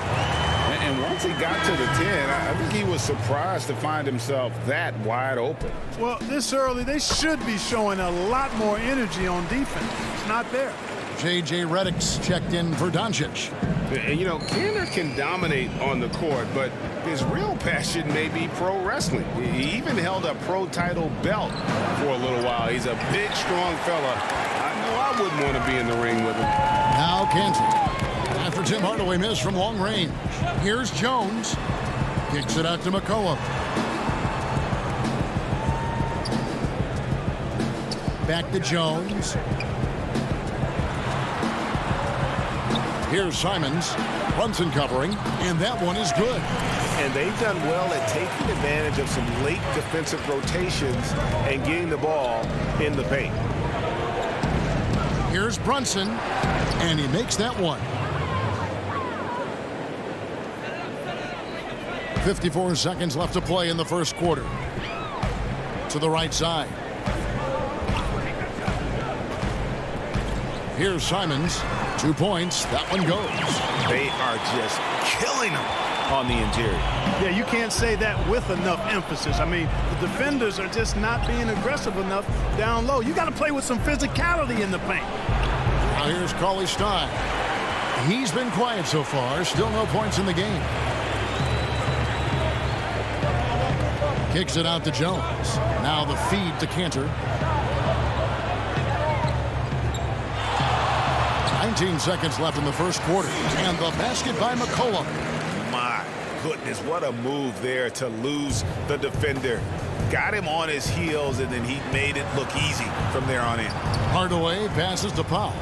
And once he got to the 10, I think he was surprised to find himself that wide open. Well, this early, they should be showing a lot more energy on defense. It's not there. J.J. Redick's checked in for Doncic. And, you know, Kanter can dominate on the court, but his real passion may be pro wrestling. He even held a pro title belt for a little while. He's a big, strong fella. I know I wouldn't want to be in the ring with him. Now Kanter. After Tim Hardaway missed from long range. Here's Jones. Kicks it out to McCollum. Back to Jones. Here's Simons. Brunson covering, and that one is good. And they've done well at taking advantage of some late defensive rotations and getting the ball in the paint. Here's Brunson, and he makes that one. 54 seconds left to play in the first quarter. To the right side. Here's Simons. 2 points. That one goes. They are just killing them on the interior. Yeah, you can't say that with enough emphasis. I mean, the defenders are just not being aggressive enough down low. You got to play with some physicality in the paint. Now here's Cauley Stein. He's been quiet so far. Still no points in the game. Kicks it out to Jones. Now the feed to Cantor. 19 seconds left in the first quarter. And the basket by McCollum. My goodness, what a move there to lose the defender. Got him on his heels, and then he made it look easy from there on in. Hardaway passes to Powell.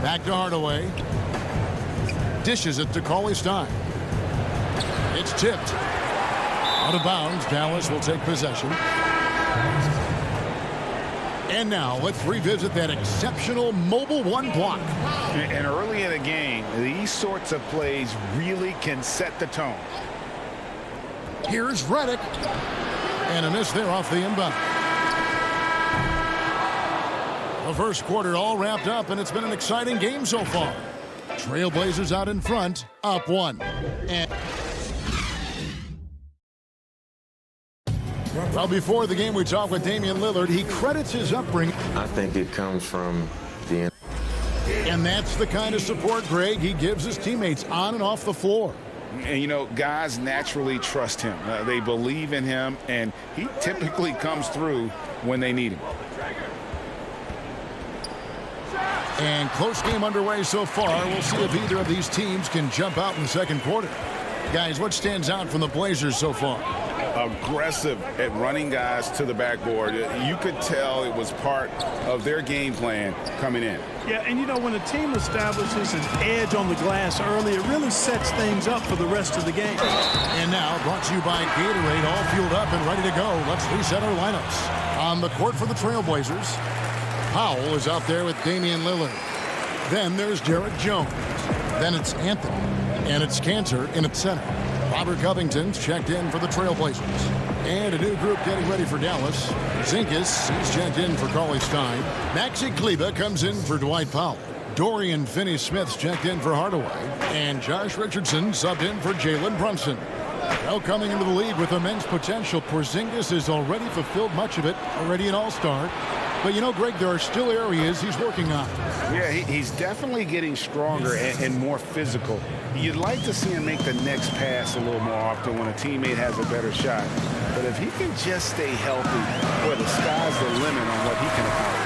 Back to Hardaway. Dishes it to Cauley Stein. It's tipped. Out of bounds. Dallas will take possession. And now let's revisit that exceptional mobile one block. And early in the game, these sorts of plays really can set the tone. Here's Redick. And a miss there off the inbound. The first quarter all wrapped up, and it's been an exciting game so far. Trailblazers out in front, up 1. And well, before the game, we talked with Damian Lillard. He credits his upbringing. I think it comes from the... And that's the kind of support, Greg, he gives his teammates on and off the floor. And, you know, guys naturally trust him. They believe in him, and he typically comes through when they need him. And close game underway so far. We'll see if either of these teams can jump out in the second quarter. Guys, what stands out from the Blazers so far? Aggressive at running guys to the backboard. You could tell it was part of their game plan coming in. Yeah, and you know, when a team establishes an edge on the glass early, it really sets things up for the rest of the game. And now, brought to you by Gatorade, all fueled up and ready to go. Let's reset our lineups. On the court for the Trailblazers, Powell is out there with Damian Lillard. Then there's Derek Jones. Then it's Anthony. And it's Cantor in at center. Robert Covington's checked in for the Trailblazers. And a new group getting ready for Dallas. Zinkas, he's checked in for Cauley Stein. Maxi Kleber comes in for Dwight Powell. Dorian Finney-Smith's checked in for Hardaway. And Josh Richardson subbed in for Jalen Brunson. Well, coming into the league with immense potential, Porzingis has already fulfilled much of it, already an all-star. But, you know, Greg, there are still areas he's working on. Yeah, he's definitely getting stronger and more physical. You'd like to see him make the next pass a little more often when a teammate has a better shot. But if he can just stay healthy, boy, the sky's the limit on what he can accomplish.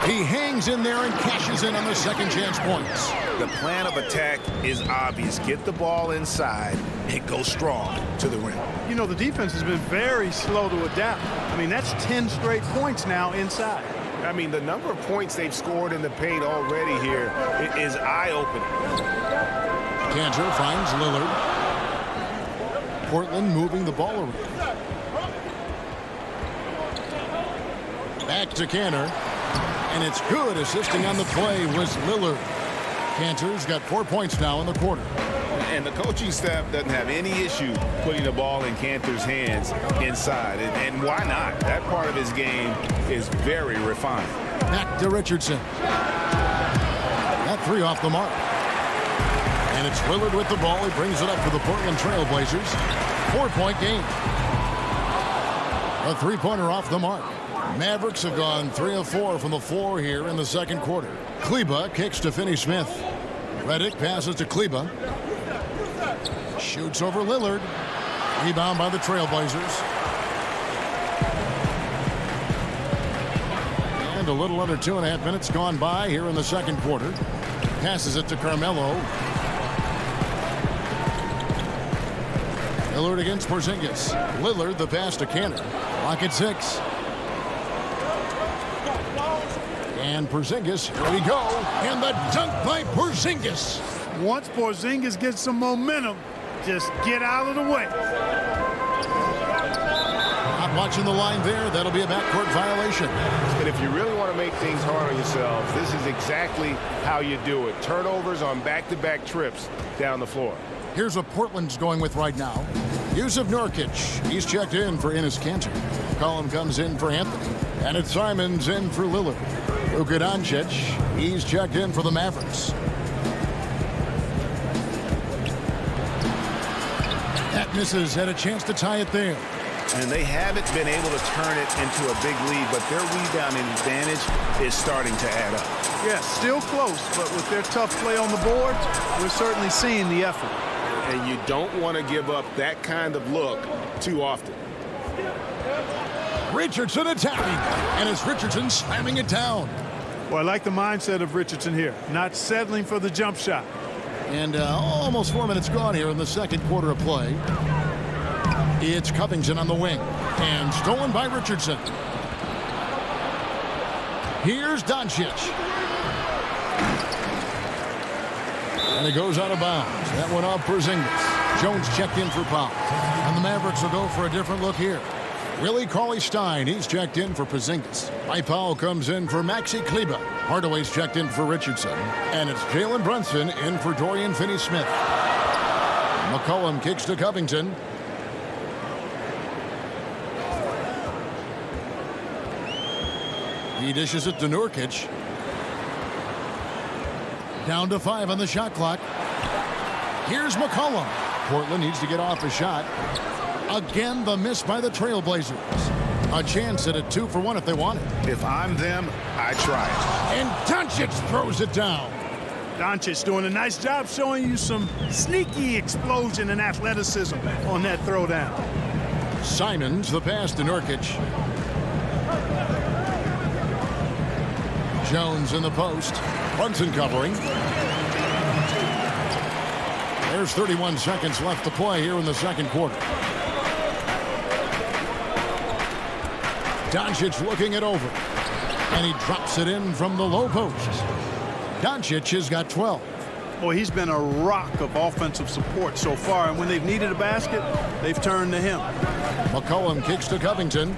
He hangs in there and cashes in on the second chance points. The plan of attack is obvious. Get the ball inside and go strong to the rim. You know, the defense has been very slow to adapt. I mean, that's 10 straight points now inside. I mean, the number of points they've scored in the paint already here is eye-opening. Cantor finds Lillard. Portland moving the ball around. Back to Cantor. And it's good. Assisting on the play was Lillard. Cantor's got 4 points now in the quarter. And the coaching staff doesn't have any issue putting the ball in Cantor's hands inside. And why not? That part of his game is very refined. Back to Richardson. That three off the mark. And it's Lillard with the ball. He brings it up for the Portland Trailblazers. 4-point game. A three-pointer off the mark. Mavericks have gone 3 of 4 from the floor here in the second quarter. Kleber kicks to Finney-Smith. Redick passes to Kleber. Shoots over Lillard. Rebound by the Trailblazers. And a little under 2.5 minutes gone by here in the second quarter. Passes it to Carmelo. Lillard against Porzingis. Lillard the pass to Cantor. Clock at 6. And Porzingis, here we go. And the dunk by Porzingis. Once Porzingis gets some momentum, just get out of the way. Not watching the line there. That'll be a backcourt violation. And if you really want to make things hard on yourselves, this is exactly how you do it. Turnovers on back-to-back trips down the floor. Here's what Portland's going with right now. Yusuf Nurkic. He's checked in for Enes Kanter. Collin comes in for Anthony. And it's Simons in for Lillard. Luka Doncic. He's checked in for the Mavericks. That misses. Had a chance to tie it there. And they haven't been able to turn it into a big lead, but their rebounding advantage is starting to add up. Yeah, still close, but with their tough play on the boards, we're certainly seeing the effort. And you don't want to give up that kind of look too often. Richardson attacking, and it's Richardson slamming it down. Well, I like the mindset of Richardson here, not settling for the jump shot. And almost 4 minutes gone here in the second quarter of play. It's Covington on the wing, and stolen by Richardson. Here's Doncic. And it goes out of bounds. That went off Porzingis. Jones checked in for Powell. And the Mavericks will go for a different look here. Willie Cauley-Stein, he's checked in for Porzingis. Mike Powell comes in for Maxi Kleber. Hardaway's checked in for Richardson. And it's Jalen Brunson in for Dorian Finney-Smith. McCollum kicks to Covington. He dishes it to Nurkic. Down to 5 on the shot clock. Here's McCollum. Portland needs to get off a shot. Again, the miss by the Trailblazers. A chance at a 2 for 1 if they want it. If I'm them, I try it. And Doncic throws it down. Doncic doing a nice job showing you some sneaky explosion and athleticism on that throwdown. Simons, the pass to Nurkic. Jones in the post. Brunson covering. There's 31 seconds left to play here in the second quarter. Doncic looking it over. And he drops it in from the low post. Doncic has got 12. Boy, he's been a rock of offensive support so far, and when they've needed a basket, they've turned to him. McCollum kicks to Covington.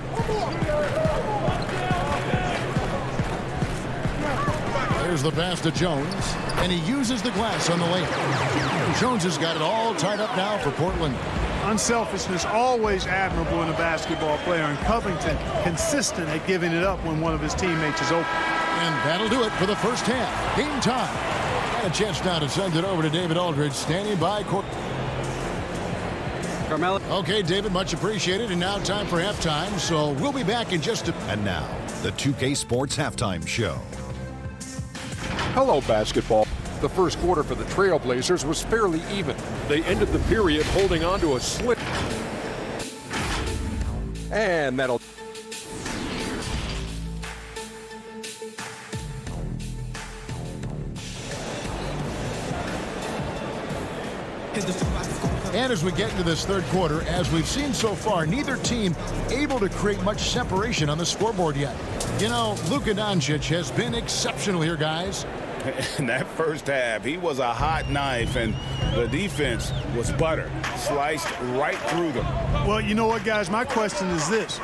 There's the pass to Jones, and he uses the glass on the layup. Jones has got it all tied up now for Portland. Unselfishness always admirable in a basketball player, and Covington consistent at giving it up when one of his teammates is open. And that'll do it for the first half. Game time. And a chance now to send it over to David Aldridge, standing by court. Carmelo. Okay, David, much appreciated. And now time for halftime, so we'll be back in just a... And now, the 2K Sports Halftime Show. Hello, basketball. The first quarter for the Trailblazers was fairly even. They ended the period holding on to a slip. And that'll... And as we get into this third quarter, as we've seen so far, neither team able to create much separation on the scoreboard yet. You know, Luka Doncic has been exceptional here, guys. In that first half, he was a hot knife, and the defense was butter, sliced right through them. Well, you know what, guys? My question is this.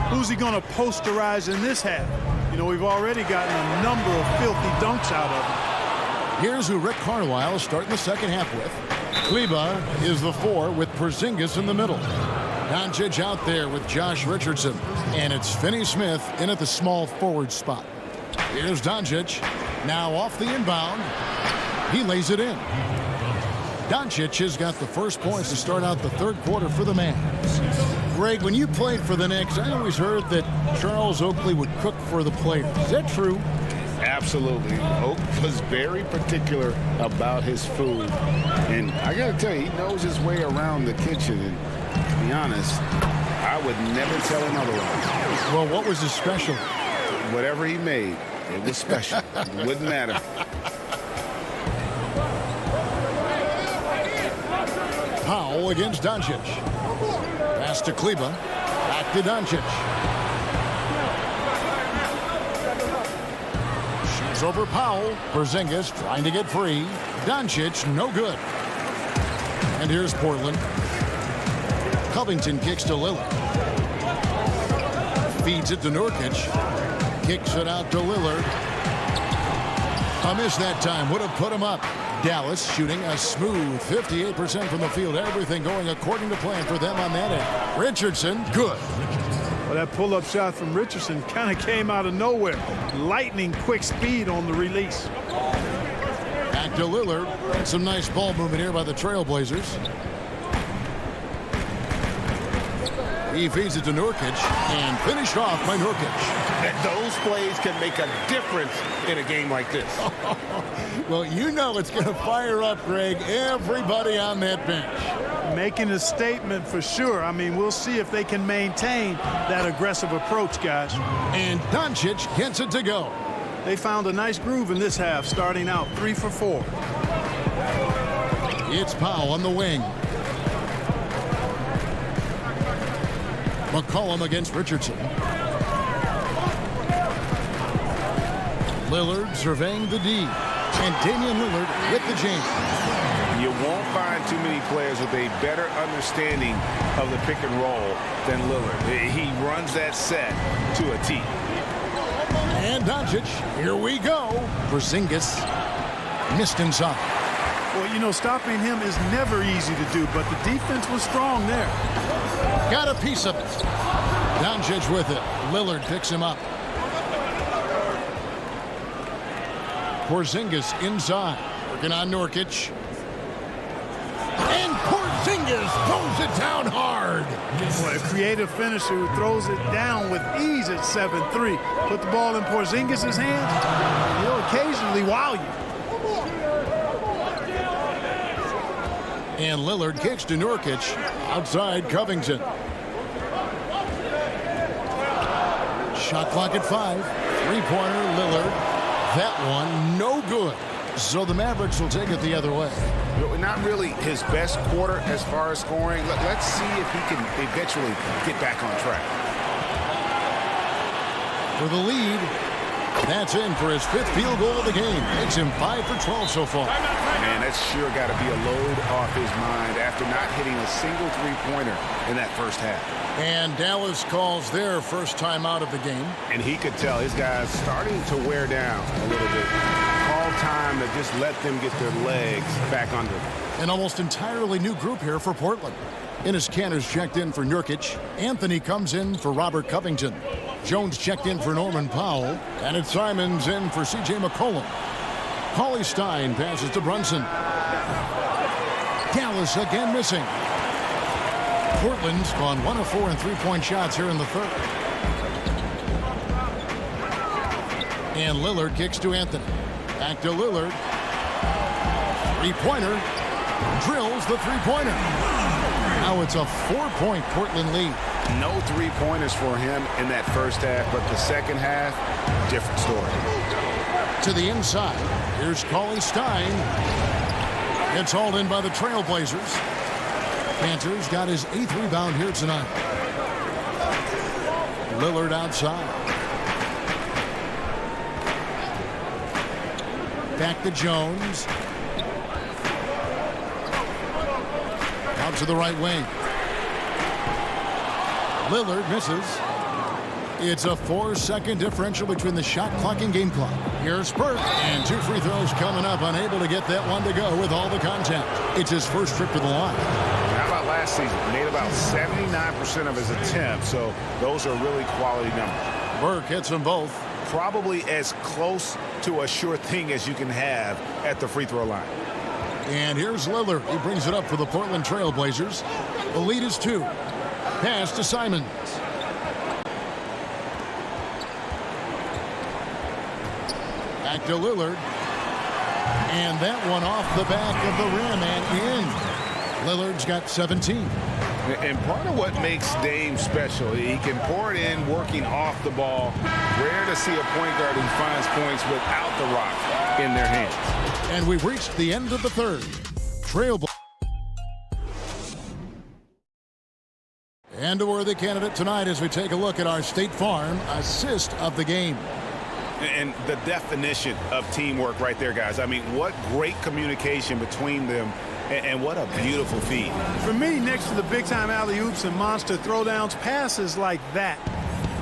Who's he going to posterize in this half? You know, we've already gotten a number of filthy dunks out of him. Here's who Rick Carlisle is starting the second half with. Kleber is the 4 with Porzingis in the middle. Doncic out there with Josh Richardson. And it's Finney-Smith in at the small forward spot. Here's Doncic. Now off the inbound. He lays it in. Doncic has got the first points to start out the third quarter for the Mavs. Greg, when you played for the Knicks, I always heard that Charles Oakley would cook for the players. Is that true? Absolutely. Oak was very particular about his food. And I got to tell you, he knows his way around the kitchen. And to be honest, I would never tell him otherwise. Well, what was his special? Whatever he made, it was special. It wouldn't matter. Powell against Doncic. Pass to Kleber. Back to Doncic. Shoots over Powell. Porzingis trying to get free. Doncic, no good. And here's Portland. Covington kicks to Lillard. Feeds it to Nurkic. Kicks it out to Lillard. A miss that time. Would have put him up. Dallas shooting a smooth 58% from the field. Everything going according to plan for them on that end. Richardson, good. Well, that pull-up shot from Richardson kind of came out of nowhere. Lightning quick speed on the release. Back to Lillard. And some nice ball movement here by the Trailblazers. He feeds it to Nurkic and finished off by Nurkic. Those plays can make a difference in a game like this. Well, you know it's going to fire up, Greg, everybody on that bench. Making a statement for sure. I mean, we'll see if they can maintain that aggressive approach, guys. And Doncic gets it to go. They found a nice groove in this half, starting out 3 for 4. It's Powell on the wing. McCollum against Richardson. Lillard surveying the D. And Damian Lillard with the jam. You won't find too many players with a better understanding of the pick and roll than Lillard. He runs that set to a T. And Doncic, here we go. Porzingis missed inside. Well, you know, stopping him is never easy to do, but the defense was strong there. Got a piece of it. Doncic with it. Lillard picks him up. Porzingis inside. Working on Nurkic. And Porzingis throws it down hard. Boy, a creative finisher who throws it down with ease at 7-3. Put the ball in Porzingis' hands, he'll occasionally wow you. And Lillard kicks to Nurkic outside Covington. Shot clock at 5. Three-pointer Lillard. That one no good. So the Mavericks will take it the other way. Not really his best quarter as far as scoring. Let's see if he can eventually get back on track. For the lead. That's in for his 5th field goal of the game. Makes him 5 for 12 so far. Man, that's sure got to be a load off his mind after not hitting a single three-pointer in that first half. And Dallas calls their first time out of the game. And he could tell his guys starting to wear down a little bit. Call time to just let them get their legs back under them. An almost entirely new group here for Portland. Enes Kanter's checked in for Nurkic. Anthony comes in for Robert Covington. Jones checked in for Norman Powell. And it's Simons in for C.J. McCollum. Cauley Stein passes to Brunson. Dallas again missing. Portland's gone 1 of 4 in three-point shots here in the third. And Lillard kicks to Anthony. Back to Lillard. Three-pointer. Drills the three-pointer. Now it's a 4-point Portland lead. No three-pointers for him in that first half, but the second half, different story. To the inside. Here's Cauley Stein. It's hauled in by the Trailblazers. Kanter's got his 8th rebound here tonight. Lillard outside. Back to Jones. Out to the right wing. Lillard misses. It's a 4-second differential between the shot clock and game clock. Here's Burke, and 2 free throws coming up, unable to get that one to go with all the contact. It's his first trip to the line. How about last season? Made about 79% of his attempts, so those are really quality numbers. Burke hits them both. Probably as close to a sure thing as you can have at the free throw line. And here's Lillard. He brings it up for the Portland Trailblazers. The lead is 2. Pass to Simons. Back to Lillard. And that one off the back of the rim and in. Lillard's got 17. And part of what makes Dame special, he can pour it in working off the ball. Rare to see a point guard who finds points without the rock in their hands. And we've reached the end of the third. Trailblazers. And a worthy candidate tonight as we take a look at our State Farm assist of the game. And the definition of teamwork right there, guys. I mean, what great communication between them, and what a beautiful feed. For me, next to the big-time alley-oops and monster throwdowns, passes like that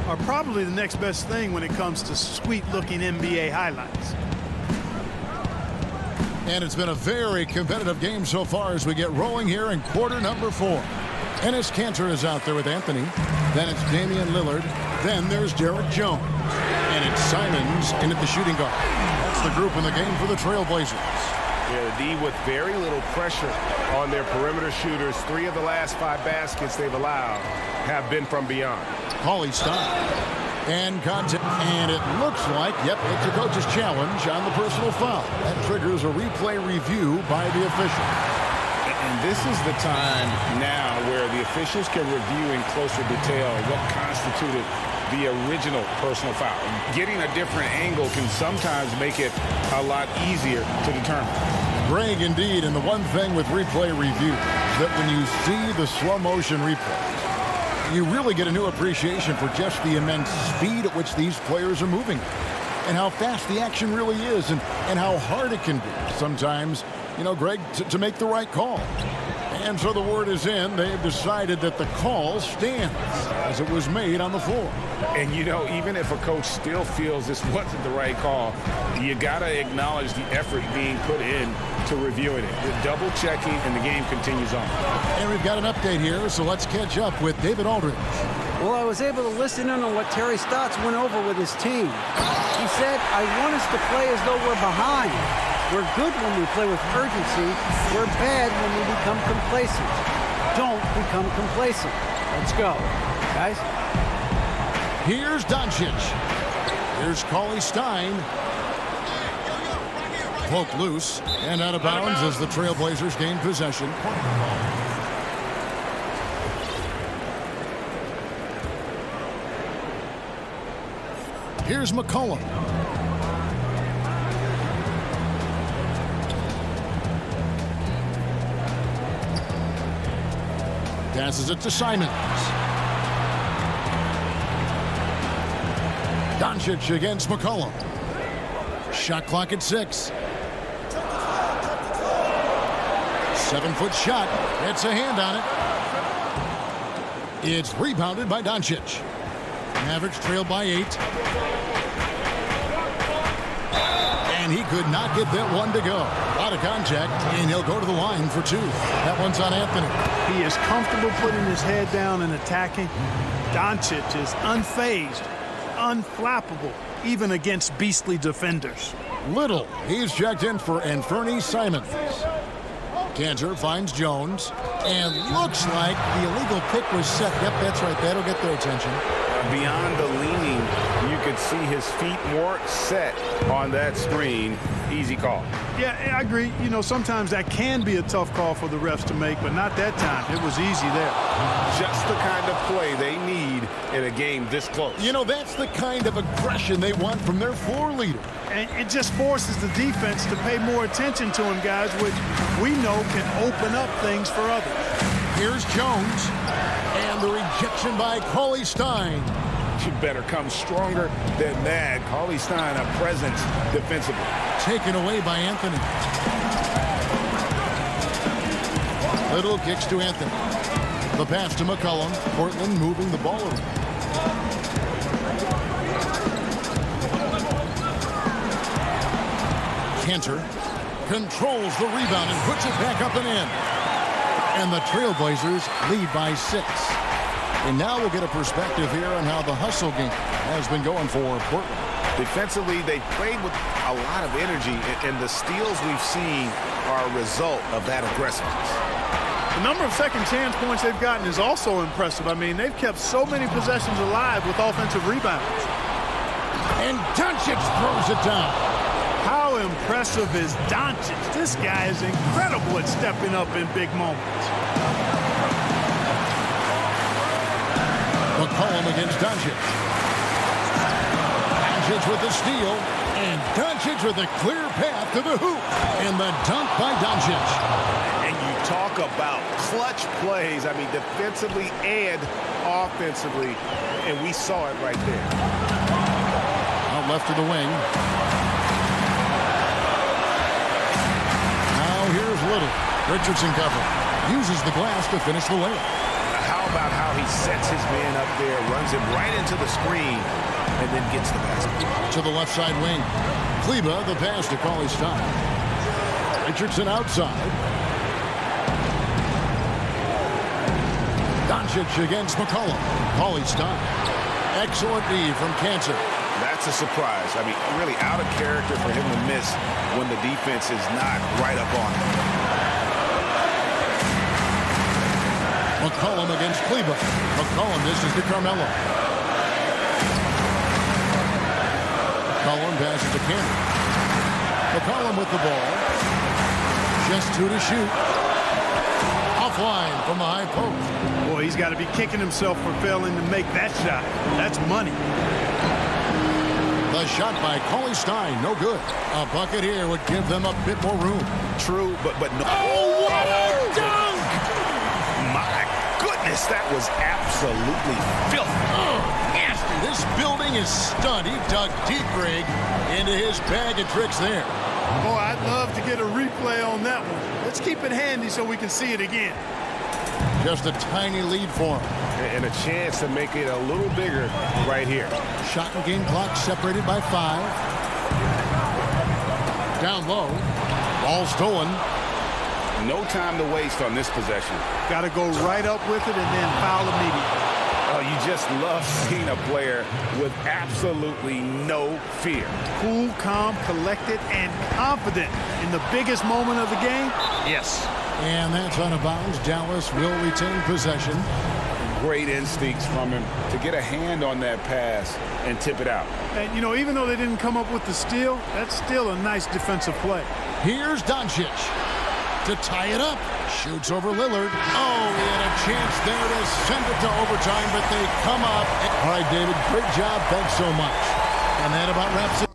are probably the next best thing when it comes to sweet-looking NBA highlights. And it's been a very competitive game so far as we get rolling here in quarter number 4. Enes Kanter is out there with Anthony. Then it's Damian Lillard. Then there's Derek Jones. And it's Simons in at the shooting guard. That's the group in the game for the Trailblazers. Yeah, the D with very little pressure on their perimeter shooters. 3 of the last 5 baskets they've allowed have been from beyond. Cauley Stein. And contact. And it looks like, yep, it's a coach's challenge on the personal foul. That triggers a replay review by the official. And this is the time now where the officials can review in closer detail what constituted the original personal foul. Getting a different angle can sometimes make it a lot easier to determine. Greg, indeed, and the one thing with replay review is that when you see the slow motion replay, you really get a new appreciation for just the immense speed at which these players are moving and how fast the action really is and how hard it can be sometimes, you know, Greg, to make the right call. And so the word is in. They've decided that the call stands as it was made on the floor. And, you know, even if a coach still feels this wasn't the right call, you got to acknowledge the effort being put in to reviewing it. The double checking, and the game continues on. And we've got an update here, so let's catch up with David Aldridge. Well, I was able to listen in on what Terry Stotts went over with his team. He said, I want us to play as though we're behind. We're good when we play with urgency. We're bad when we become complacent. Don't become complacent. Let's go, guys. Here's Doncic. Here's Cauley Stein. Poke loose and out of bounds as the Trailblazers gain possession. Here's McCollum. Passes it to Simons. Doncic against McCollum. Shot clock at 6. 7-foot shot. It's a hand on it. It's rebounded by Doncic. Mavericks trail by 8. And he could not get that one to go. A lot of contact, and he'll go to the line for 2. That one's on Anthony. He is comfortable putting his head down and attacking. Doncic is unfazed, unflappable, even against beastly defenders. Little. He's checked in for Anthony Simons. Cantor finds Jones, and looks like the illegal pick was set. Yep, that's right. That'll get their attention. Beyond the leaning, you could see his feet more set on that screen. Easy call. Yeah, I agree. You know, sometimes that can be a tough call for the refs to make, but not that time. It was easy there. Just the kind of play they need in a game this close. You know, that's the kind of aggression they want from their floor leader. And it just forces the defense to pay more attention to him, guys, which we know can open up things for others. Here's Jones. And the rejection by Cauley Stein. You better come stronger than that. Cauley Stein, a presence defensively. Taken away by Anthony. Little kicks to Anthony. The pass to McCollum. Portland moving the ball around. Cantor controls the rebound and puts it back up and in. And the Trailblazers lead by 6. And now we'll get a perspective here on how the hustle game has been going for Portland. Defensively, they played with a lot of energy, and the steals we've seen are a result of that aggressiveness. The number of second chance points they've gotten is also impressive. I mean, they've kept so many possessions alive with offensive rebounds. And Doncic throws it down. How impressive is Doncic? This guy is incredible at stepping up in big moments. McCollum against Doncic. Doncic with the steal. And Doncic with a clear path to the hoop. And the dunk by Doncic. And you talk about clutch plays. I mean, defensively and offensively. And we saw it right there. Out left to the wing. Now here's Little. Richardson cover. Uses the glass to finish the layup. How about how he sets his man up there, runs him right into the screen, and then gets the basket. To the left side wing. Kleba, the pass to Cauley Stein. Richardson outside. Doncic against McCollum. Cauley Stein. Excellent D from Cantor. That's a surprise. I mean, really out of character for him to miss when the defense is not right up on him. McCollum against Kleba. McCollum, this is to Carmelo. McCollum passes to Cannon. McCollum with the ball. Just 2 to shoot. Offline from the high post. Boy, he's got to be kicking himself for failing to make that shot. That's money. The shot by Cauley Stein, no good. A bucket here would give them a bit more room. True, but no. Oh, what a dunk! My goodness, that was absolutely filthy. Oh, nasty. This building is stunned. He dug deep, Greg, into his bag of tricks there. Boy, I'd love to get a replay on that one. Let's keep it handy so we can see it again. Just a tiny lead for him. And a chance to make it a little bigger right here. Shot and game clock separated by 5. Down low. Ball stolen. No time to waste on this possession. Got to go right up with it and then foul immediately. Oh, you just love seeing a player with absolutely no fear. Cool, calm, collected, and confident in the biggest moment of the game. Yes. And that's out of bounds. Dallas will retain possession. Great instincts from him to get a hand on that pass and tip it out. And, you know, even though they didn't come up with the steal, that's still a nice defensive play. Here's Doncic to tie it up. Shoots over Lillard. Oh, he had a chance there to send it to overtime, but they come up. All right, David, great job. Thanks so much. And that about wraps it.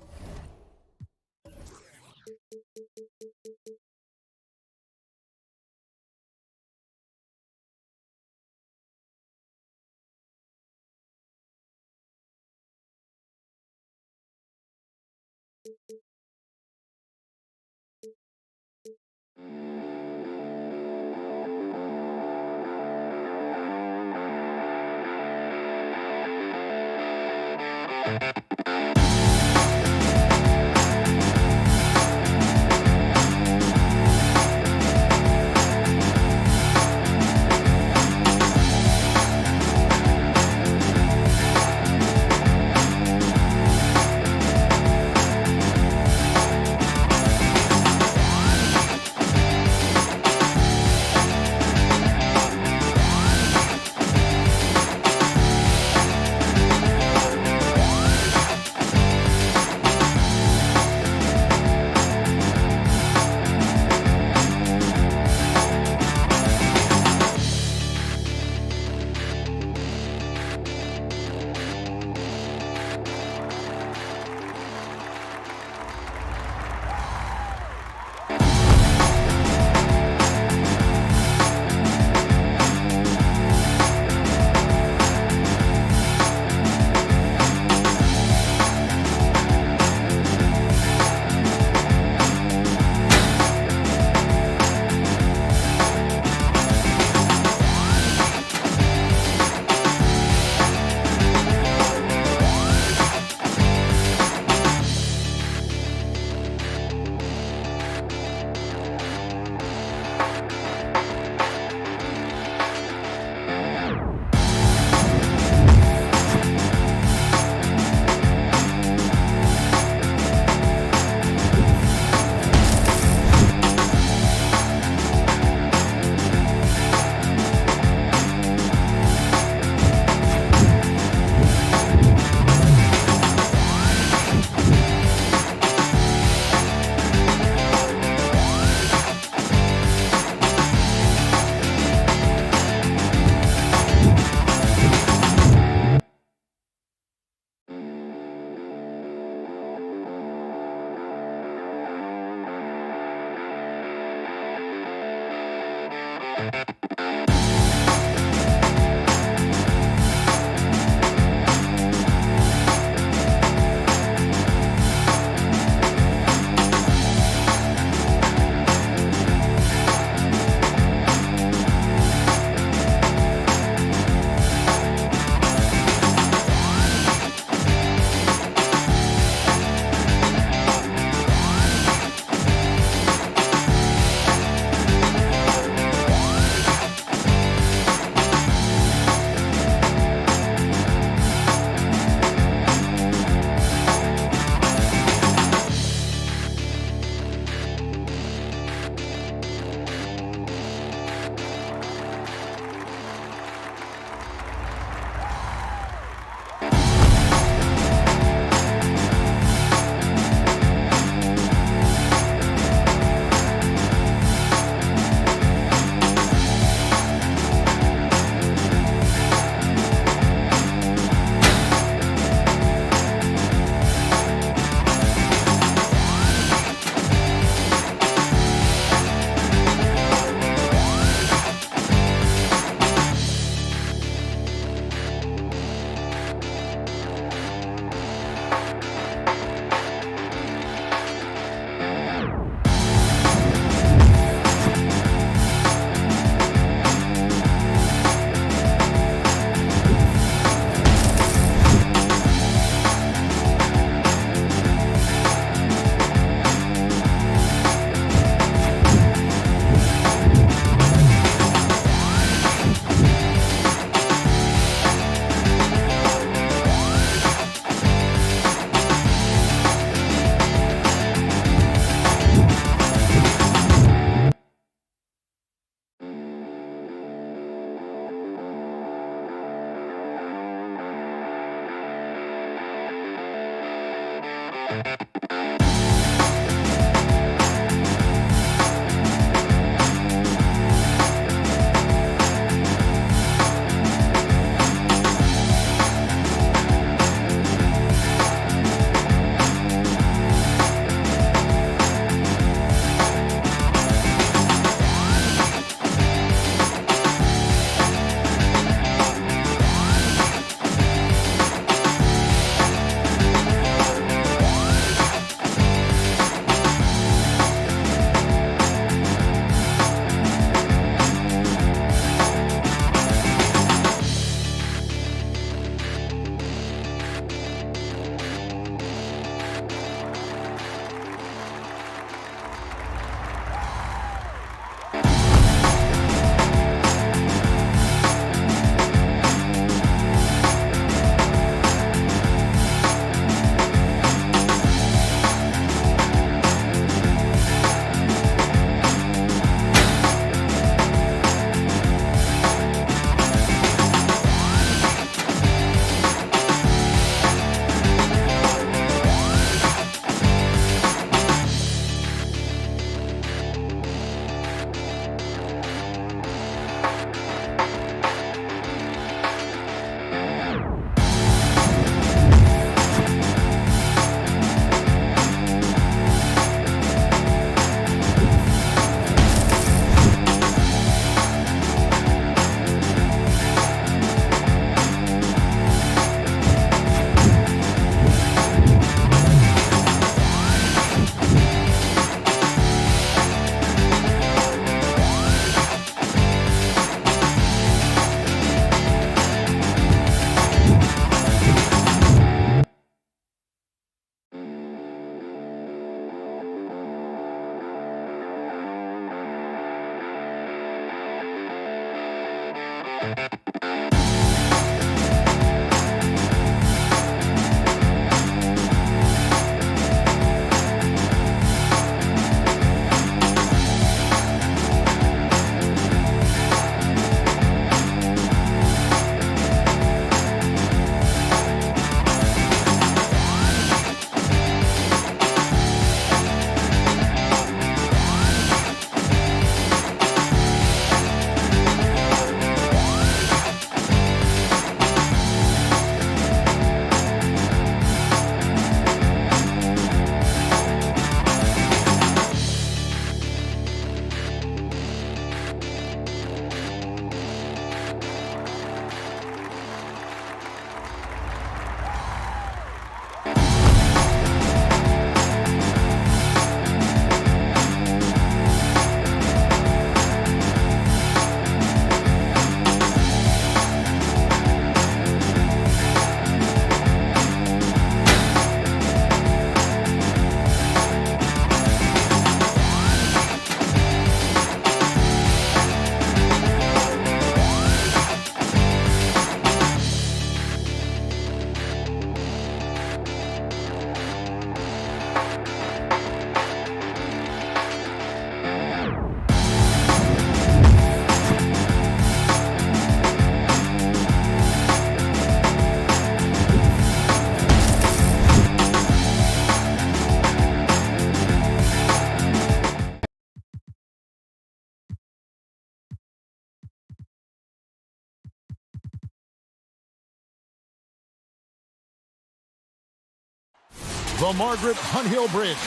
The Margaret Hunt Hill Bridge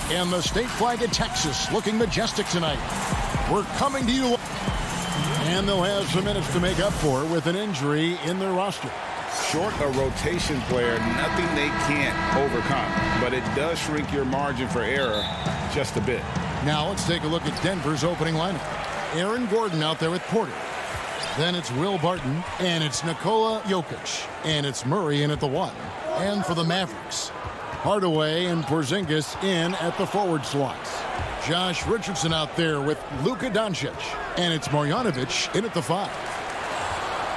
and the state flag of Texas looking majestic tonight. We're coming to you, and they'll have some minutes to make up for with an injury in their roster. Short a rotation player, nothing they can't overcome, but it does shrink your margin for error just a bit. Now let's take a look at Denver's opening lineup. Aaron Gordon out there with Porter. Then it's Will Barton, and it's Nikola Jokic, and it's Murray in at the 1. And for the Mavericks, Hardaway and Porzingis in at the forward slots. Josh Richardson out there with Luka Doncic, and it's Marjanovic in at the 5.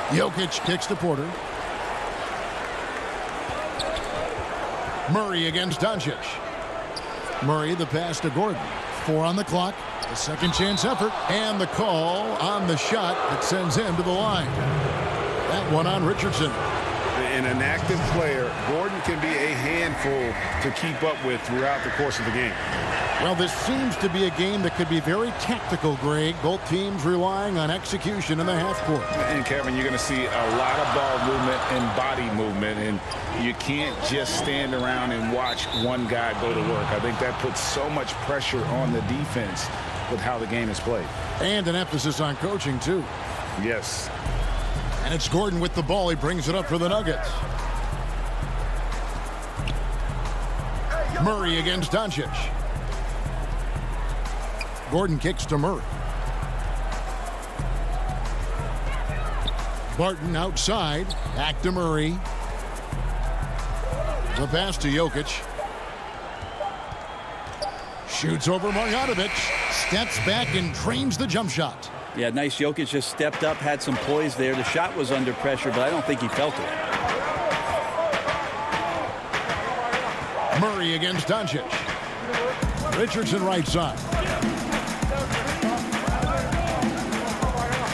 Jokic kicks to Porter. Murray against Doncic. Murray the pass to Gordon. 4 on the clock. The second chance effort, and the call on the shot that sends him to the line. That one on Richardson. And an active player, Gordon can be a handful to keep up with throughout the course of the game. Well, this seems to be a game that could be very tactical, Greg. Both teams relying on execution in the half court. And, Kevin, you're going to see a lot of ball movement and body movement, and you can't just stand around and watch one guy go to work. I think that puts so much pressure on the defense with how the game is played. And an emphasis on coaching, too. Yes. And it's Gordon with the ball. He brings it up for the Nuggets. Murray against Doncic. Gordon kicks to Murray. Barton outside. Back to Murray. The pass to Jokic. Shoots over Marjanovic. Steps back and trains the jump shot. Yeah, nice. Jokic just stepped up, had some poise there. The shot was under pressure, but I don't think he felt it. Murray against Doncic. Richardson right side.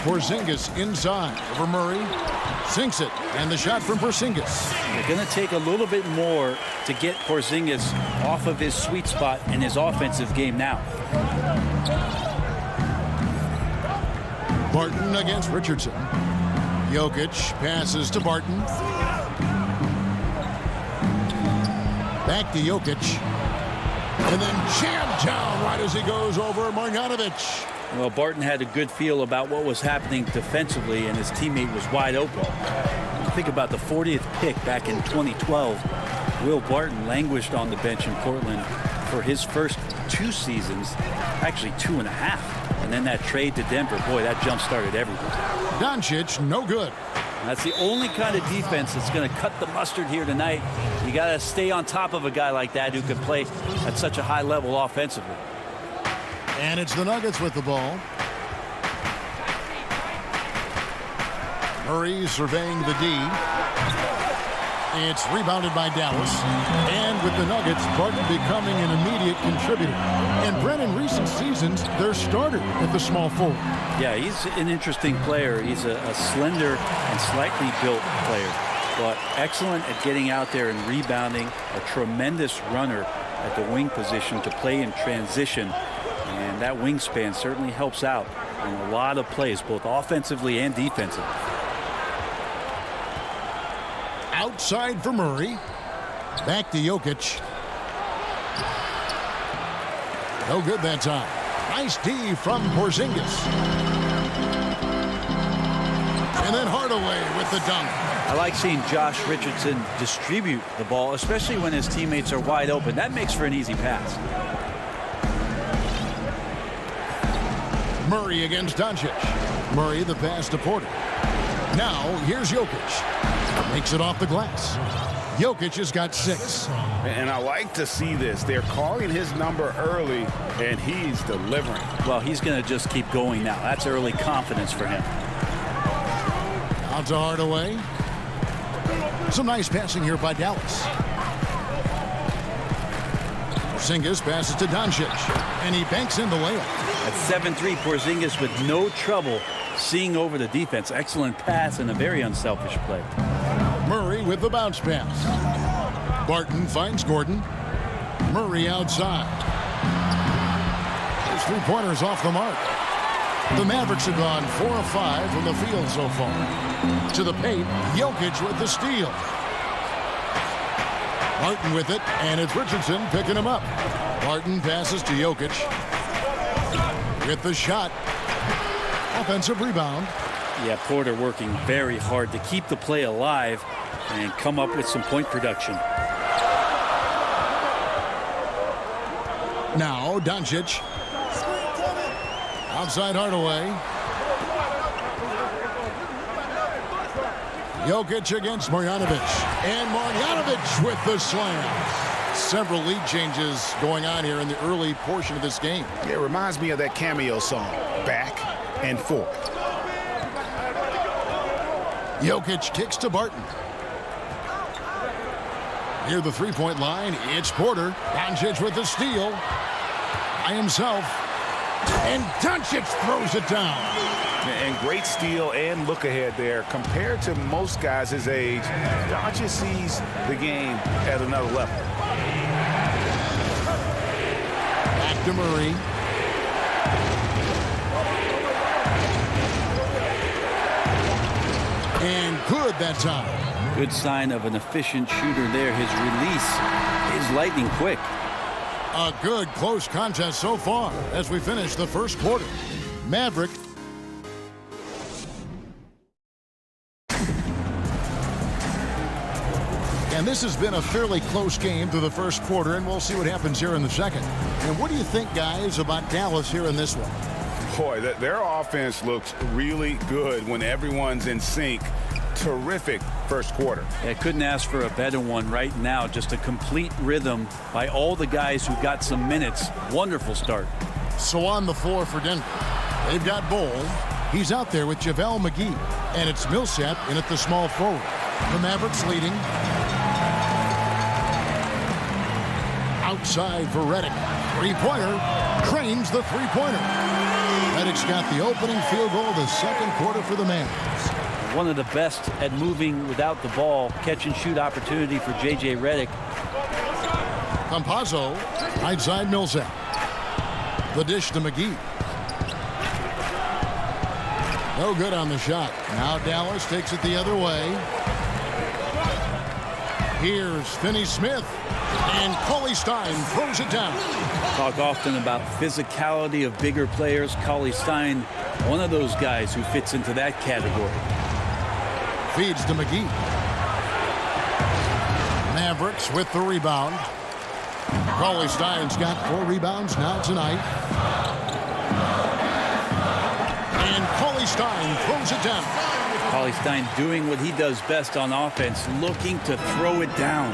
Porzingis inside over Murray. Sinks it, and the shot from Porzingis. They're going to take a little bit more to get Porzingis off of his sweet spot in his offensive game now. Barton against Richardson. Jokic passes to Barton. Back to Jokic. And then jammed down right as he goes over Marjanovic. Well, Barton had a good feel about what was happening defensively, and his teammate was wide open. You think about the 40th pick back in 2012. Will Barton languished on the bench in Portland for his first 2 seasons, actually 2.5. And then that trade to Denver, boy, that jump-started everything. Doncic, no good. That's the only kind of defense that's going to cut the mustard here tonight. You got to stay on top of a guy like that who can play at such a high level offensively. And it's the Nuggets with the ball. Murray surveying the D. It's rebounded by Dallas. And with the Nuggets, Barton becoming an immediate contributor. And Brent, in recent seasons, their starter at the small forward. Yeah, he's an interesting player. He's a slender and slightly built player, but excellent at getting out there and rebounding. A tremendous runner at the wing position to play in transition. And that wingspan certainly helps out on a lot of plays, both offensively and defensively. Outside for Murray. Back to Jokic. No good that time. Nice D from Porzingis. And then Hardaway with the dunk. I like seeing Josh Richardson distribute the ball, especially when his teammates are wide open. That makes for an easy pass. Murray against Doncic. Murray the pass to Porter. Now here's Jokic. Makes it off the glass. Jokic has got 6. And I like to see this. They're calling his number early, and he's delivering. Well, he's going to just keep going now. That's early confidence for him. Out to Hardaway. Some nice passing here by Dallas. Porzingis passes to Doncic, and he banks in the layup. At 7-3, Porzingis with no trouble seeing over the defense. Excellent pass and a very unselfish play. Murray with the bounce pass. Barton finds Gordon. Murray outside. His three-pointers off the mark. The Mavericks have gone 4 of 5 from the field so far. To the paint, Jokic with the steal. Barton with it, and it's Richardson picking him up. Barton passes to Jokic. With the shot. Offensive rebound. Yeah, Porter working very hard to keep the play alive and come up with some point production. Now Doncic. Outside Hardaway. Jokic against Marjanovic. And Marjanovic with the slam. Several lead changes going on here in the early portion of this game. It reminds me of that cameo song, Back and Forth. Jokic kicks to Barton. Near the three-point line, it's Porter. Doncic with the steal. By himself. And Doncic throws it down. And great steal and look ahead there. Compared to most guys his age, Doncic sees the game at another level. Back to Murray. And good that time. Good sign of an efficient shooter there. His release is lightning quick. A good close contest so far as we finish the first quarter. Maverick. And this has been a fairly close game through the first quarter, and we'll see what happens here in the second. And what do you think, guys, about Dallas here in this one? Boy, their offense looks really good when everyone's in sync. Terrific first quarter. I couldn't ask for a better one right now. Just a complete rhythm by all the guys who got some minutes. Wonderful start. So on the floor for Denver, they've got Bol. He's out there with JaVale McGee. And it's Millsap in at the small forward. The Mavericks leading. Outside for Redick. Three-pointer. Cranes the three-pointer. Redick's got the opening field goal of the second quarter for the Mavericks. One of the best at moving without the ball. Catch and shoot opportunity for J.J. Redick. Campazzo. Right side Millsap. The dish to McGee. No good on the shot. Now Dallas takes it the other way. Here's Finney-Smith. And Cauley-Stein throws it down. Talk often about physicality of bigger players. Cauley-Stein, one of those guys who fits into that category. Feeds to McGee. Mavericks with the rebound. Cauley-Stein's got 4 rebounds now tonight. And Cauley-Stein throws it down. Cauley-Stein doing what he does best on offense, looking to throw it down.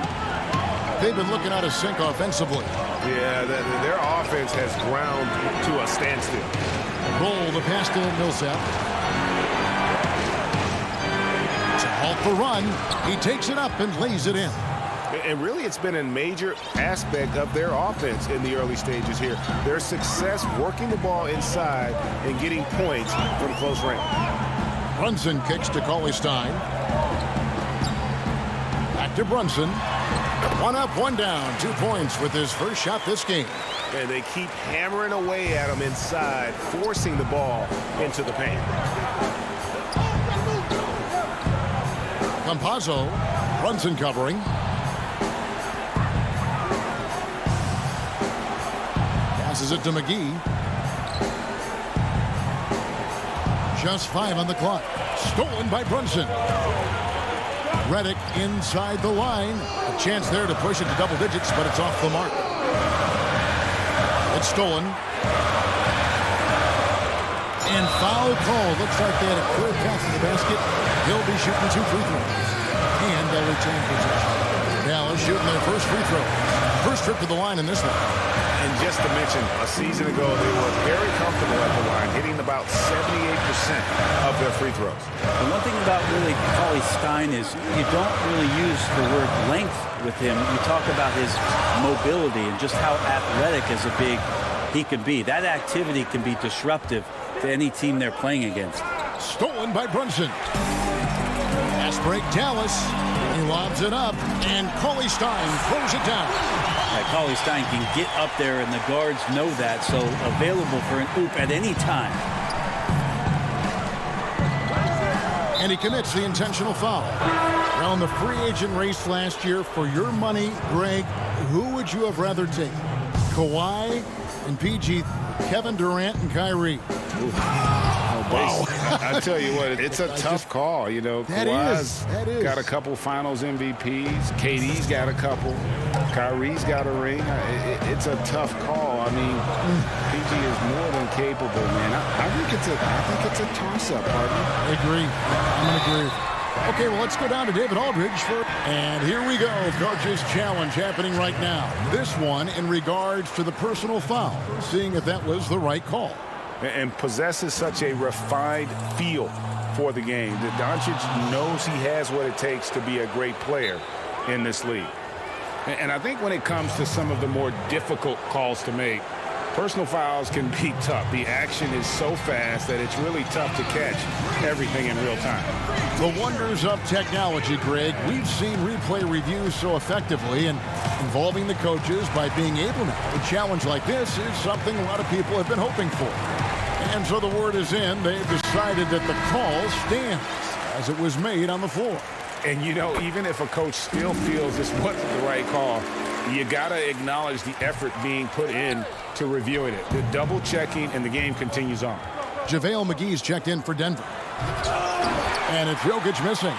They've been looking out of sync offensively. Yeah, their offense has ground to a standstill. Roll the pass to Millsap. for run. He takes it up and lays it in. And really, it's been a major aspect of their offense in the early stages here. Their success working the ball inside and getting points from close range. Brunson kicks to CLA Stein. Back to Brunson. One up, one down. 2 points with his first shot this game. And they keep hammering away at him inside, forcing the ball into the paint. Campazzo. Brunson covering. Passes it to McGee. Just 5 on the clock. Stolen by Brunson. Reddick inside the line. A chance there to push it to double digits, but it's off the mark. It's stolen. And foul call. Looks like they had a clear pass to the basket. He'll be shooting 2 free throws. And they'll retain possession. Dallas shooting their first free throw. First trip to the line in this one. And just to mention, a season ago, they were very comfortable at the line, hitting about 78% of their free throws. The one thing about really CLA Stein is you don't really use the word length with him. You talk about his mobility and just how athletic as a big he can be. That activity can be disruptive to any team they're playing against. Stolen by Brunson. Pass break, Dallas. He lobs it up, and CLA Stein throws it down. CLA Stein can get up there, and the guards know that, so available for an oop at any time. And he commits the intentional foul. Now, in the free agent race last year, for your money, Greg, who would you have rather taken? Kawhi and PG, Kevin Durant and Kyrie. Wow. I tell you what, it's a tough call. You know, Kawhi's got a couple finals MVPs. KD's got a couple. Kyrie's got a ring. It's a tough call. I mean, PG is more than capable, man. I think it's a toss-up, partner. I agree. I'm going to agree. Okay, well, let's go down to David Aldridge. And here we go. Coach's challenge happening right now. This one in regards to the personal foul, seeing if that was the right call. And possesses such a refined feel for the game. That Doncic knows he has what it takes to be a great player in this league. And I think when it comes to some of the more difficult calls to make, personal fouls can be tough. The action is so fast that it's really tough to catch everything in real time. The wonders of technology, Greg. We've seen replay reviews so effectively, and involving the coaches by being able now to challenge like this is something a lot of people have been hoping for. And so the word is in. They've decided that the call stands as it was made on the floor. And, you know, even if a coach still feels this wasn't the right call, you got to acknowledge the effort being put in to reviewing it. The double checking, and the game continues on. JaVale McGee's checked in for Denver. And it's Jokic missing.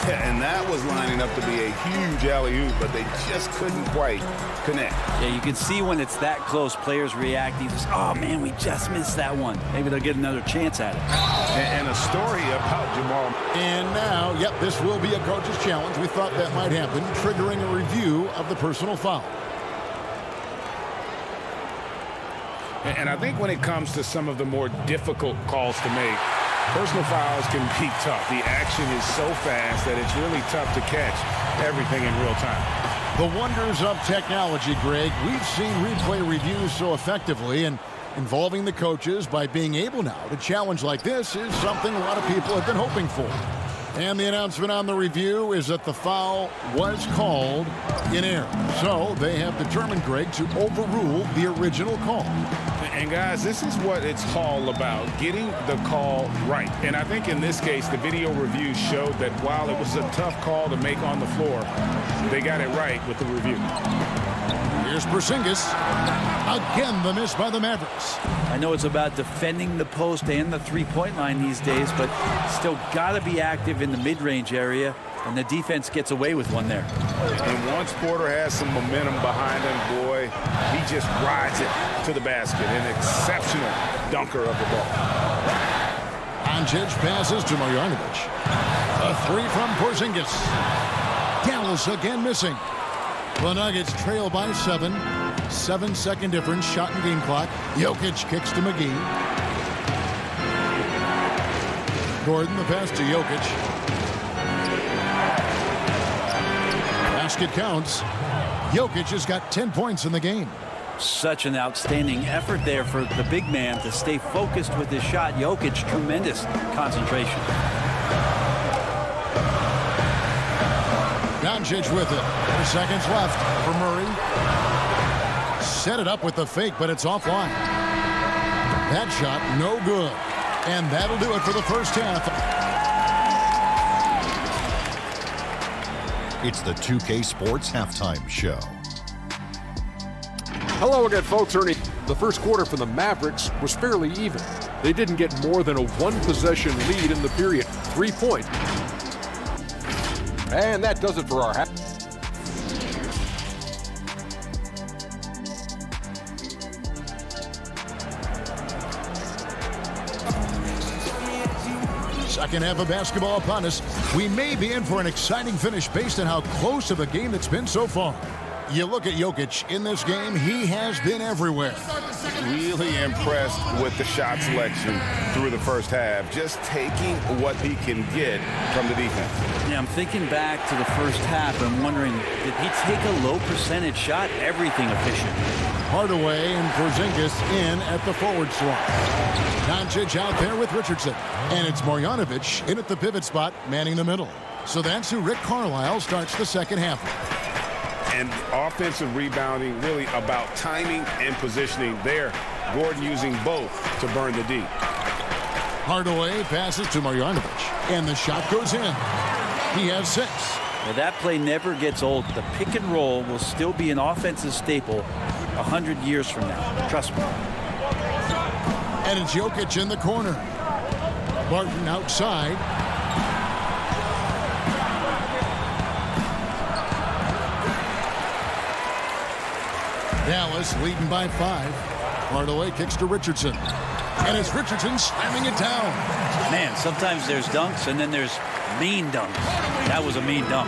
Yeah, and that was lining up to be a huge alley-oop, but they just couldn't quite connect. Yeah, you can see when it's that close, players reacting. Just, oh, man, we just missed that one. Maybe they'll get another chance at it. And a story about Jamal. And now, yep, this will be a coach's challenge. We thought that might happen, triggering a review of the personal foul. And I think when it comes to some of the more difficult calls to make, personal fouls can be tough. The action is so fast that it's really tough to catch everything in real time. The wonders of technology, Greg. We've seen replay reviews so effectively, and involving the coaches by being able now to challenge like this is something a lot of people have been hoping for. And the announcement on the review is that the foul was called in error. So they have determined, Greg, to overrule the original call. And guys, this is what it's all about, getting the call right. And I think in this case, the video review showed that while it was a tough call to make on the floor, they got it right with the review. Here's Porzingis. Again, the miss by the Mavericks. I know it's about defending the post and the three-point line these days, but still got to be active in the mid-range area, and the defense gets away with one there. And once Porter has some momentum behind him, boy, he just rides it to the basket. An exceptional dunker of the ball. Doncic passes to Marjanovic. A three from Porzingis. Dallas again missing. The Nuggets trail by 7. 7-second difference, shot and game clock. Jokic kicks to McGee. Gordon, the pass to Jokic. basket counts. Jokic has got 10 points in the game. Such an outstanding effort there for the big man to stay focused with his shot. Jokic, tremendous concentration. Doncic with it. 4 seconds left for Murray. Set it up with the fake, but it's offline. That shot, no good. And that'll do it for the first half. It's the 2K Sports Halftime Show. Hello again, folks. Ernie, the first quarter for the Mavericks was fairly even. They didn't get more than a one-possession lead in the period, 3 points. And that does it for our half. Second half of basketball upon us. We may be in for an exciting finish based on how close of a game it's been so far. You look at Jokic in this game, he has been everywhere. Really impressed with the shot selection through the first half, just taking what he can get from the defense. Yeah, I'm thinking back to the first half and wondering, did he take a low percentage shot? Everything efficient. Hardaway and Porzingis in at the forward slot. Doncic out there with Richardson. And it's Marjanovic in at the pivot spot, manning the middle. So that's who Rick Carlisle starts the second half with. And offensive rebounding really about timing and positioning there. Gordon using both to burn the D. Hardaway passes to Marjanovic. And the shot goes in. He has 6. Well, that play never gets old. The pick and roll will still be an offensive staple 100 years from now. Trust me. And it's Jokic in the corner. Barton outside. Dallas leading by 5. Hardaway kicks to Richardson. And it's Richardson slamming it down. Man, sometimes there's dunks and then there's mean dunks. That was a mean dunk.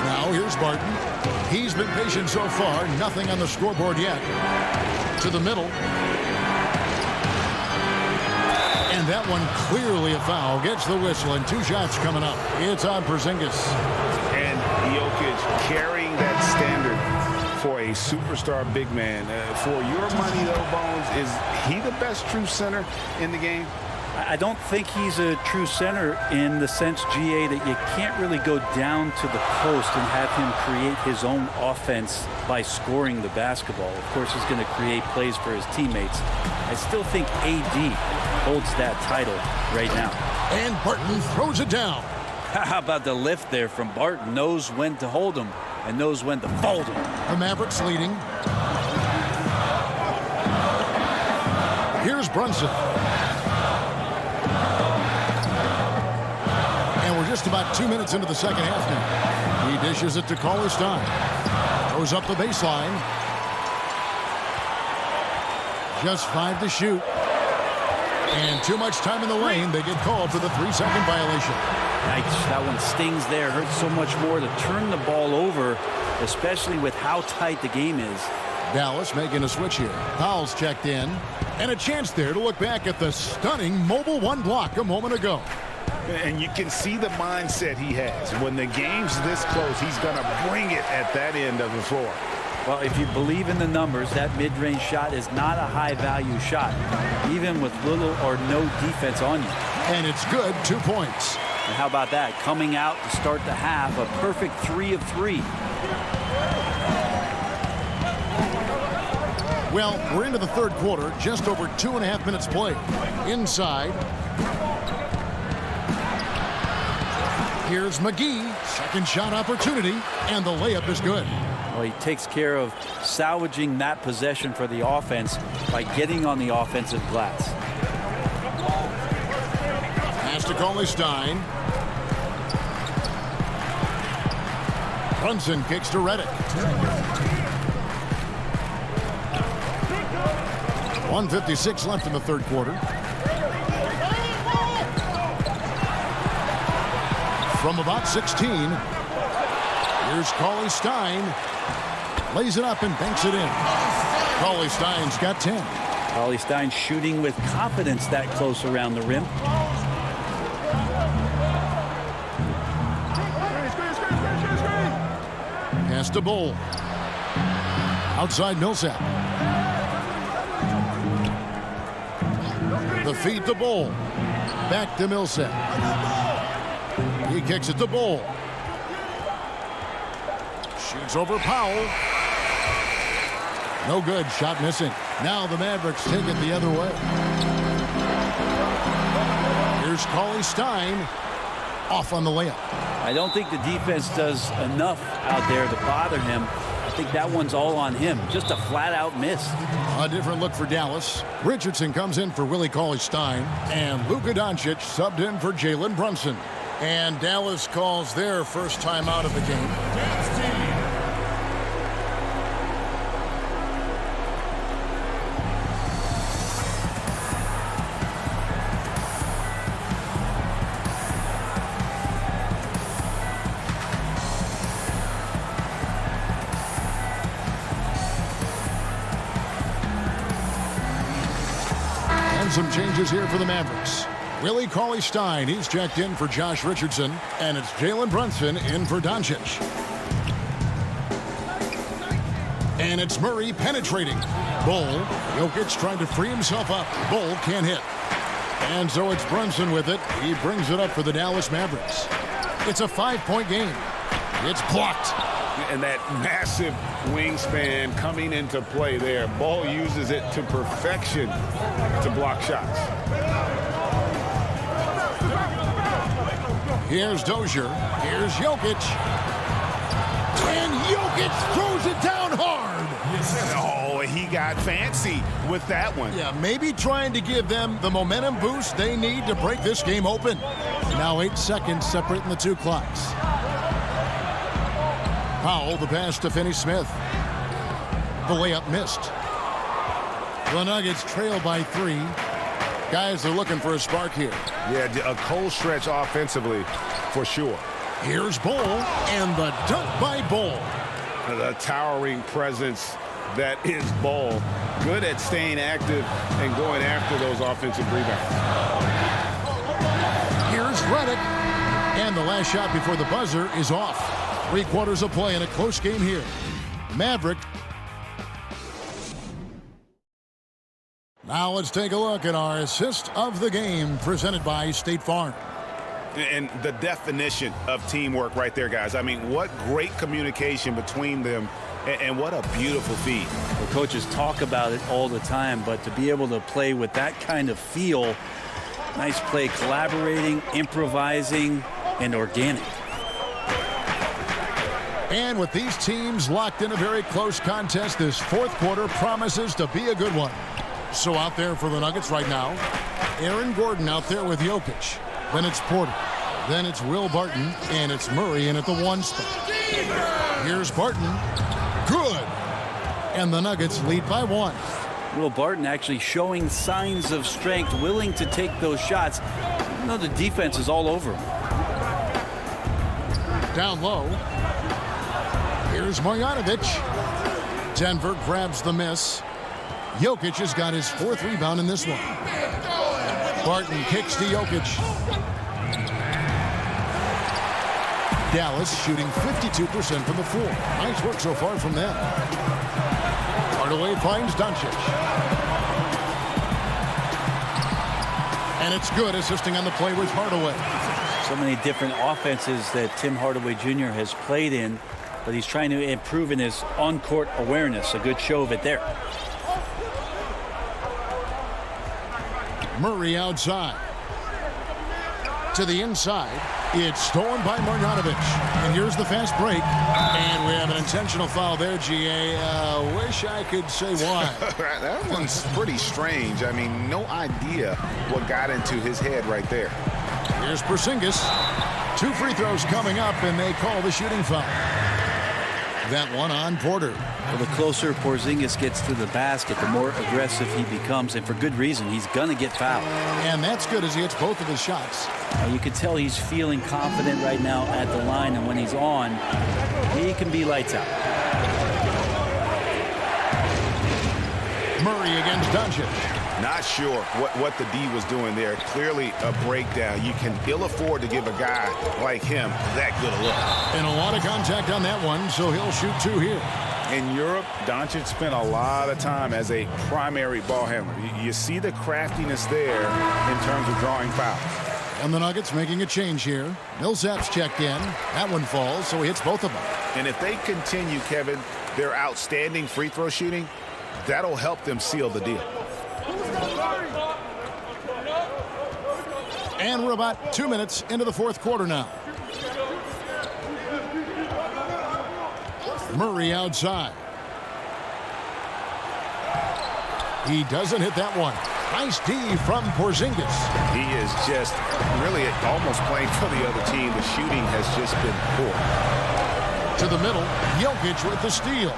Now here's Barton. He's been patient so far. Nothing on the scoreboard yet. To the middle. And that one clearly a foul. Gets the whistle and 2 shots coming up. It's on Porzingis. And Jokic carrying that standard for a superstar big man. For your money, though, Bones, is he the best true center in the game? I don't think he's a true center in the sense, GA, that you can't really go down to the post and have him create his own offense by scoring the basketball. Of course, he's going to create plays for his teammates. I still think AD holds that title right now. And Barton throws it down. How about the lift there from Barton? Knows when to hold him and knows when to fold him. The Mavericks leading. Here's Brunson. And we're just about 2 minutes into the second half now. He dishes it to CLA Stein. Goes up the baseline. Just 5 to shoot. And too much time in the lane. They get called for the 3-second violation. Yikes, that one stings there. Hurts so much more to turn the ball over, especially with how tight the game is. Dallas making a switch here. Powell's checked in. And a chance there to look back at the stunning mobile 1 block a moment ago. And you can see the mindset he has. When the game's this close, he's going to bring it at that end of the floor. Well, if you believe in the numbers, that mid-range shot is not a high-value shot, even with little or no defense on you. And it's good, 2 points. And how about that? Coming out to start the half, a perfect 3 of 3. Well, we're into the third quarter, just over 2.5 minutes played. Inside. Here's McGee, second shot opportunity, and the layup is good. Well, he takes care of salvaging that possession for the offense by getting on the offensive glass. Pass to CLA Stein. Brunson kicks to Redick. 1:56 left in the third quarter. From about 16, here's CLA Stein. Lays it up and banks it in. CLA Stein's got 10. CLA Stein shooting with confidence that close around the rim. Pass to Bull. Outside Millsap. The feed to Bull. Back to Millsap. He kicks it to Bull. Shoots over Powell. No good. Shot missing. Now the Mavericks take it the other way. Here's CLA Stein. Off on the layup. I don't think the defense does enough out there to bother him. I think that one's all on him. Just a flat-out miss. A different look for Dallas. Richardson comes in for Willie Cauley-Stein. And Luka Doncic subbed in for Jalen Brunson. And Dallas calls their first time out of the game. Some changes here for the Mavericks. Willie Cauley-Stein, he's checked in for Josh Richardson, and it's Jalen Brunson in for Doncic. And it's Murray penetrating. Bull, Jokic trying to free himself up. Bull can't hit. And so it's Brunson with it. He brings it up for the Dallas Mavericks. It's a 5-point game. It's blocked. And that massive wingspan coming into play there. Ball uses it to perfection to block shots. Here's Dozier. Here's Jokic. And Jokic throws it down hard. Oh, he got fancy with that one. Yeah, maybe trying to give them the momentum boost they need to break this game open. Now 8 seconds separating the two clocks. Powell, the pass to Finney-Smith. The layup missed. The Nuggets trail by 3. Guys are looking for a spark here. Yeah, a cold stretch offensively for sure. Here's Bull, and the dunk by Bull. The towering presence that is Bull. Good at staying active and going after those offensive rebounds. Here's Redick, and the last shot before the buzzer is off. 3 quarters of play in a close game here. Maverick. Now let's take a look at our assist of the game presented by State Farm. And the definition of teamwork right there, guys. I mean, what great communication between them, and what a beautiful feed. The coaches talk about it all the time, but to be able to play with that kind of feel, nice play, collaborating, improvising, and organic. And with these teams locked in a very close contest, this 4th quarter promises to be a good one. So out there for the Nuggets right now, Aaron Gordon out there with Jokic. Then it's Porter. Then it's Will Barton. And it's Murray in at the 1 spot. Here's Barton. Good. And the Nuggets lead by 1. Will Barton actually showing signs of strength, willing to take those shots. You know, the defense is all over him. Down low. Here's Marjanovic. Denver grabs the miss. Jokic has got his 4th rebound in this one. Barton kicks to Jokic. Dallas shooting 52% from the floor. Nice work so far from them. Hardaway finds Doncic. And it's good, assisting on the play with Hardaway. So many different offenses that Tim Hardaway Jr. has played in, but he's trying to improve in his on-court awareness. A good show of it there. Murray outside. To the inside. It's stolen by Marjanovic. And here's the fast break. And we have an intentional foul there, GA. Wish I could say why. That one's pretty strange. I mean, no idea what got into his head right there. Here's Porzingis. 2 free throws coming up, and they call the shooting foul. That one on Porter. Well, the closer Porzingis gets to the basket, the more aggressive he becomes, and for good reason. He's going to get fouled. And that's good as he hits both of his shots. You can tell he's feeling confident right now at the line, and when he's on, he can be lights out. Murray against Doncic. Not sure what the D was doing there. Clearly a breakdown. You can ill afford to give a guy like him that good a look. And a lot of contact on that one, so he'll shoot 2 here. In Europe, Doncic spent a lot of time as a primary ball handler. You see the craftiness there in terms of drawing fouls. And the Nuggets making a change here. Millsap's checked in. That one falls, so he hits both of them. And if they continue, Kevin, their outstanding free throw shooting, that'll help them seal the deal. And we're about 2 minutes into the fourth quarter now. Murray outside. He doesn't hit that one. Nice D from Porzingis. He is just really almost playing for the other team. The shooting has just been poor. To the middle, Jokic with the steal.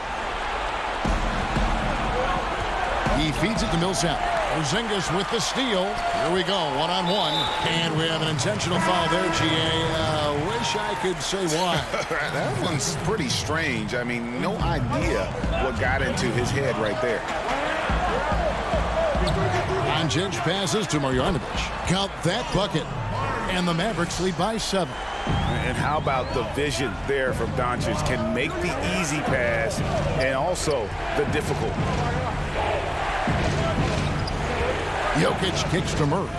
He feeds it to Millsap. Porzingis with the steal. Here we go, one-on-one. And we have an intentional foul there, G.A. Wish I could say why. That one's pretty strange. I mean, no idea what got into his head right there. Doncic passes to Marjanovic. Count that bucket. And the Mavericks lead by 7. And how about the vision there from Doncic? Can make the easy pass and also the difficult. Jokic kicks to Murray.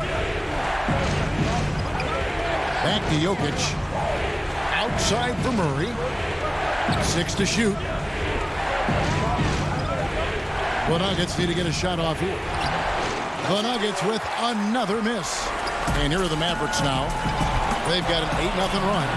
Back to Jokic. Outside for Murray. 6 to shoot. The Nuggets need to get a shot off here. The Nuggets with another miss. And here are the Mavericks now. They've got an 8-0 run.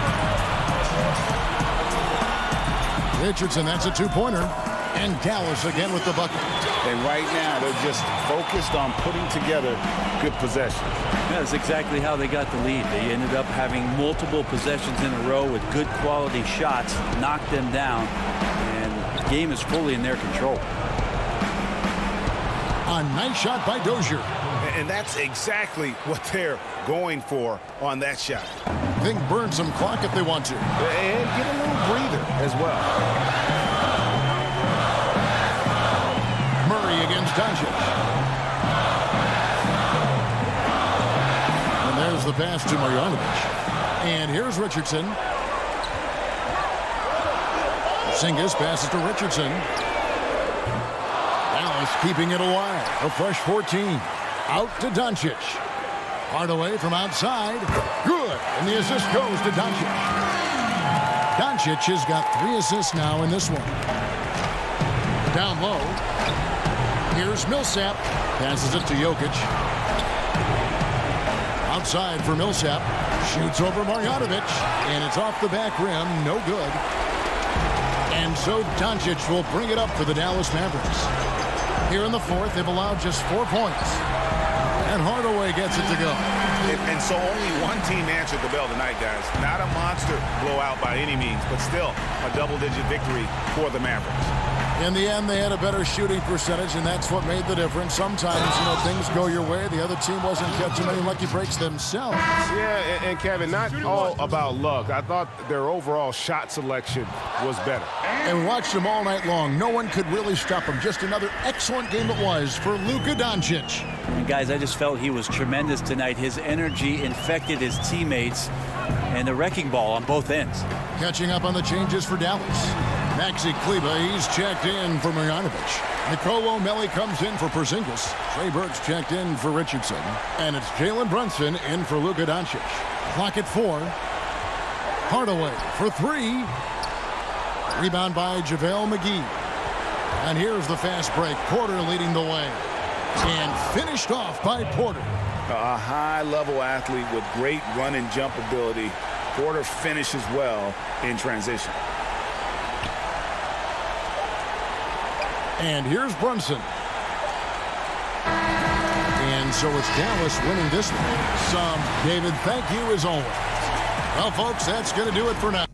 Richardson, that's a 2-pointer. And Dallas again with the bucket. And right now, they're just focused on putting together good possessions. That's exactly how they got the lead. They ended up having multiple possessions in a row with good quality shots, knocked them down, and the game is fully in their control. A nice shot by Dozier. And that's exactly what they're going for on that shot. They can burn some clock if they want to. And get a little breather as well. Murray against Doncic. And there's the pass to Marjanovic. And here's Richardson. Porzingis passes to Richardson. Dallas keeping it alive. A fresh 14. Out to Doncic. Hardaway from outside. Good. And the assist goes to Doncic. Doncic has got 3 assists now in this one. Down low. Here's Millsap. Passes it to Jokic. Outside for Millsap. Shoots over Marjanovic. And it's off the back rim. No good. And so Doncic will bring it up for the Dallas Mavericks. Here in the fourth, they've allowed just 4 points. And Hardaway gets it to go. And so only one team answered the bell tonight, guys. Not a monster blowout by any means, but still a double-digit victory for the Mavericks. In the end, they had a better shooting percentage, and that's what made the difference. Sometimes, things go your way. The other team wasn't catching any lucky breaks themselves. Yeah, and Kevin, not all about luck. I thought their overall shot selection was better. And watched them all night long. No one could really stop them. Just another excellent game it was for Luka Doncic. And guys, I just felt he was tremendous tonight. His energy infected his teammates, and the wrecking ball on both ends. Catching up on the changes for Dallas. Maxi Kleba, he's checked in for Marjanovic. Nicole O'Malley comes in for Porzingis. Trey Burks checked in for Richardson. And it's Jalen Brunson in for Luka Doncic. Clock at 4. Hardaway for 3. Rebound by JaVale McGee. And here's the fast break. Porter leading the way. And finished off by Porter. A high-level athlete with great run and jump ability. Porter finishes well in transition. And here's Brunson. And so it's Dallas winning this one. David, thank you as always. Well, folks, that's going to do it for now.